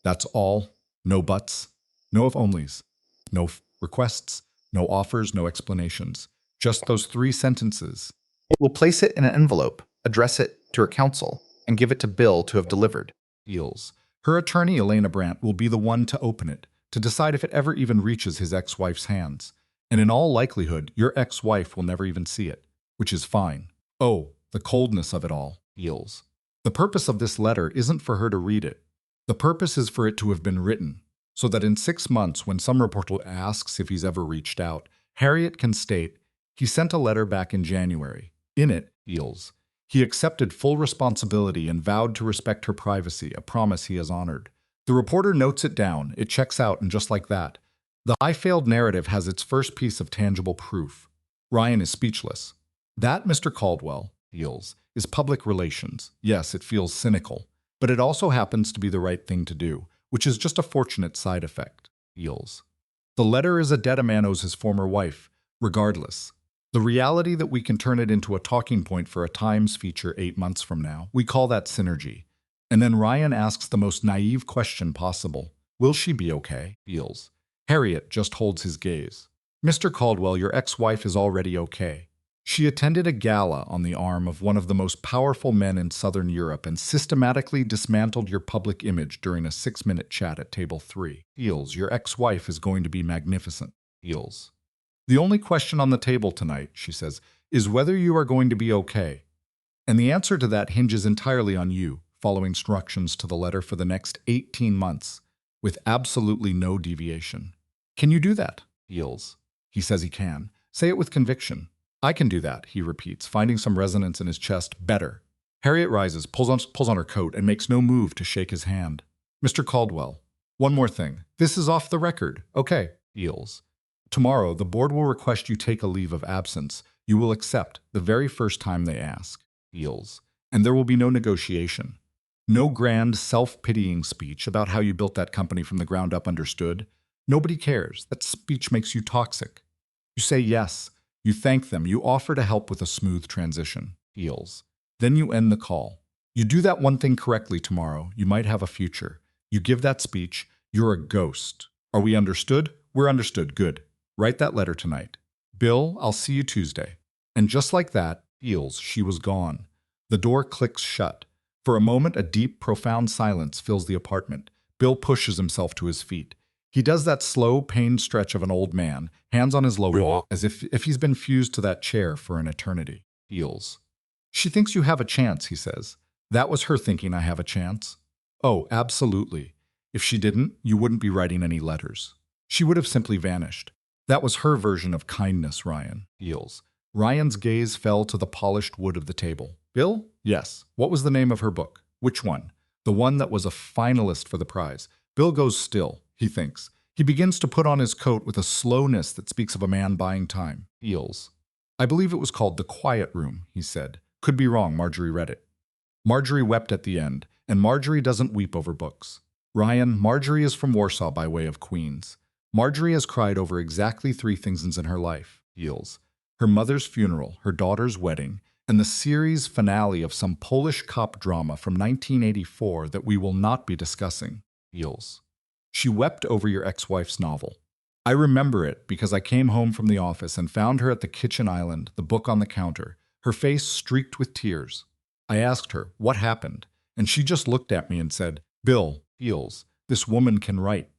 That's all. No buts. No if-onlys. No requests. No offers. No explanations. Just those 3 sentences." We'll place it in an envelope, address it to her counsel, and give it to Bill to have delivered. Heels. Her attorney, Elena Brandt, will be the one to open it, to decide if it ever even reaches his ex-wife's hands. And in all likelihood, your ex-wife will never even see it, which is fine. Oh, the coldness of it all, feels. The purpose of this letter isn't for her to read it. The purpose is for it to have been written, so that in 6 months, when some reporter asks if he's ever reached out, Harriet can state, he sent a letter back in January. In it, feels, he accepted full responsibility and vowed to respect her privacy, a promise he has honored. The reporter notes it down, it checks out, and just like that, the I failed narrative has its first piece of tangible proof. Ryan is speechless. That, Mr. Caldwell feels, is public relations. Yes, it feels cynical, but it also happens to be the right thing to do, which is just a fortunate side effect, feels. The letter is a debt a man owes his former wife, regardless. The reality that we can turn it into a talking point for a Times feature 8 months from now, we call that synergy. And then Ryan asks the most naive question possible. Will she be okay? Feels. Harriet just holds his gaze. Mr. Caldwell, your ex-wife is already okay. She attended a gala on the arm of one of the most powerful men in Southern Europe and systematically dismantled your public image during a 6-minute chat at table 3. Feels, your ex-wife is going to be magnificent. Feels. The only question on the table tonight, she says, is whether you are going to be okay. And the answer to that hinges entirely on you, following instructions to the letter for the next 18 months, with absolutely no deviation. Can you do that? Feels. He says he can. Say it with conviction. I can do that, he repeats, finding some resonance in his chest. Better. Harriet rises, pulls on her coat, and makes no move to shake his hand. Mr. Caldwell, one more thing. This is off the record. Okay, feels. Tomorrow, the board will request you take a leave of absence. You will accept the very first time they ask. Feels. And there will be no negotiation. No grand, self-pitying speech about how you built that company from the ground up, understood? Nobody cares. That speech makes you toxic. You say yes. You thank them. You offer to help with a smooth transition. Feels. Then you end the call. You do that one thing correctly tomorrow. You might have a future. You give that speech. You're a ghost. Are we understood? We're understood. Good. Write that letter tonight. Bill, I'll see you Tuesday. And just like that, feels, she was gone. The door clicks shut. For a moment, a deep, profound silence fills the apartment. Bill pushes himself to his feet. He does that slow, pained stretch of an old man, hands on his lower, as if he's been fused to that chair for an eternity. Feels. She thinks you have a chance, he says. That was her thinking I have a chance. Oh, absolutely. If she didn't, you wouldn't be writing any letters. She would have simply vanished. That was her version of kindness, Ryan. Feels. Ryan's gaze fell to the polished wood of the table. Bill? Yes. What was the name of her book? Which one? The one that was a finalist for the prize. Bill goes still, he thinks. He begins to put on his coat with a slowness that speaks of a man buying time. Feels. I believe it was called The Quiet Room, he said. Could be wrong, Marjorie read it. Marjorie wept at the end, and Marjorie doesn't weep over books. Ryan, Marjorie is from Warsaw by way of Queens. Marjorie has cried over exactly 3 things in her life. Feels. Her mother's funeral, her daughter's wedding, and the series finale of some Polish cop drama from 1984 that we will not be discussing. Feels. She wept over your ex-wife's novel. I remember it because I came home from the office and found her at the kitchen island, the book on the counter, her face streaked with tears. I asked her, what happened? And she just looked at me and said, Bill, Feels, this woman can write.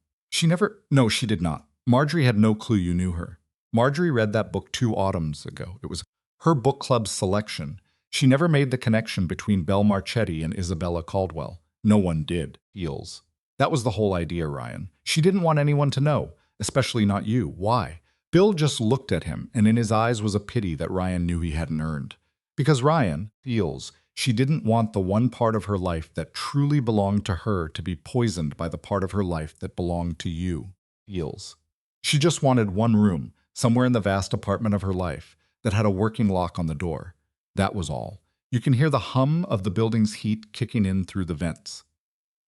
No, she did not. Marjorie had no clue you knew her. Marjorie read that book 2 autumns ago. It was her book club's selection. She never made the connection between Belle Marchetti and Isabella Caldwell. No one did. Feels. That was the whole idea, Ryan. She didn't want anyone to know, especially not you. Why? Bill just looked at him, and in his eyes was a pity that Ryan knew he hadn't earned. Because Ryan, Feels, she didn't want the one part of her life that truly belonged to her to be poisoned by the part of her life that belonged to you. Feels. She just wanted one room, somewhere in the vast apartment of her life, that had a working lock on the door. That was all. You can hear the hum of the building's heat kicking in through the vents.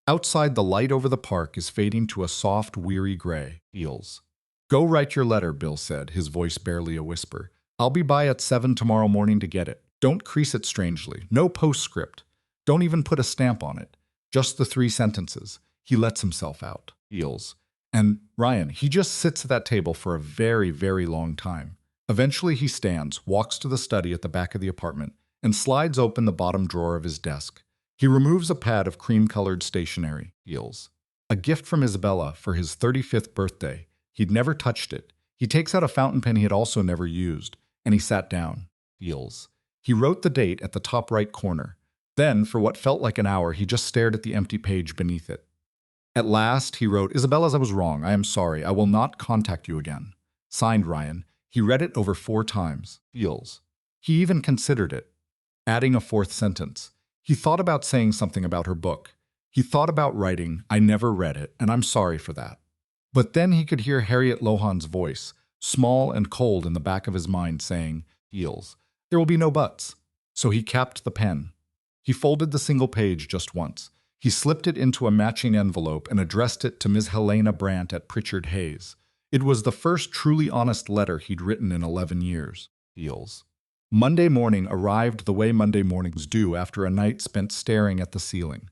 Outside, the light over the park is fading to a soft, weary gray. Feels. Go write your letter, Bill said, his voice barely a whisper. I'll be by at 7 tomorrow morning to get it. Don't crease it strangely. No postscript. Don't even put a stamp on it. Just the 3 sentences. He lets himself out. Feels. And Ryan, he just sits at that table for a very, very long time. Eventually he stands, walks to the study at the back of the apartment, and slides open the bottom drawer of his desk. He removes a pad of cream-colored stationery. Feels. A gift from Isabella for his 35th birthday. He'd never touched it. He takes out a fountain pen he had also never used, and he sat down. Feels. He wrote the date at the top right corner. Then, for what felt like an hour, he just stared at the empty page beneath it. At last, he wrote, Isabella's, I was wrong. I am sorry. I will not contact you again. Signed, Ryan. He read it over 4 times. Feels. He even considered it, adding a 4th sentence. He thought about saying something about her book. He thought about writing, I never read it, and I'm sorry for that. But then he could hear Harriet Lohan's voice, small and cold in the back of his mind, saying, Feels. There will be no buts. So he capped the pen. He folded the single page just once. He slipped it into a matching envelope and addressed it to Ms. Helena Brandt at Pritchard Hayes. It was the first truly honest letter he'd written in 11 years. Feels. Monday morning arrived the way Monday mornings do after a night spent staring at the ceiling.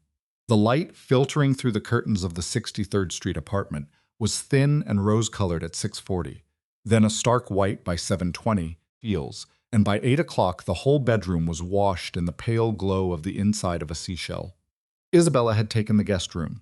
The light filtering through the curtains of the 63rd Street apartment was thin and rose-colored at 6:40, then a stark white by 7:20, Feels, and by 8 o'clock the whole bedroom was washed in the pale glow of the inside of a seashell. Isabella had taken the guest room.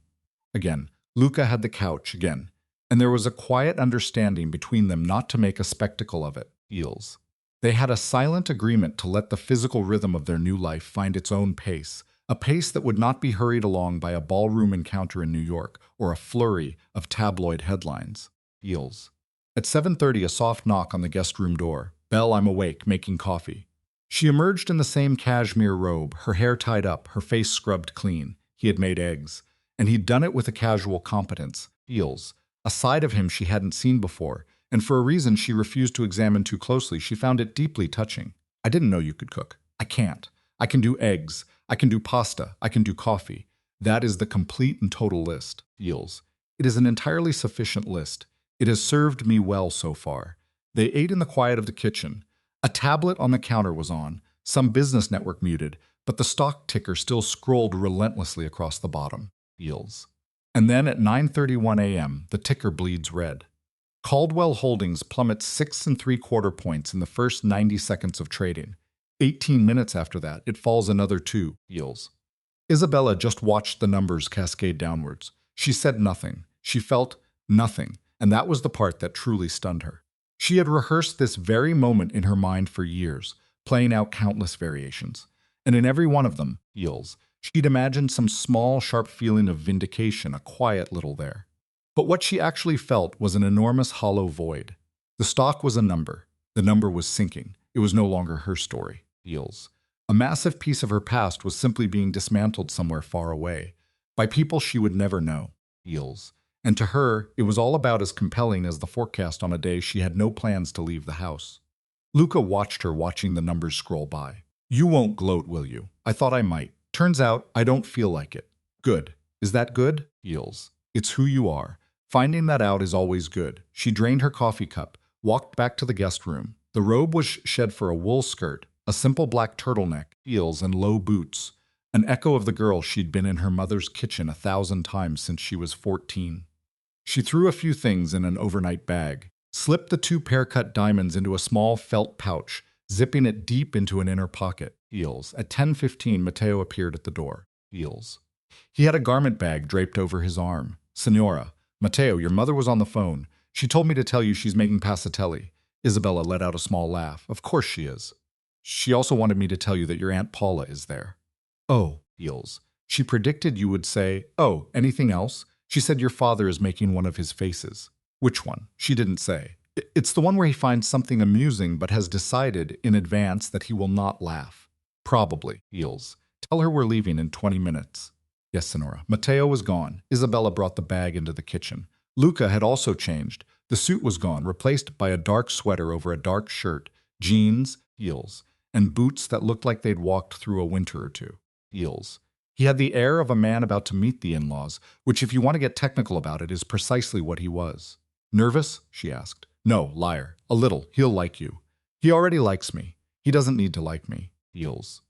Again, Luca had the couch again, and there was a quiet understanding between them not to make a spectacle of it. Feels. They had a silent agreement to let the physical rhythm of their new life find its own pace, a pace that would not be hurried along by a ballroom encounter in New York or a flurry of tabloid headlines. Feels. At 7:30, a soft knock on the guest room door. Belle, I'm awake, making coffee. She emerged in the same cashmere robe, her hair tied up, her face scrubbed clean. He had made eggs, and he'd done it with a casual competence. Feels. A side of him she hadn't seen before, and for a reason she refused to examine too closely. She found it deeply touching. I didn't know you could cook. I can't. I can do eggs. I can do pasta. I can do coffee. That is the complete and total list. Feels. It is an entirely sufficient list. It has served me well so far. They ate in the quiet of the kitchen. A tablet on the counter was on, some business network muted, but the stock ticker still scrolled relentlessly across the bottom. Feels. And then at 9:31 a.m., the ticker bleeds red. Caldwell Holdings plummets 6 3/4 points in the first 90 seconds of trading. 18 minutes after that, it falls another 2. Feels. Isabella just watched the numbers cascade downwards. She said nothing. She felt nothing, and that was the part that truly stunned her. She had rehearsed this very moment in her mind for years, playing out countless variations. And in every one of them, Feels, she'd imagined some small, sharp feeling of vindication, a quiet little there. But what she actually felt was an enormous hollow void. The stock was a number. The number was sinking. It was no longer her story. Feels. A massive piece of her past was simply being dismantled somewhere far away, by people she would never know. Feels. And to her, it was all about as compelling as the forecast on a day she had no plans to leave the house. Luca watched her watching the numbers scroll by. You won't gloat, will you? I thought I might. Turns out, I don't feel like it. Good. Is that good? Feels. It's who you are. Finding that out is always good. She drained her coffee cup, walked back to the guest room. The robe was shed for a wool skirt, a simple black turtleneck, heels, and low boots, an echo of the girl she'd been in her mother's kitchen 1,000 times since she was 14. She threw a few things in an overnight bag, slipped the 2 pear-cut diamonds into a small felt pouch, zipping it deep into an inner pocket. Feels. At 10:15, Matteo appeared at the door. Feels. He had a garment bag draped over his arm. Signora, Matteo, your mother was on the phone. She told me to tell you she's making passatelli. Isabella let out a small laugh. Of course she is. She also wanted me to tell you that your Aunt Paula is there. Oh, Feels. She predicted you would say, oh, anything else? She said your father is making one of his faces. Which one? She didn't say. It's the one where he finds something amusing but has decided in advance that he will not laugh. Probably. Feels. Tell her we're leaving in 20 minutes. Yes, Signora. Matteo was gone. Isabella brought the bag into the kitchen. Luca had also changed. The suit was gone, replaced by a dark sweater over a dark shirt, jeans, heels, and boots that looked like they'd walked through a winter or two. Heels. He had the air of a man about to meet the in-laws, which, if you want to get technical about it, is precisely what he was. Nervous? She asked. No, liar. A little. He'll like you. He already likes me. He doesn't need to like me. Heels.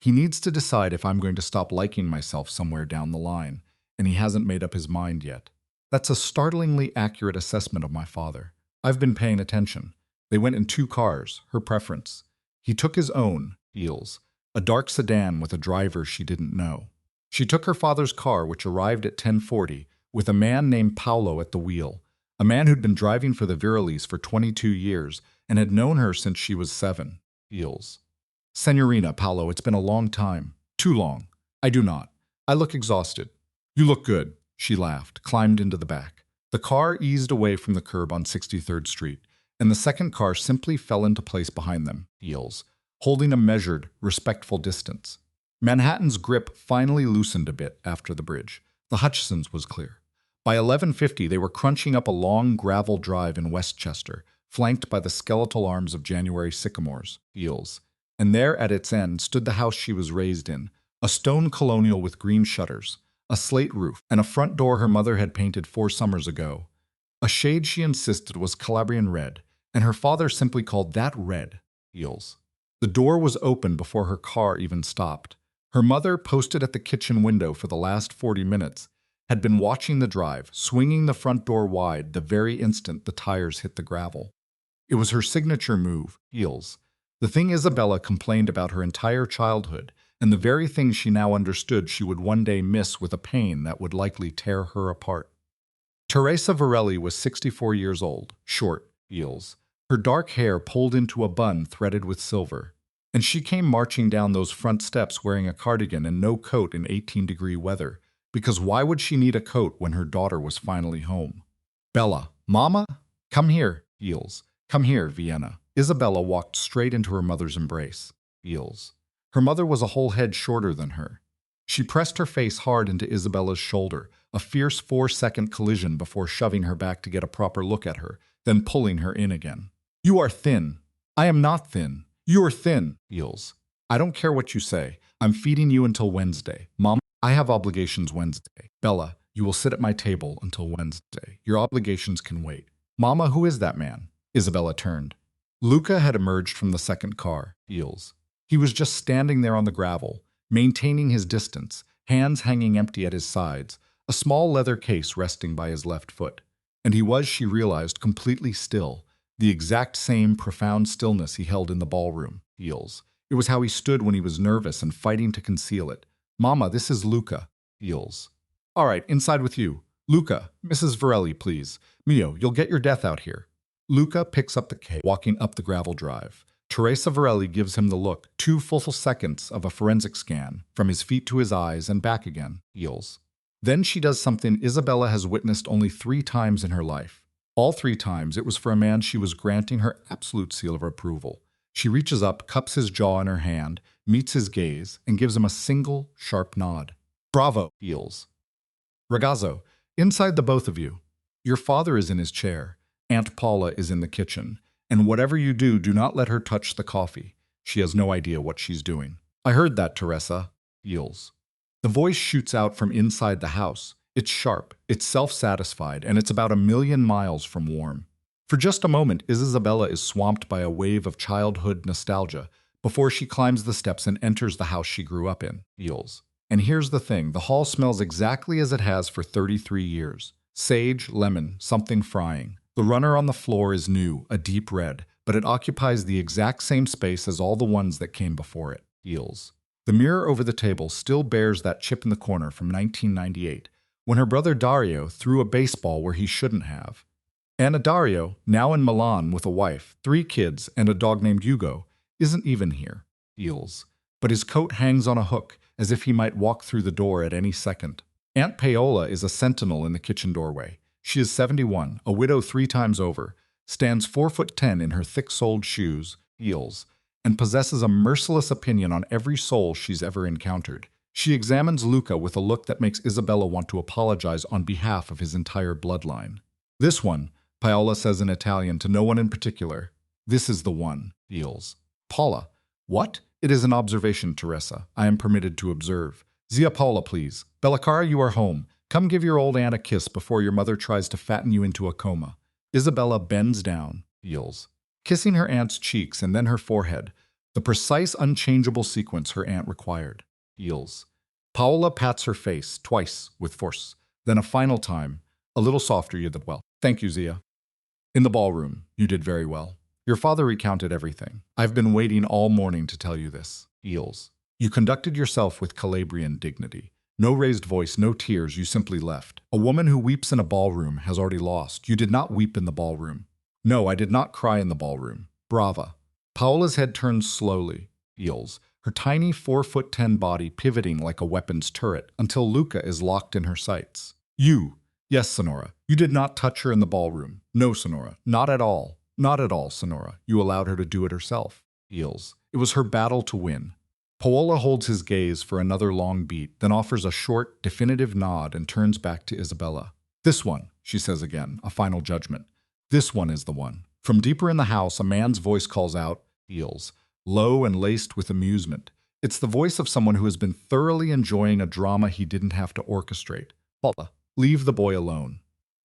He needs to decide if I'm going to stop liking myself somewhere down the line, and he hasn't made up his mind yet. That's a startlingly accurate assessment of my father. I've been paying attention. They went in 2 cars, her preference. He took his own, Feels, a dark sedan with a driver she didn't know. She took her father's car, which arrived at 10:40, with a man named Paolo at the wheel, a man who'd been driving for the Virilis for 22 years and had known her since she was 7. Heels. Senorina Paolo, it's been a long time. Too long. I do not. I look exhausted. You look good, she laughed, climbed into the back. The car eased away from the curb on 63rd Street, and the second car simply fell into place behind them, heels, holding a measured, respectful distance. Manhattan's grip finally loosened a bit after the bridge. The Hutchisons was clear. By 11:50, they were crunching up a long gravel drive in Westchester, flanked by the skeletal arms of January sycamores, heels. And there at its end stood the house she was raised in, a stone colonial with green shutters, a slate roof, and a front door her mother had painted 4 summers ago. A shade she insisted was Calabrian red, and her father simply called that red, heels. The door was open before her car even stopped. Her mother, posted at the kitchen window for the last 40 minutes, had been watching the drive, swinging the front door wide the very instant the tires hit the gravel. It was her signature move, heels. The thing Isabella complained about her entire childhood, and the very thing she now understood she would one day miss with a pain that would likely tear her apart. Teresa Varelli was 64 years old, short, heels, her dark hair pulled into a bun threaded with silver. And she came marching down those front steps wearing a cardigan and no coat in 18-degree weather, because why would she need a coat when her daughter was finally home? Bella, Mama? Come here, heels. Come here, Vienna. Isabella walked straight into her mother's embrace, heels. Her mother was a whole head shorter than her. She pressed her face hard into Isabella's shoulder, a fierce 4-second collision before shoving her back to get a proper look at her, then pulling her in again. You are thin. I am not thin. You are thin, heels. I don't care what you say. I'm feeding you until Wednesday. Mom, I have obligations Wednesday. Bella, you will sit at my table until Wednesday. Your obligations can wait. Mama, who is that man? Isabella turned. Luca had emerged from the second car, heels. He was just standing there on the gravel, maintaining his distance, hands hanging empty at his sides, a small leather case resting by his left foot. And he was, she realized, completely still, the exact same profound stillness he held in the ballroom, heels. It was how he stood when he was nervous and fighting to conceal it. Mama, this is Luca, heels. All right, inside with you. Luca, Mrs. Varelli, please. Mio, you'll get your death out here. Luca picks up the case, walking up the gravel drive. Teresa Varelli gives him the look, 2 full seconds of a forensic scan, from his feet to his eyes and back again, heels. Then she does something Isabella has witnessed only 3 times in her life. All 3 times, it was for a man she was granting her absolute seal of approval. She reaches up, cups his jaw in her hand, meets his gaze, and gives him a single, sharp nod. Bravo, heels. Ragazzo, inside the both of you. Your father is in his chair. Aunt Paula is in the kitchen. And whatever you do, do not let her touch the coffee. She has no idea what she's doing. I heard that, Teresa, heels. The voice shoots out from inside the house. It's sharp, it's self-satisfied, and it's about 1,000,000 miles from warm. For just a moment, Isabella is swamped by a wave of childhood nostalgia before she climbs the steps and enters the house she grew up in, heels. And here's the thing, the hall smells exactly as it has for 33 years. Sage, lemon, something frying. The runner on the floor is new, a deep red, but it occupies the exact same space as all the ones that came before it, heels. The mirror over the table still bears that chip in the corner from 1998, when her brother Dario threw a baseball where he shouldn't have. Anna Dario, now in Milan with a wife, 3 kids, and a dog named Hugo, isn't even here, heels. But his coat hangs on a hook, as if he might walk through the door at any second. Aunt Paola is a sentinel in the kitchen doorway. She is 71, a widow 3 times over, stands 4'10" in her thick-soled shoes, heels, and possesses a merciless opinion on every soul she's ever encountered. She examines Luca with a look that makes Isabella want to apologize on behalf of his entire bloodline. This one, Paola says in Italian to no one in particular. This is the one, heels. Paula, what? It is an observation, Teresa. I am permitted to observe. Zia Paula, please. Bellacara, you are home. Come give your old aunt a kiss before your mother tries to fatten you into a coma. Isabella bends down, heels, kissing her aunt's cheeks and then her forehead, the precise, unchangeable sequence her aunt required, heels. Paola pats her face, twice, with force, then a final time, a little softer, you did well. Thank you, Zia. In the ballroom, you did very well. Your father recounted everything. I've been waiting all morning to tell you this, heels. You conducted yourself with Calabrian dignity. No raised voice, no tears, you simply left. A woman who weeps in a ballroom has already lost. You did not weep in the ballroom. No, I did not cry in the ballroom. Brava. Paola's head turns slowly, heels, her tiny 4'10" body pivoting like a weapon's turret until Luca is locked in her sights. You. Yes, Sonora. You did not touch her in the ballroom. No, Sonora. Not at all. Not at all, Sonora. You allowed her to do it herself. Heels. It was her battle to win. Paola holds his gaze for another long beat, then offers a short, definitive nod and turns back to Isabella. This one, she says again, a final judgment. This one is the one. From deeper in the house, a man's voice calls out, heels, low and laced with amusement. It's the voice of someone who has been thoroughly enjoying a drama he didn't have to orchestrate. Paola, leave the boy alone.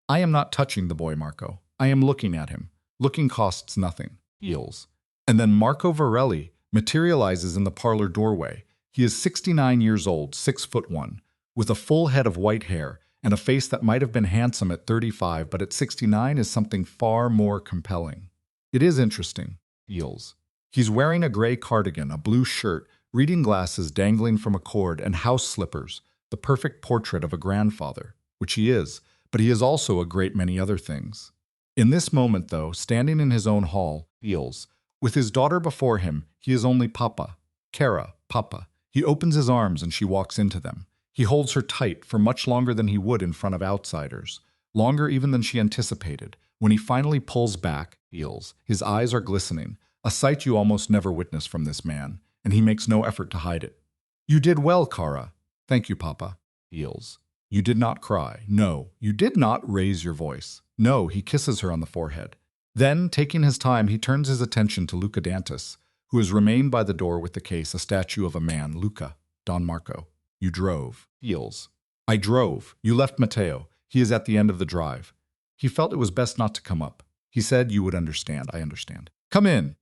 I am not touching the boy, Marco. I am looking at him. Looking costs nothing. Heels. And then Marco Varelli materializes in the parlor doorway. He is 69 years old, 6'1", with a full head of white hair and a face that might have been handsome at 35, but at 69 is something far more compelling. It is interesting. Heels. He's wearing a gray cardigan, a blue shirt, reading glasses dangling from a cord, and house slippers, the perfect portrait of a grandfather, which he is, but he is also a great many other things. In this moment, though, standing in his own hall, heels, with his daughter before him, he is only Papa. Cara, Papa. He opens his arms and she walks into them. He holds her tight for much longer than he would in front of outsiders, longer even than she anticipated. When he finally pulls back, heels, his eyes are glistening, a sight you almost never witness from this man, and he makes no effort to hide it. You did well, Cara. Thank you, Papa. Heels. You did not cry. No, you did not raise your voice. No, he kisses her on the forehead. Then, taking his time, he turns his attention to Luca Dantas, who has remained by the door with the case, a statue of a man. Luca, Don Marco. You drove. Heels. I drove. You left Matteo. He is at the end of the drive. He felt it was best not to come up. He said you would understand. I understand. Come in.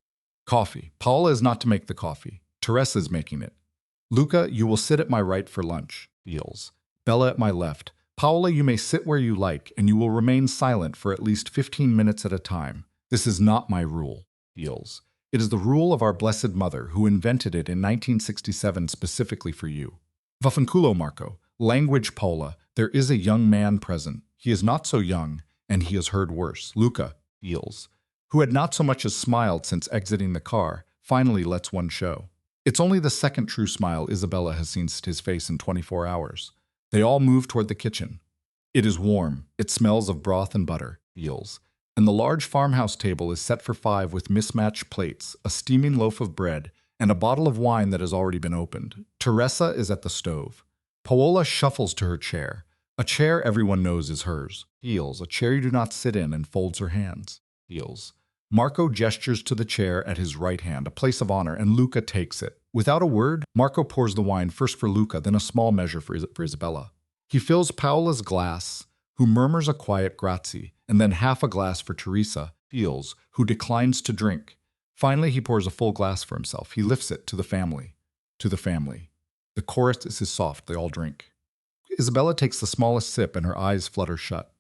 Coffee. Paola is not to make the coffee. Teresa is making it. Luca, you will sit at my right for lunch. Heels. Bella at my left. Paola, you may sit where you like, and you will remain silent for at least 15 minutes at a time. This is not my rule. Heels. It is the rule of our Blessed Mother, who invented it in 1967 specifically for you. Vaffanculo, Marco. Language, Paola. There is a young man present. He is not so young, and he has heard worse. Luca. Heels. Who had not so much as smiled since exiting the car, finally lets one show. It's only the second true smile Isabella has seen his face in 24 hours. They all move toward the kitchen. It is warm. It smells of broth and butter, heels. And the large farmhouse table is set for 5 with mismatched plates, a steaming loaf of bread, and a bottle of wine that has already been opened. Teresa is at the stove. Paola shuffles to her chair. A chair everyone knows is hers. Heels, a chair you do not sit in, and folds her hands. Heels. Marco gestures to the chair at his right hand, a place of honor, and Luca takes it. Without a word, Marco pours the wine first for Luca, then a small measure for Isabella. He fills Paola's glass, who murmurs a quiet grazie, and then half a glass for Teresa, feels, who declines to drink. Finally, he pours a full glass for himself. He lifts it to the family. To the family. The chorus is soft. They all drink. Isabella takes the smallest sip, and her eyes flutter shut.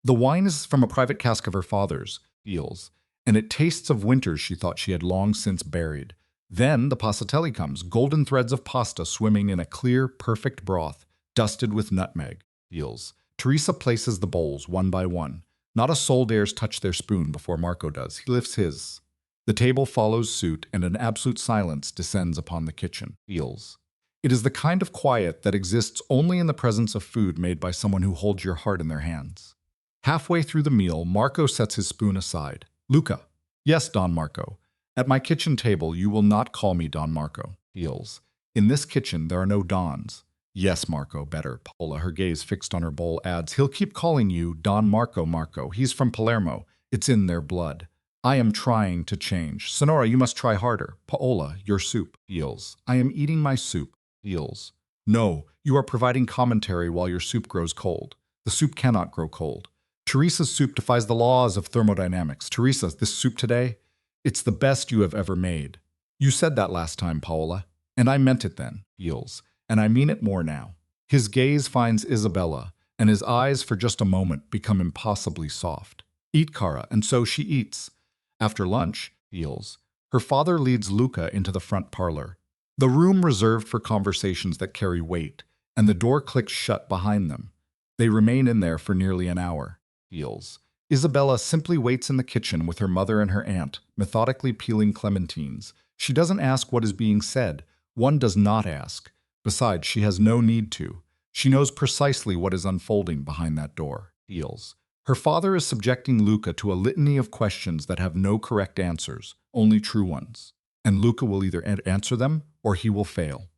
The wine is from a private cask of her father's, feels, and it tastes of winters she thought she had long since buried. Then the passatelli comes, golden threads of pasta swimming in a clear, perfect broth, dusted with nutmeg. Feels. Teresa places the bowls one by one. Not a soul dares touch their spoon before Marco does. He lifts his. The table follows suit, and an absolute silence descends upon the kitchen. Feels. It is the kind of quiet that exists only in the presence of food made by someone who holds your heart in their hands. Halfway through the meal, Marco sets his spoon aside. Luca. Yes, Don Marco. At my kitchen table, you will not call me Don Marco. Feels. In this kitchen, there are no Dons. Yes, Marco, better. Paola, her gaze fixed on her bowl, adds, he'll keep calling you Don Marco, Marco. He's from Palermo. It's in their blood. I am trying to change. Sonora, you must try harder. Paola, your soup. Feels. I am eating my soup. Feels. No, you are providing commentary while your soup grows cold. The soup cannot grow cold. Teresa's soup defies the laws of thermodynamics. Teresa, this soup today, it's the best you have ever made. You said that last time, Paola, and I meant it then, Feels, and I mean it more now. His gaze finds Isabella, and his eyes for just a moment become impossibly soft. Eat, Cara, and so she eats. After lunch, Feels, her father leads Luca into the front parlor, the room reserved for conversations that carry weight. and the door clicks shut behind them. They remain in there for nearly an hour. Feels. Isabella simply waits in the kitchen with her mother and her aunt, methodically peeling clementines. She doesn't ask what is being said. One does not ask. Besides, she has no need to. She knows precisely what is unfolding behind that door. Feels. Her father is subjecting Luca to a litany of questions that have no correct answers, only true ones. And Luca will either answer them or he will fail.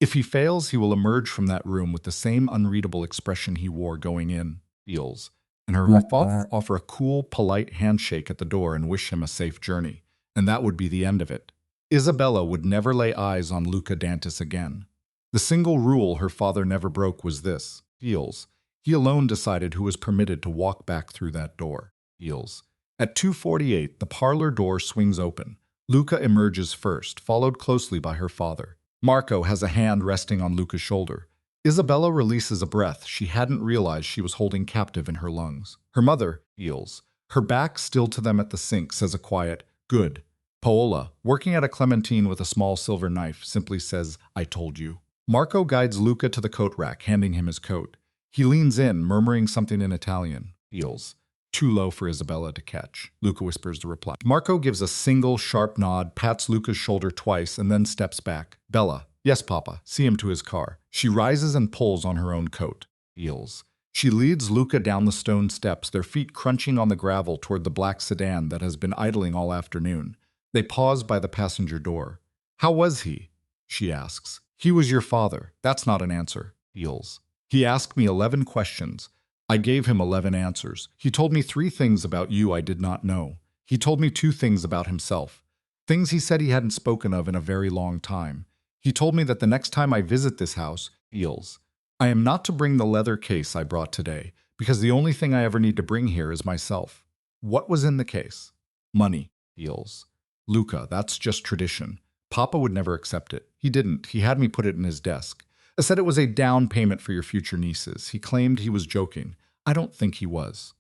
If he fails, he will emerge from that room with the same unreadable expression he wore going in. Feels. And her father offer a cool, polite handshake at the door and wish him a safe journey. And that would be the end of it. Isabella would never lay eyes on Luca Dantas again. The single rule her father never broke was this. Feels. He alone decided who was permitted to walk back through that door. Feels. At 2:48, the parlor door swings open. Luca emerges first, followed closely by her father. Marco has a hand resting on Luca's shoulder. Isabella releases a breath she hadn't realized she was holding captive in her lungs. Her mother, Feels. Her back still to them at the sink, says a quiet, "Good." Paola, working at a clementine with a small silver knife, simply says, "I told you." Marco guides Luca to the coat rack, handing him his coat. He leans in, murmuring something in Italian. Feels. Too low for Isabella to catch. Luca whispers the reply. Marco gives a single, sharp nod, pats Luca's shoulder twice, and then steps back. Bella. Yes, Papa. See him to his car. She rises and pulls on her own coat. Feels. She leads Luca down the stone steps, their feet crunching on the gravel toward the black sedan that has been idling all afternoon. They pause by the passenger door. How was he? She asks. He was your father. That's not an answer. Feels. He asked me 11 questions. I gave him 11 answers. He told me 3 things about you I did not know. He told me 2 things about himself. Things he said he hadn't spoken of in a very long time. He told me that the next time I visit this house, Feels. I am not to bring the leather case I brought today, because the only thing I ever need to bring here is myself. What was in the case? Money. Feels. Luca, that's just tradition. Papa would never accept it. He didn't. He had me put it in his desk. I said it was a down payment for your future nieces. He claimed he was joking. I don't think he was.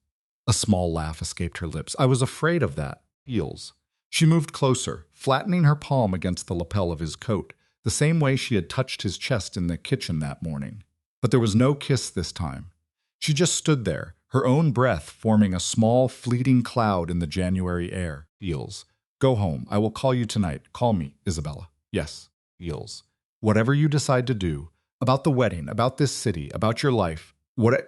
A small laugh escaped her lips. I was afraid of that. Feels. She moved closer, flattening her palm against the lapel of his coat, the same way she had touched his chest in the kitchen that morning. But there was no kiss this time. She just stood there, her own breath forming a small, fleeting cloud in the January air. Feels. Go home. I will call you tonight. Call me, Isabella. Yes. Feels. Whatever you decide to do, about the wedding, about this city, about your life,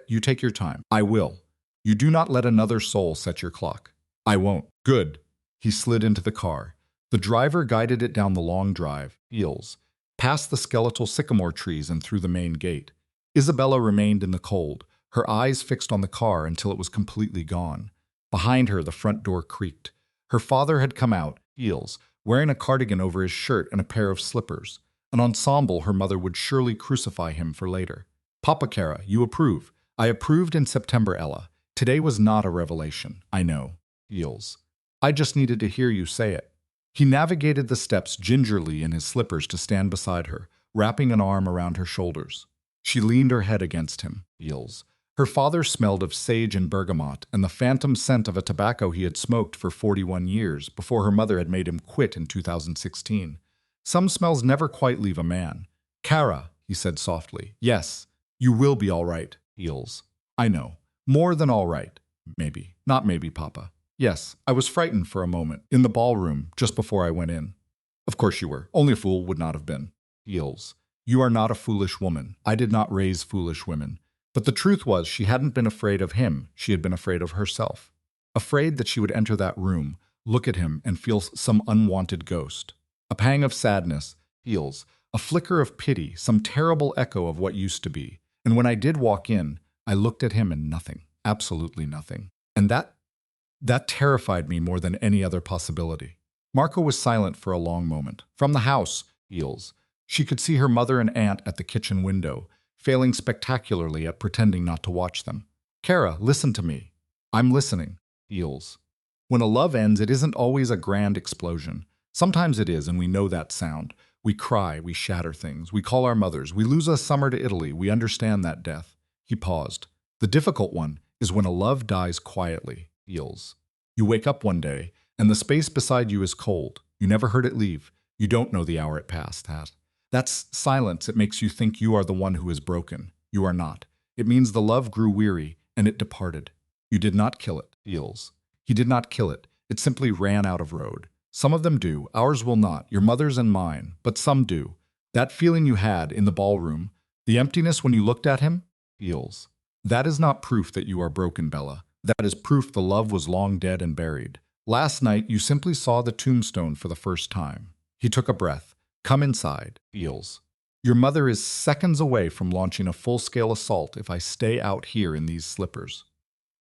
you take your time. I will. You do not let another soul set your clock. I won't. Good. He slid into the car. The driver guided it down the long drive, Feels, past the skeletal sycamore trees and through the main gate. Isabella remained in the cold, her eyes fixed on the car until it was completely gone. Behind her, the front door creaked. Her father had come out, Feels, wearing a cardigan over his shirt and a pair of slippers. An ensemble her mother would surely crucify him for later. Papa Cara, you approve. I approved in September, Ella. Today was not a revelation, I know. Feels. I just needed to hear you say it. He navigated the steps gingerly in his slippers to stand beside her, wrapping an arm around her shoulders. She leaned her head against him. Feels. Her father smelled of sage and bergamot and the phantom scent of a tobacco he had smoked for 41 years before her mother had made him quit in 2016. Some smells never quite leave a man. Cara, he said softly. Yes, you will be all right, Feels. I know. More than all right. Maybe. Not maybe, Papa. Yes, I was frightened for a moment, in the ballroom, just before I went in. Of course you were. Only a fool would not have been. Feels. You are not a foolish woman. I did not raise foolish women. But the truth was, she hadn't been afraid of him. She had been afraid of herself. Afraid that she would enter that room, look at him, and feel some unwanted ghost. A pang of sadness, Feels, a flicker of pity, some terrible echo of what used to be. And when I did walk in, I looked at him and nothing, absolutely nothing. And that terrified me more than any other possibility. Marco was silent for a long moment. From the house, Feels, she could see her mother and aunt at the kitchen window, failing spectacularly at pretending not to watch them. Cara, listen to me. I'm listening, Feels. When a love ends, it isn't always a grand explosion. Sometimes it is, and we know that sound. We cry, we shatter things, we call our mothers, we lose a summer to Italy, we understand that death. He paused. The difficult one is when a love dies quietly, Feels. You wake up one day, and the space beside you is cold. You never heard it leave. You don't know the hour it passed at. That's silence. It makes you think you are the one who is broken. You are not. It means the love grew weary, and it departed. You did not kill it, feels. He did not kill it. It simply ran out of road. Some of them do. Ours will not. Your mother's and mine. But some do. That feeling you had in the ballroom, the emptiness when you looked at him, feels. That is not proof that you are broken, Bella. That is proof the love was long dead and buried. Last night, you simply saw the tombstone for the first time. He took a breath. Come inside, feels. Your mother is seconds away from launching a full-scale assault if I stay out here in these slippers.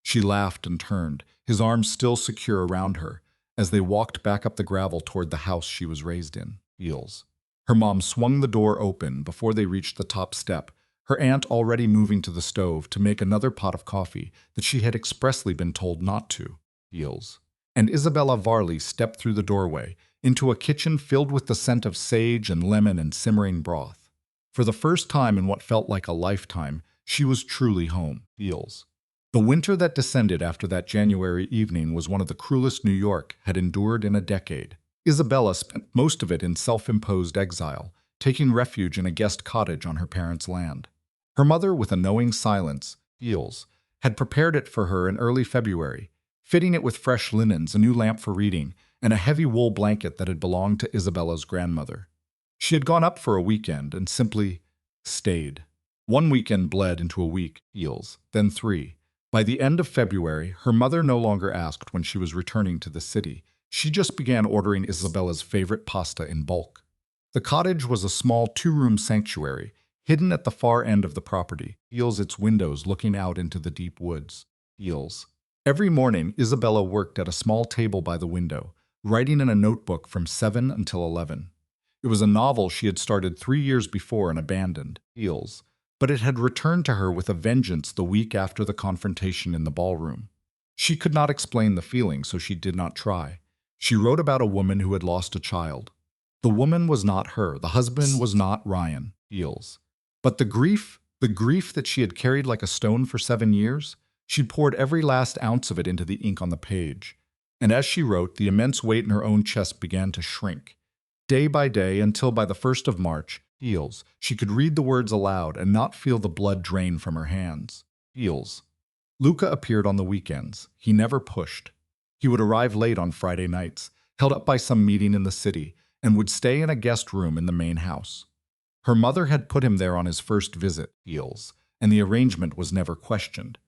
She laughed and turned, his arms still secure around her, as they walked back up the gravel toward the house she was raised in, feels. Her mom swung the door open before they reached the top step, her aunt already moving to the stove to make another pot of coffee that she had expressly been told not to, feels. And Isabella Varley stepped through the doorway, into a kitchen filled with the scent of sage and lemon and simmering broth. For the first time in what felt like a lifetime, she was truly home, feels. The winter that descended after that January evening was one of the cruelest New York had endured in a decade. Isabella spent most of it in self-imposed exile, taking refuge in a guest cottage on her parents' land. Her mother, with a knowing silence, feels, had prepared it for her in early February, fitting it with fresh linens, a new lamp for reading, and a heavy wool blanket that had belonged to Isabella's grandmother. She had gone up for a weekend and simply stayed. One weekend bled into a week, feels, then 3. By the end of February, her mother no longer asked when she was returning to the city. She just began ordering Isabella's favorite pasta in bulk. The cottage was a small 2-room sanctuary, hidden at the far end of the property, feels, its windows looking out into the deep woods, feels. Every morning, Isabella worked at a small table by the window, writing in a notebook from 7 until 11. It was a novel she had started 3 years before and abandoned, feels, but it had returned to her with a vengeance the week after the confrontation in the ballroom. She could not explain the feeling, so she did not try. She wrote about a woman who had lost a child. The woman was not her. The husband was not Ryan, feels. But the grief that she had carried like a stone for 7 years, she'd poured every last ounce of it into the ink on the page. And as she wrote, the immense weight in her own chest began to shrink. Day by day, until by the 1st of March, feels, she could read the words aloud and not feel the blood drain from her hands. Feels. Luca appeared on the weekends. He never pushed. He would arrive late on Friday nights, held up by some meeting in the city, and would stay in a guest room in the main house. Her mother had put him there on his first visit, feels, and the arrangement was never questioned.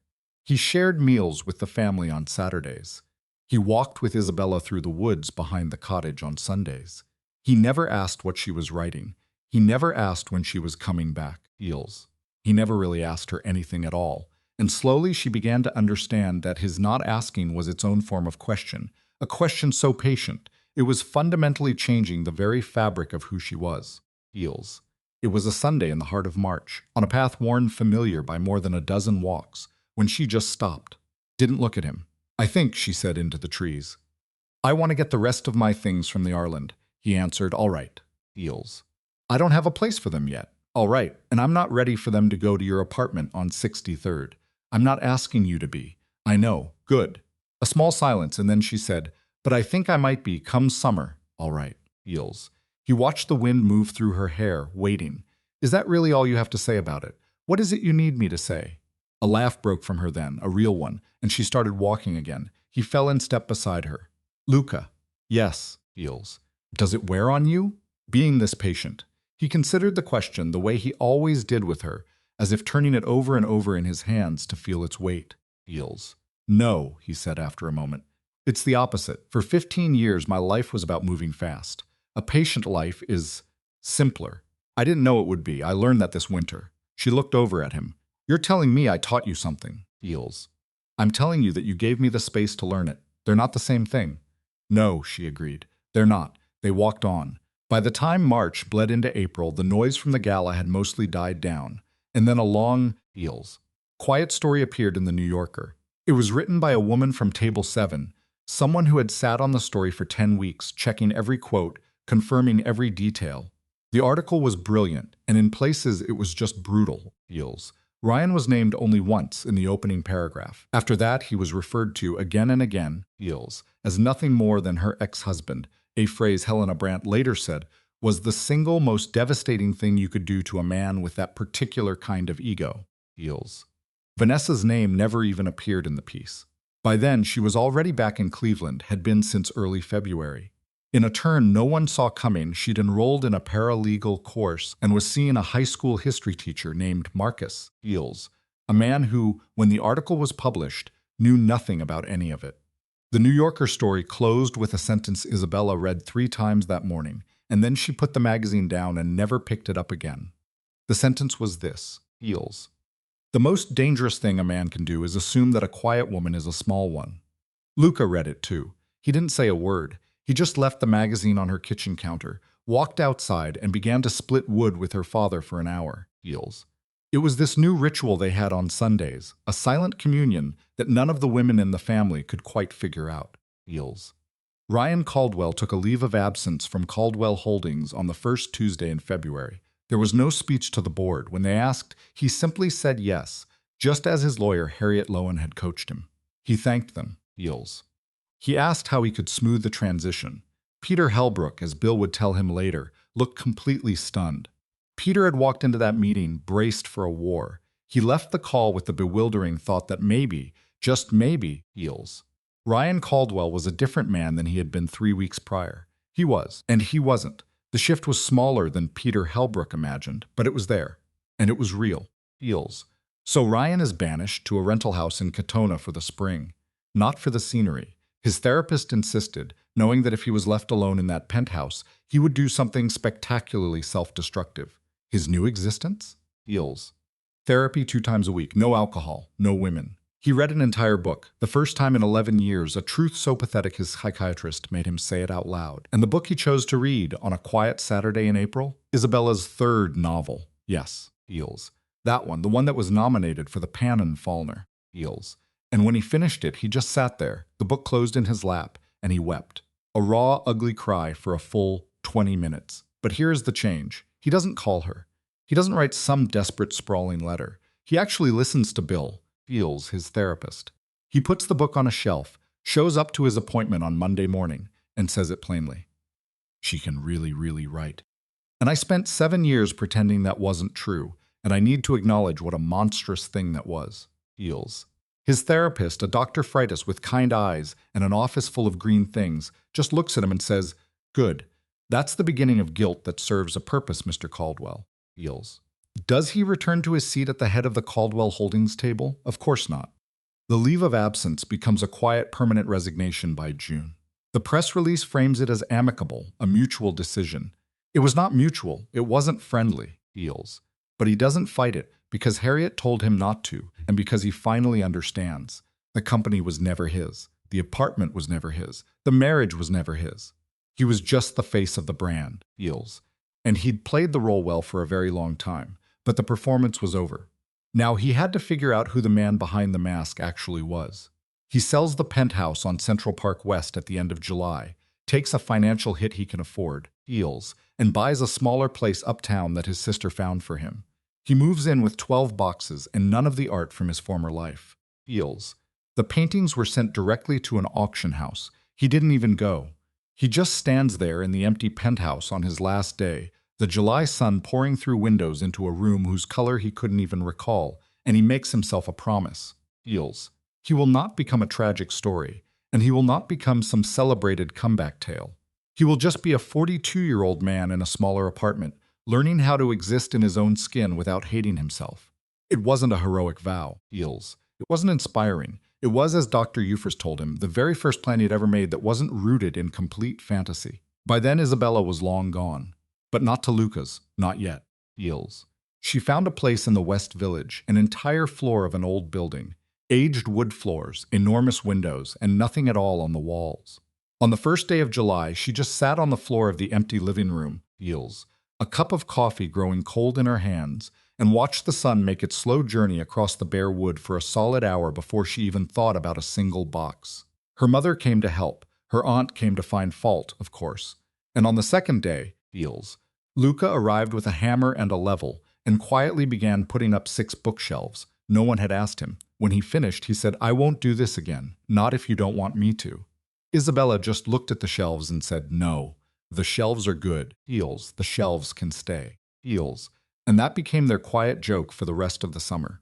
He shared meals with the family on Saturdays. He walked with Isabella through the woods behind the cottage on Sundays. He never asked what she was writing. He never asked when she was coming back, feels. He never really asked her anything at all. And slowly she began to understand that his not asking was its own form of question, a question so patient, it was fundamentally changing the very fabric of who she was, feels. It was a Sunday in the heart of March, on a path worn familiar by more than a dozen walks, when she just stopped, didn't look at him. I think, she said into the trees. I want to get the rest of my things from the Ireland. He answered, all right, feels. I don't have a place for them yet. All right, and I'm not ready for them to go to your apartment on 63rd. I'm not asking you to be. I know. Good. A small silence, and then she said, but I think I might be come summer. All right, feels. He watched the wind move through her hair, waiting. Is that really all you have to say about it? What is it you need me to say? A laugh broke from her then, a real one, and she started walking again. He fell in step beside her. Luca. Yes, feels. Does it wear on you? Being this patient. He considered the question the way he always did with her, as if turning it over and over in his hands to feel its weight. Feels. No, he said after a moment. It's the opposite. For 15 years, my life was about moving fast. A patient life is simpler. I didn't know it would be. I learned that this winter. She looked over at him. You're telling me I taught you something, feels. I'm telling you that you gave me the space to learn it. They're not the same thing. No, she agreed. They're not. They walked on. By the time March bled into April, the noise from the gala had mostly died down, and then a long, feels, quiet story appeared in the New Yorker. It was written by a woman from Table 7, someone who had sat on the story for 10 weeks, checking every quote, confirming every detail. The article was brilliant, and in places it was just brutal, feels. Ryan was named only once in the opening paragraph. After that, he was referred to again and again, feels, as nothing more than her ex-husband, a phrase Helena Brandt later said was the single most devastating thing you could do to a man with that particular kind of ego. Feels. Vanessa's name never even appeared in the piece. By then, she was already back in Cleveland, had been since early February. In a turn no one saw coming, she'd enrolled in a paralegal course and was seeing a high school history teacher named Marcus Fields, a man who, when the article was published, knew nothing about any of it. The New Yorker story closed with a sentence Isabella read 3 times that morning, and then she put the magazine down and never picked it up again. The sentence was this: Fields. The most dangerous thing a man can do is assume that a quiet woman is a small one. Luca read it too. He didn't say a word. He just left the magazine on her kitchen counter, walked outside, and began to split wood with her father for an hour. Feels. It was this new ritual they had on Sundays, a silent communion that none of the women in the family could quite figure out. Feels. Ryan Caldwell took a leave of absence from Caldwell Holdings on the first Tuesday in February. There was no speech to the board. When they asked, he simply said yes, just as his lawyer Harriet Lowen had coached him. He thanked them. Feels. He asked how he could smooth the transition. Peter Hellbrook, as Bill would tell him later, looked completely stunned. Peter had walked into that meeting braced for a war. He left the call with the bewildering thought that maybe, just maybe, Feels. Ryan Caldwell was a different man than he had been 3 weeks prior. He was, and he wasn't. The shift was smaller than Peter Hellbrook imagined, but it was there, and it was real. Feels. So Ryan is banished to a rental house in Katona for the spring. Not for the scenery. His therapist insisted, knowing that if he was left alone in that penthouse, he would do something spectacularly self-destructive. His new existence? Feels. Therapy 2 times a week, no alcohol, no women. He read an entire book, the first time in 11 years, a truth so pathetic his psychiatrist made him say it out loud. And the book he chose to read on a quiet Saturday in April? Isabella's 3rd novel. Yes, Feels. That one, the one that was nominated for the Pannon Fallner. Feels. And when he finished it, he just sat there, the book closed in his lap, and he wept. A raw, ugly cry for a full 20 minutes. But here's the change. He doesn't call her. He doesn't write some desperate, sprawling letter. He actually listens to Bill. Feels, his therapist. He puts the book on a shelf, shows up to his appointment on Monday morning, and says it plainly. She can really, really write. And I spent 7 years pretending that wasn't true, and I need to acknowledge what a monstrous thing that was. Feels. His therapist, a Dr. Freitas with kind eyes and an office full of green things, just looks at him and says, "Good. That's the beginning of guilt that serves a purpose, Mr. Caldwell." Feels. Does he return to his seat at the head of the Caldwell Holdings table? Of course not. The leave of absence becomes a quiet, permanent resignation by June. The press release frames it as amicable, a mutual decision. It was not mutual, it wasn't friendly, Feels. But he doesn't fight it because Harriet told him not to, and because he finally understands. The company was never his. The apartment was never his. The marriage was never his. He was just the face of the brand, Feels. And he'd played the role well for a very long time. But the performance was over. Now he had to figure out who the man behind the mask actually was. He sells the penthouse on Central Park West at the end of July, takes a financial hit he can afford, Feels, and buys a smaller place uptown that his sister found for him. He moves in with 12 boxes and none of the art from his former life. Feels. The paintings were sent directly to an auction house. He didn't even go. He just stands there in the empty penthouse on his last day, the July sun pouring through windows into a room whose color he couldn't even recall, and he makes himself a promise. Feels. He will not become a tragic story, and he will not become some celebrated comeback tale. He will just be a 42-year-old man in a smaller apartment, learning how to exist in his own skin without hating himself. It wasn't a heroic vow, Feels. It wasn't inspiring. It was, as Dr. Euphers told him, the very first plan he'd ever made that wasn't rooted in complete fantasy. By then, Isabella was long gone. But not to Luca's, not yet. Feels. She found a place in the West Village, an entire floor of an old building, aged wood floors, enormous windows, and nothing at all on the walls. On the first day of July, she just sat on the floor of the empty living room, Feels, a cup of coffee growing cold in her hands, and watched the sun make its slow journey across the bare wood for a solid hour before she even thought about a single box. Her mother came to help. Her aunt came to find fault, of course. And on the second day, Feels, Luca arrived with a hammer and a level and quietly began putting up 6 bookshelves. No one had asked him. When he finished, he said, "I won't do this again, not if you don't want me to." Isabella just looked at the shelves and said no. The shelves are good. Feels. The shelves can stay. Feels. And that became their quiet joke for the rest of the summer.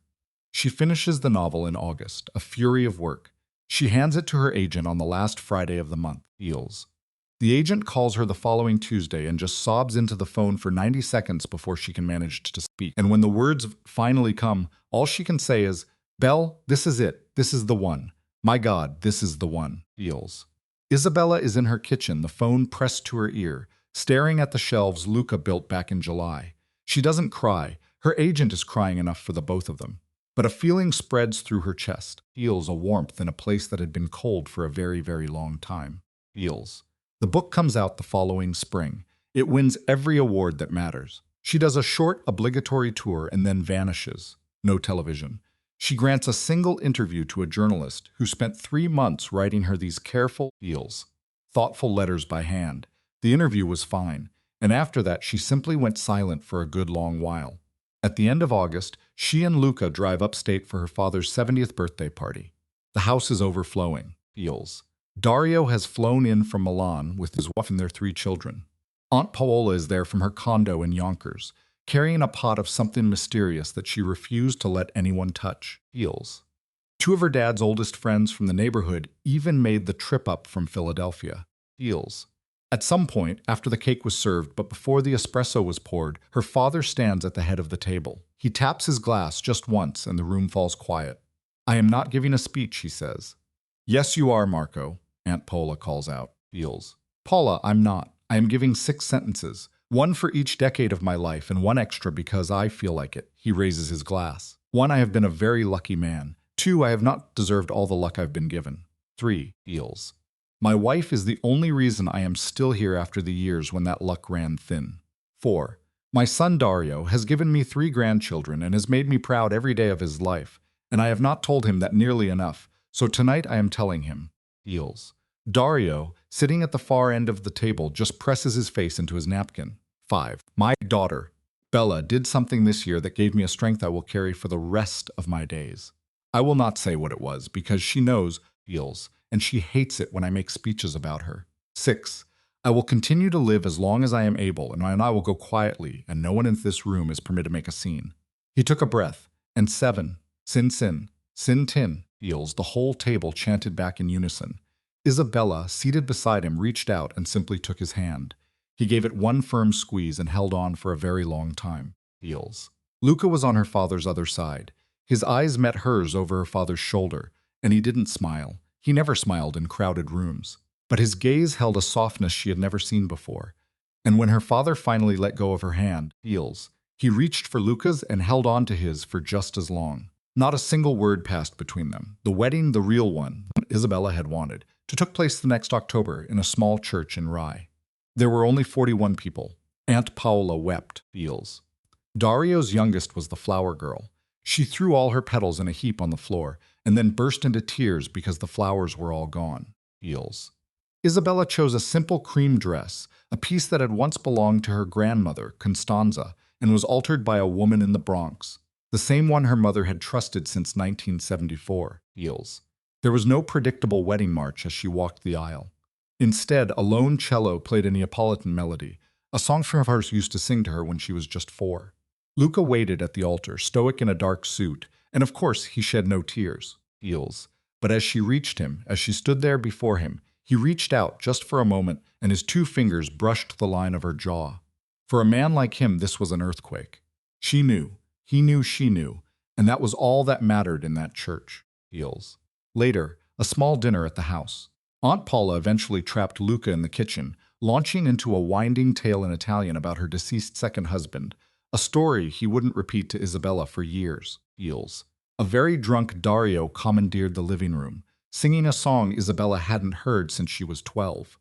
She finishes the novel in August, a fury of work. She hands it to her agent on the last Friday of the month. Feels. The agent calls her the following Tuesday and just sobs into the phone for 90 seconds before she can manage to speak. And when the words finally come, all she can say is, "Belle, this is it. This is the one. My God, this is the one." Feels. Isabella is in her kitchen, the phone pressed to her ear, staring at the shelves Luca built back in July. She doesn't cry. Her agent is crying enough for the both of them. But a feeling spreads through her chest. Feels a warmth in a place that had been cold for a very, very long time. Feels. The book comes out the following spring. It wins every award that matters. She does a short, obligatory tour and then vanishes. No television. She grants a single interview to a journalist who spent 3 months writing her these careful, feels, thoughtful letters by hand. The interview was fine, and after that she simply went silent for a good long while. At the end of August, she and Luca drive upstate for her father's 70th birthday party. The house is overflowing. Feels. Dario has flown in from Milan with his wife and their 3 children. Aunt Paola is there from her condo in Yonkers, carrying a pot of something mysterious that she refused to let anyone touch. Feels. 2 of her dad's oldest friends from the neighborhood even made the trip up from Philadelphia. Feels. At some point, after the cake was served but before the espresso was poured, her father stands at the head of the table. He taps his glass just once and the room falls quiet. "I am not giving a speech," he says. "Yes, you are, Marco," Aunt Paula calls out. Feels. "Paula, I'm not. I am giving 6 sentences, 1 for each decade of my life and 1 extra because I feel like it." He raises his glass. 1, I have been a very lucky man. 2, I have not deserved all the luck I've been given. 3, feels. My wife is the only reason I am still here after the years when that luck ran thin. 4, my son Dario has given me 3 grandchildren and has made me proud every day of his life, and I have not told him that nearly enough, so tonight I am telling him. Feels. Dario, sitting at the far end of the table, just presses his face into his napkin. 5, my daughter, Bella, did something this year that gave me a strength I will carry for the rest of my days. I will not say what it was because she knows, feels, and she hates it when I make speeches about her. 6, I will continue to live as long as I am able, and I will go quietly, and no one in this room is permitted to make a scene. He took a breath, and 7, sin sin, sin tin, feels, the whole table chanted back in unison. Isabella, seated beside him, reached out and simply took his hand. He gave it 1 firm squeeze and held on for a very long time. Feels. Luca was on her father's other side. His eyes met hers over her father's shoulder, and he didn't smile. He never smiled in crowded rooms. But his gaze held a softness she had never seen before. And when her father finally let go of her hand, feels, he reached for Luca's and held on to his for just as long. Not a single word passed between them. The wedding, the real one, Isabella had wanted, took place the next October in a small church in Rye. There were only 41 people. Aunt Paola wept. Feels. Dario's youngest was the flower girl. She threw all her petals in a heap on the floor and then burst into tears because the flowers were all gone. Feels. Isabella chose a simple cream dress, a piece that had once belonged to her grandmother, Constanza, and was altered by a woman in the Bronx, the same one her mother had trusted since 1974. Feels. There was no predictable wedding march as she walked the aisle. Instead, a lone cello played a Neapolitan melody, a song from hers used to sing to her when she was just 4. Luca waited at the altar, stoic in a dark suit, and of course he shed no tears. Feels. But as she reached him, as she stood there before him, he reached out just for a moment, and his 2 fingers brushed the line of her jaw. For a man like him, this was an earthquake. She knew, he knew, she knew, and that was all that mattered in that church. Feels. Later, a small dinner at the house. Aunt Paula eventually trapped Luca in the kitchen, launching into a winding tale in Italian about her deceased second husband, a story he wouldn't repeat to Isabella for years. Feels. A very drunk Dario commandeered the living room, singing a song Isabella hadn't heard since she was 12.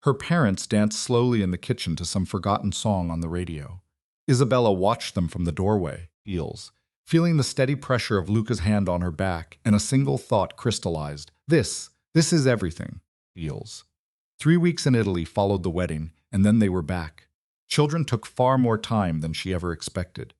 Her parents danced slowly in the kitchen to some forgotten song on the radio. Isabella watched them from the doorway. Feels. Feeling the steady pressure of Luca's hand on her back, and a single thought crystallized. This is everything. Feels. 3 weeks in Italy followed the wedding, and then they were back. Children took far more time than she ever expected.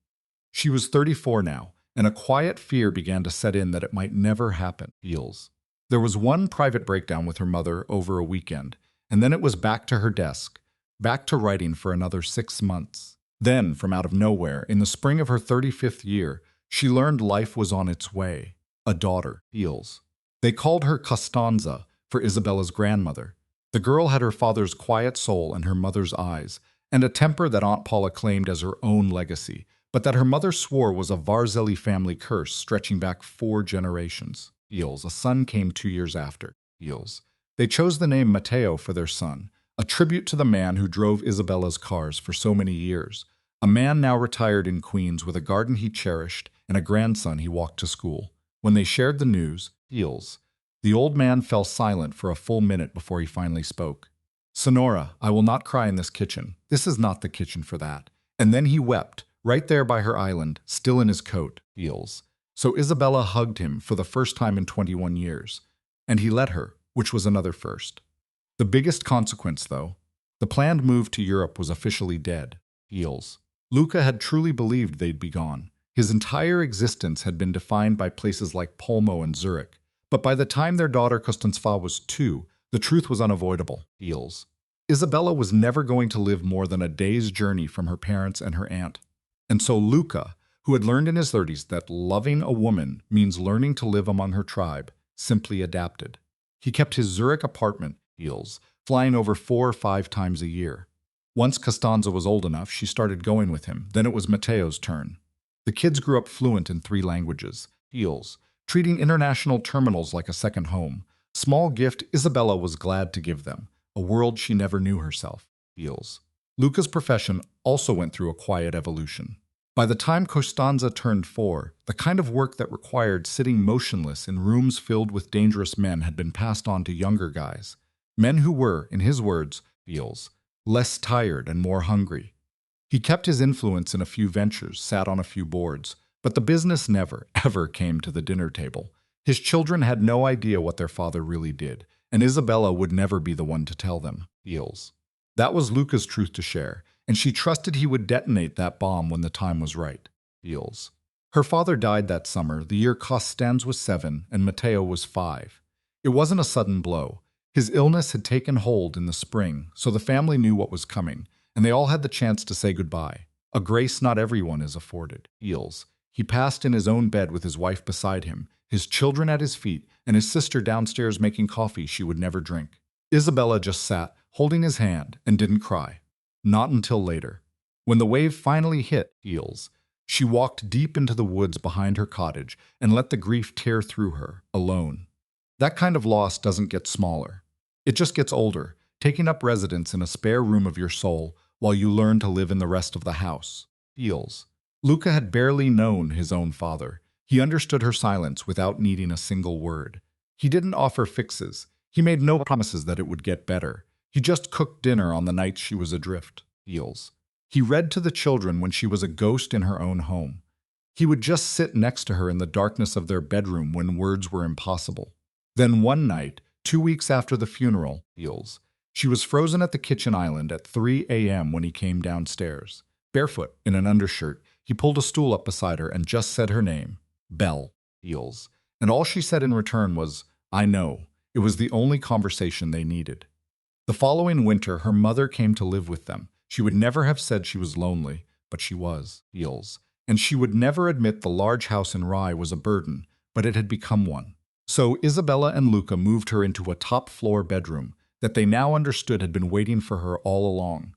She was 34 now, and a quiet fear began to set in that it might never happen. Feels. There was one private breakdown with her mother over a weekend, and then it was back to her desk, back to writing for another 6 months. Then, from out of nowhere, in the spring of her 35th year, she learned life was on its way. A daughter, Eels. They called her Costanza for Isabella's grandmother. The girl had her father's quiet soul and her mother's eyes, and a temper that Aunt Paula claimed as her own legacy, but that her mother swore was a Varzelli family curse stretching back 4 generations. Eels. A son came 2 years after. Eels. They chose the name Matteo for their son, a tribute to the man who drove Isabella's cars for so many years, a man now retired in Queens with a garden he cherished and a grandson he walked to school. When they shared the news, Eels, the old man fell silent for a full minute before he finally spoke. "Sonora, I will not cry in this kitchen. This is not the kitchen for that." And then he wept, right there by her island, still in his coat, Eels. So Isabella hugged him for the first time in 21 years. And he let her, which was another first. The biggest consequence, though, the planned move to Europe was officially dead. Eels. Luca had truly believed they'd be gone. His entire existence had been defined by places like Polmo and Zurich. But by the time their daughter Costanza was 2, the truth was unavoidable. Eels. Isabella was never going to live more than a day's journey from her parents and her aunt. And so Luca, who had learned in his 30s that loving a woman means learning to live among her tribe, simply adapted. He kept his Zurich apartment, Eels, flying over 4 or 5 times a year. Once Costanza was old enough, she started going with him. Then it was Matteo's turn. The kids grew up fluent in 3 languages. Eels, treating international terminals like a second home. Small gift Isabella was glad to give them, a world she never knew herself. Eels. Luca's profession also went through a quiet evolution. By the time Costanza turned 4, the kind of work that required sitting motionless in rooms filled with dangerous men had been passed on to younger guys. Men who were, in his words, Eels, less tired and more hungry. He kept his influence in a few ventures, sat on a few boards, but the business never, ever came to the dinner table. His children had no idea what their father really did, and Isabella would never be the one to tell them. Eels. That was Luca's truth to share, and she trusted he would detonate that bomb when the time was right. Eels. Her father died that summer, the year Costanza was 7 and Matteo was 5. It wasn't a sudden blow. His illness had taken hold in the spring, so the family knew what was coming, and they all had the chance to say goodbye, a grace not everyone is afforded. Eels. He passed in his own bed with his wife beside him, his children at his feet, and his sister downstairs making coffee she would never drink. Isabella just sat, holding his hand, and didn't cry. Not until later. When the wave finally hit Eels, she walked deep into the woods behind her cottage and let the grief tear through her, alone. That kind of loss doesn't get smaller. It just gets older, taking up residence in a spare room of your soul while you learn to live in the rest of the house. Eels. Luca had barely known his own father. He understood her silence without needing a single word. He didn't offer fixes. He made no promises that it would get better. He just cooked dinner on the nights she was adrift. Eels. He read to the children when she was a ghost in her own home. He would just sit next to her in the darkness of their bedroom when words were impossible. Then one night, 2 weeks after the funeral, Eels, she was frozen at the kitchen island at 3 a.m. when he came downstairs. Barefoot, in an undershirt, he pulled a stool up beside her and just said her name, Belle. Eels. And all she said in return was, "I know." It was the only conversation they needed. The following winter, her mother came to live with them. She would never have said she was lonely, but she was. Eels. And she would never admit the large house in Rye was a burden, but it had become one. So Isabella and Luca moved her into a top-floor bedroom that they now understood had been waiting for her all along.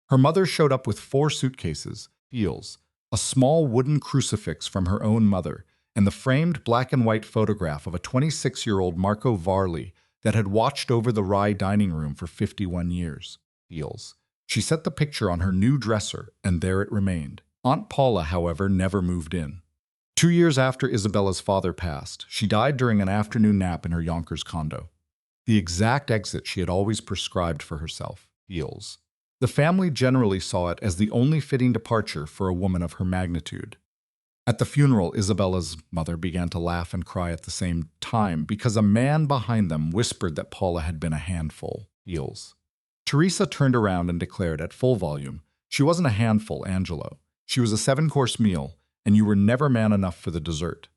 Her mother showed up with 4 suitcases, Eels, a small wooden crucifix from her own mother, and the framed black-and-white photograph of a 26-year-old Marco Varley that had watched over the Rye dining room for 51 years. Eels. She set the picture on her new dresser, and there it remained. Aunt Paula, however, never moved in. 2 years after Isabella's father passed, she died during an afternoon nap in her Yonkers condo. The exact exit she had always prescribed for herself. Eels. The family generally saw it as the only fitting departure for a woman of her magnitude. At the funeral, Isabella's mother began to laugh and cry at the same time because a man behind them whispered that Paula had been a handful. Eels. Teresa turned around and declared at full volume, "She wasn't a handful, Angelo. She was a 7-course meal, and you were never man enough for the dessert."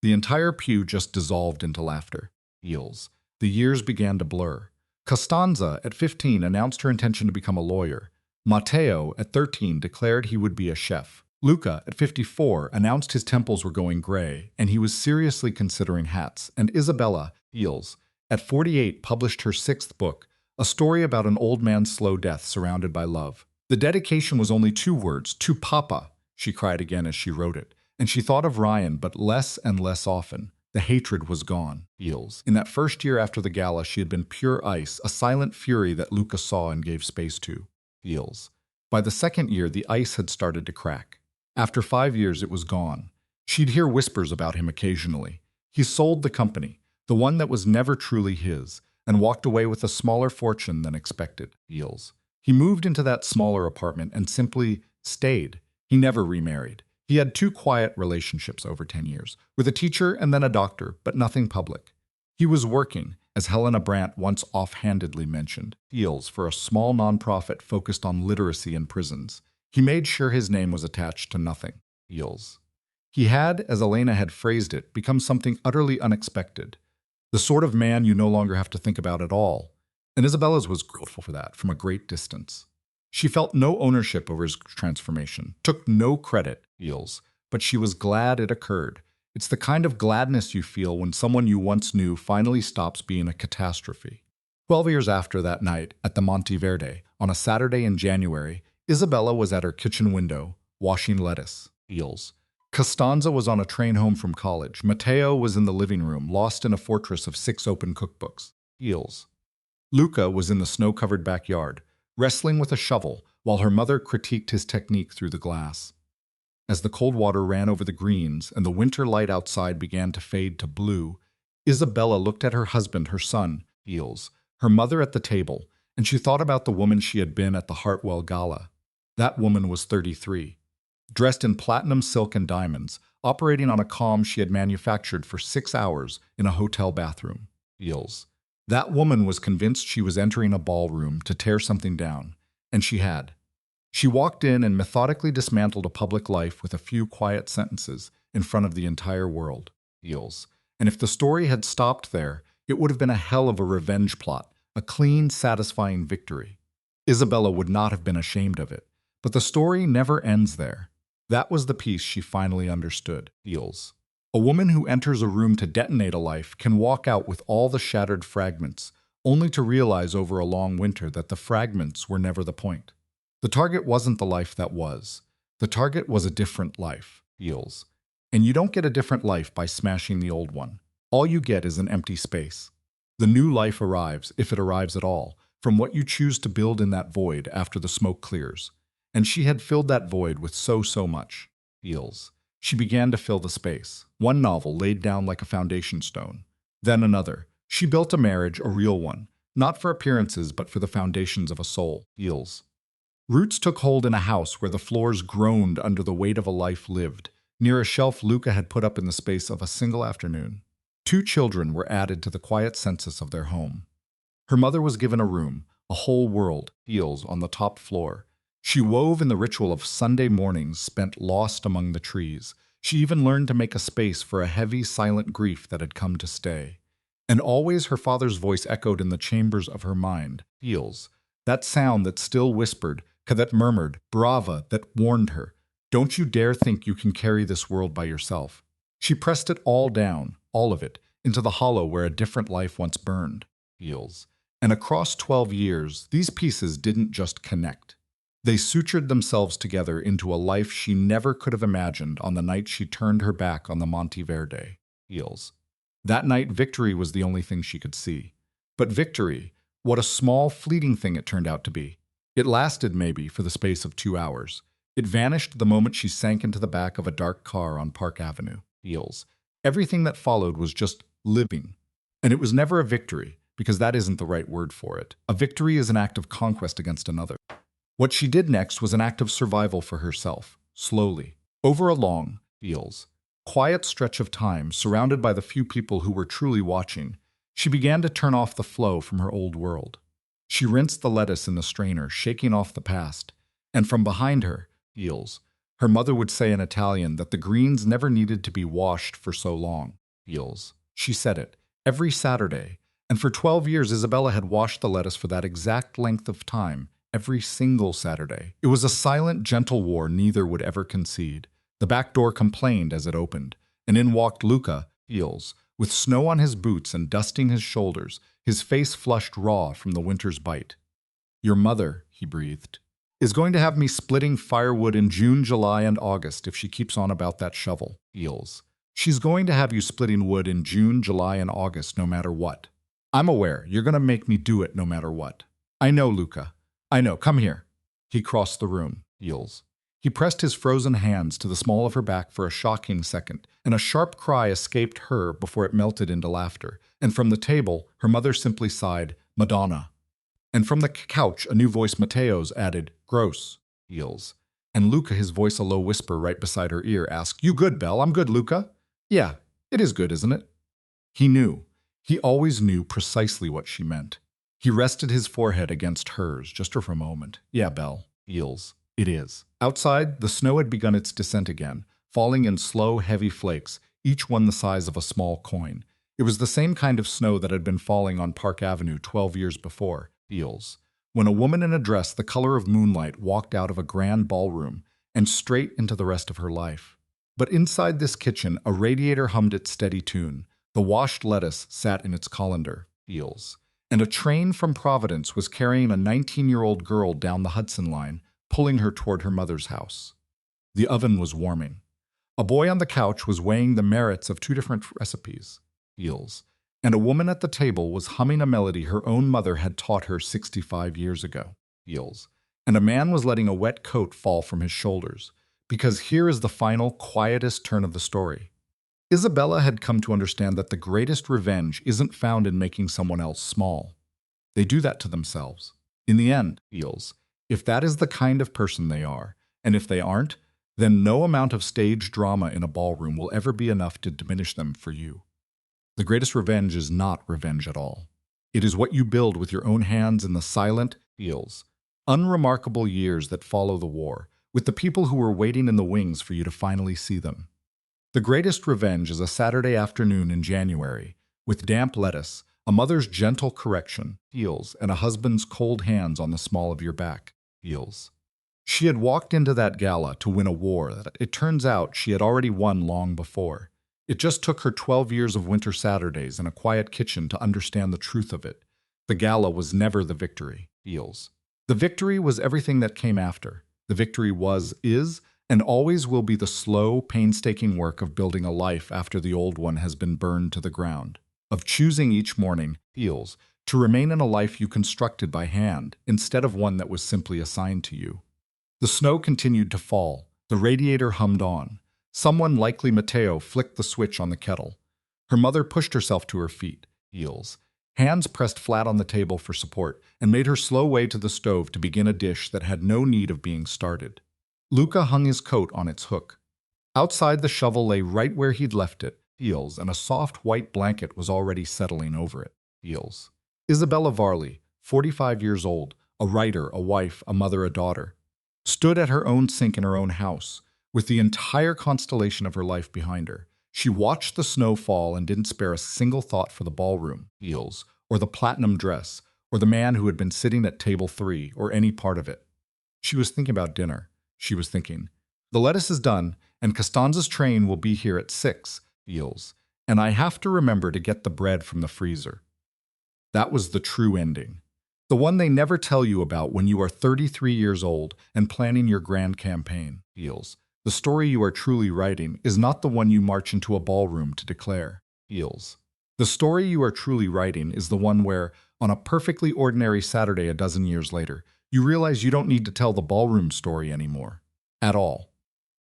The entire pew just dissolved into laughter. Eels. The years began to blur. Costanza, at 15, announced her intention to become a lawyer. Matteo, at 13, declared he would be a chef. Luca, at 54, announced his temples were going gray, and he was seriously considering hats. And Isabella, heels, at 48, published her 6th book, a story about an old man's slow death surrounded by love. The dedication was only 2 words, "To Papa," she cried again as she wrote it, and she thought of Ryan, but less and less often. The hatred was gone. Heels. In that first year after the gala, she had been pure ice, a silent fury that Luca saw and gave space to. Heels. By the second year, the ice had started to crack. After 5 years, it was gone. She'd hear whispers about him occasionally. He sold the company, the one that was never truly his, and walked away with a smaller fortune than expected. Heels. He moved into that smaller apartment and simply stayed. He never remarried. He had 2 quiet relationships over 10 years, with a teacher and then a doctor, but nothing public. He was working, as Helena Brandt once offhandedly mentioned, Heels for a small nonprofit focused on literacy in prisons. He made sure his name was attached to nothing. Heels. He had, as Elena had phrased it, become something utterly unexpected. The sort of man you no longer have to think about at all. And Isabella's was grateful for that, from a great distance. She felt no ownership over his transformation, took no credit, Heels, but she was glad it occurred. It's the kind of gladness you feel when someone you once knew finally stops being a catastrophe. 12 years after that night at the Monteverde, on a Saturday in January, Isabella was at her kitchen window, washing lettuce. Heels. Costanza was on a train home from college. Matteo was in the living room, lost in a fortress of 6 open cookbooks. Heels. Luca was in the snow-covered backyard, wrestling with a shovel, while her mother critiqued his technique through the glass. As the cold water ran over the greens and the winter light outside began to fade to blue, Isabella looked at her husband, her son, Heels, her mother at the table, and she thought about the woman she had been at the Hartwell Gala. That woman was 33, dressed in platinum silk and diamonds, operating on a calm she had manufactured for 6 hours in a hotel bathroom. Heels. That woman was convinced she was entering a ballroom to tear something down, and she had. She walked in and methodically dismantled a public life with a few quiet sentences in front of the entire world. Heels. And if the story had stopped there, it would have been a hell of a revenge plot, a clean, satisfying victory. Isabella would not have been ashamed of it. But the story never ends there. That was the piece she finally understood. Heels. A woman who enters a room to detonate a life can walk out with all the shattered fragments, only to realize over a long winter that the fragments were never the point. The target wasn't the life that was. The target was a different life. Heels. And you don't get a different life by smashing the old one. All you get is an empty space. The new life arrives, if it arrives at all, from what you choose to build in that void after the smoke clears. And she had filled that void with so much. Heels. She began to fill the space. One novel laid down like a foundation stone. Then another. She built a marriage, a real one, not for appearances but for the foundations of a soul. Heels. Roots took hold in a house where the floors groaned under the weight of a life lived, near a shelf Luca had put up in the space of a single afternoon. 2 children were added to the quiet census of their home. Her mother was given a room, a whole world, Heels, on the top floor. She wove in the ritual of Sunday mornings spent lost among the trees. She even learned to make a space for a heavy, silent grief that had come to stay. And always her father's voice echoed in the chambers of her mind. Heels. That sound that still whispered, that murmured, brava, that warned her. Don't you dare think you can carry this world by yourself. She pressed it all down, all of it, into the hollow where a different life once burned. Heels. And across 12 years, these pieces didn't just connect. They sutured themselves together into a life she never could have imagined on the night she turned her back on the Monteverde. Heels. That night, victory was the only thing she could see. But victory, what a small, fleeting thing it turned out to be. It lasted, maybe, for the space of 2 hours. It vanished the moment she sank into the back of a dark car on Park Avenue. Heels. Everything that followed was just living. And it was never a victory, because that isn't the right word for it. A victory is an act of conquest against another. What she did next was an act of survival for herself, slowly, over a long, Heels, quiet stretch of time, surrounded by the few people who were truly watching. She began to turn off the flow from her old world. She rinsed the lettuce in the strainer, shaking off the past. And from behind her, Heels, her mother would say in Italian that the greens never needed to be washed for so long. Heels. She said it every Saturday, And for 12 years, Isabella had washed the lettuce for that exact length of time, every single Saturday. It was a silent, gentle war neither would ever concede. The back door complained as it opened, and in walked Luca, heels, with snow on his boots and dusting his shoulders, his face flushed raw from the winter's bite. "Your mother," he breathed, "is going to have me splitting firewood in June, July, and August if she keeps on about that shovel, heels. She's going to have you splitting wood in June, July, and August no matter what. I'm aware you're going to make me do it no matter what. I know, Luca. I know. Come here." He crossed the room, heels. He pressed his frozen hands to the small of her back for a shocking second, and a sharp cry escaped her before it melted into laughter. And from the table, her mother simply sighed, "Madonna." And from the couch, a new voice, Matteo's, added, "Gross," heels. And Luca, his voice a low whisper right beside her ear, asked, "You good, Belle? I'm good, Luca." "Yeah, it is good, isn't it?" He knew. He always knew precisely what she meant. He rested his forehead against hers just for a moment. "Yeah, Belle, heels. It is." Outside, the snow had begun its descent again, falling in slow, heavy flakes, each one the size of a small coin. It was the same kind of snow that had been falling on Park Avenue 12 years before, heels, when a woman in a dress the color of moonlight walked out of a grand ballroom and straight into the rest of her life. But inside this kitchen, a radiator hummed its steady tune. The washed lettuce sat in its colander, heels, and a train from Providence was carrying a 19-year-old girl down the Hudson line, pulling her toward her mother's house. The oven was warming. A boy on the couch was weighing the merits of two different recipes, heels, and a woman at the table was humming a melody her own mother had taught her 65 years ago, heels, and a man was letting a wet coat fall from his shoulders, because here is the final, quietest turn of the story. Isabella had come to understand that the greatest revenge isn't found in making someone else small. They do that to themselves. In the end, heels, if that is the kind of person they are, and if they aren't, then no amount of stage drama in a ballroom will ever be enough to diminish them for you. The greatest revenge is not revenge at all. It is what you build with your own hands in the silent, heels, unremarkable years that follow the war, with the people who were waiting in the wings for you to finally see them. The greatest revenge is a Saturday afternoon in January, with damp lettuce, a mother's gentle correction, heels, and a husband's cold hands on the small of your back, heels. She had walked into that gala to win a war that, it turns out, she had already won long before. It just took her 12 years of winter Saturdays in a quiet kitchen to understand the truth of it. The gala was never the victory, heels. The victory was everything that came after. The victory was, is, and always will be the slow, painstaking work of building a life after the old one has been burned to the ground, of choosing each morning, heels, to remain in a life you constructed by hand instead of one that was simply assigned to you. The snow continued to fall. The radiator hummed on. Someone, likely Matteo, flicked the switch on the kettle. Her mother pushed herself to her feet, heels, hands pressed flat on the table for support, and made her slow way to the stove to begin a dish that had no need of being started. Luca hung his coat on its hook. Outside, the shovel lay right where he'd left it, heels, and a soft white blanket was already settling over it, heels. Isabella Varley, 45 years old, a writer, a wife, a mother, a daughter, stood at her own sink in her own house, with the entire constellation of her life behind her. She watched the snow fall and didn't spare a single thought for the ballroom, heels, or the platinum dress, or the man who had been sitting at table 3, or any part of it. She was thinking about dinner. She was thinking, the lettuce is done, and Costanza's train will be here at 6, heels, and I have to remember to get the bread from the freezer. That was the true ending. The one they never tell you about when you are 33 years old and planning your grand campaign, heels. The story you are truly writing is not the one you march into a ballroom to declare, heels. The story you are truly writing is the one where, on a perfectly ordinary Saturday a dozen years later, you realize you don't need to tell the ballroom story anymore. At all.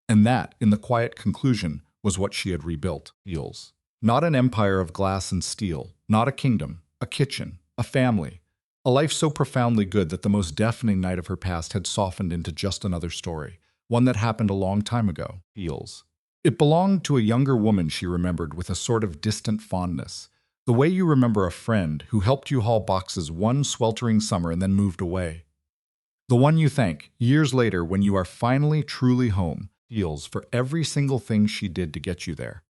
And that, in the quiet conclusion, was what she had rebuilt, heels. Not an empire of glass and steel, not a kingdom, a kitchen, a family, a life so profoundly good that the most deafening night of her past had softened into just another story, one that happened a long time ago, heels. It belonged to a younger woman she remembered with a sort of distant fondness, the way you remember a friend who helped you haul boxes one sweltering summer and then moved away. The one you thank, years later when you are finally truly home, heels, for every single thing she did to get you there.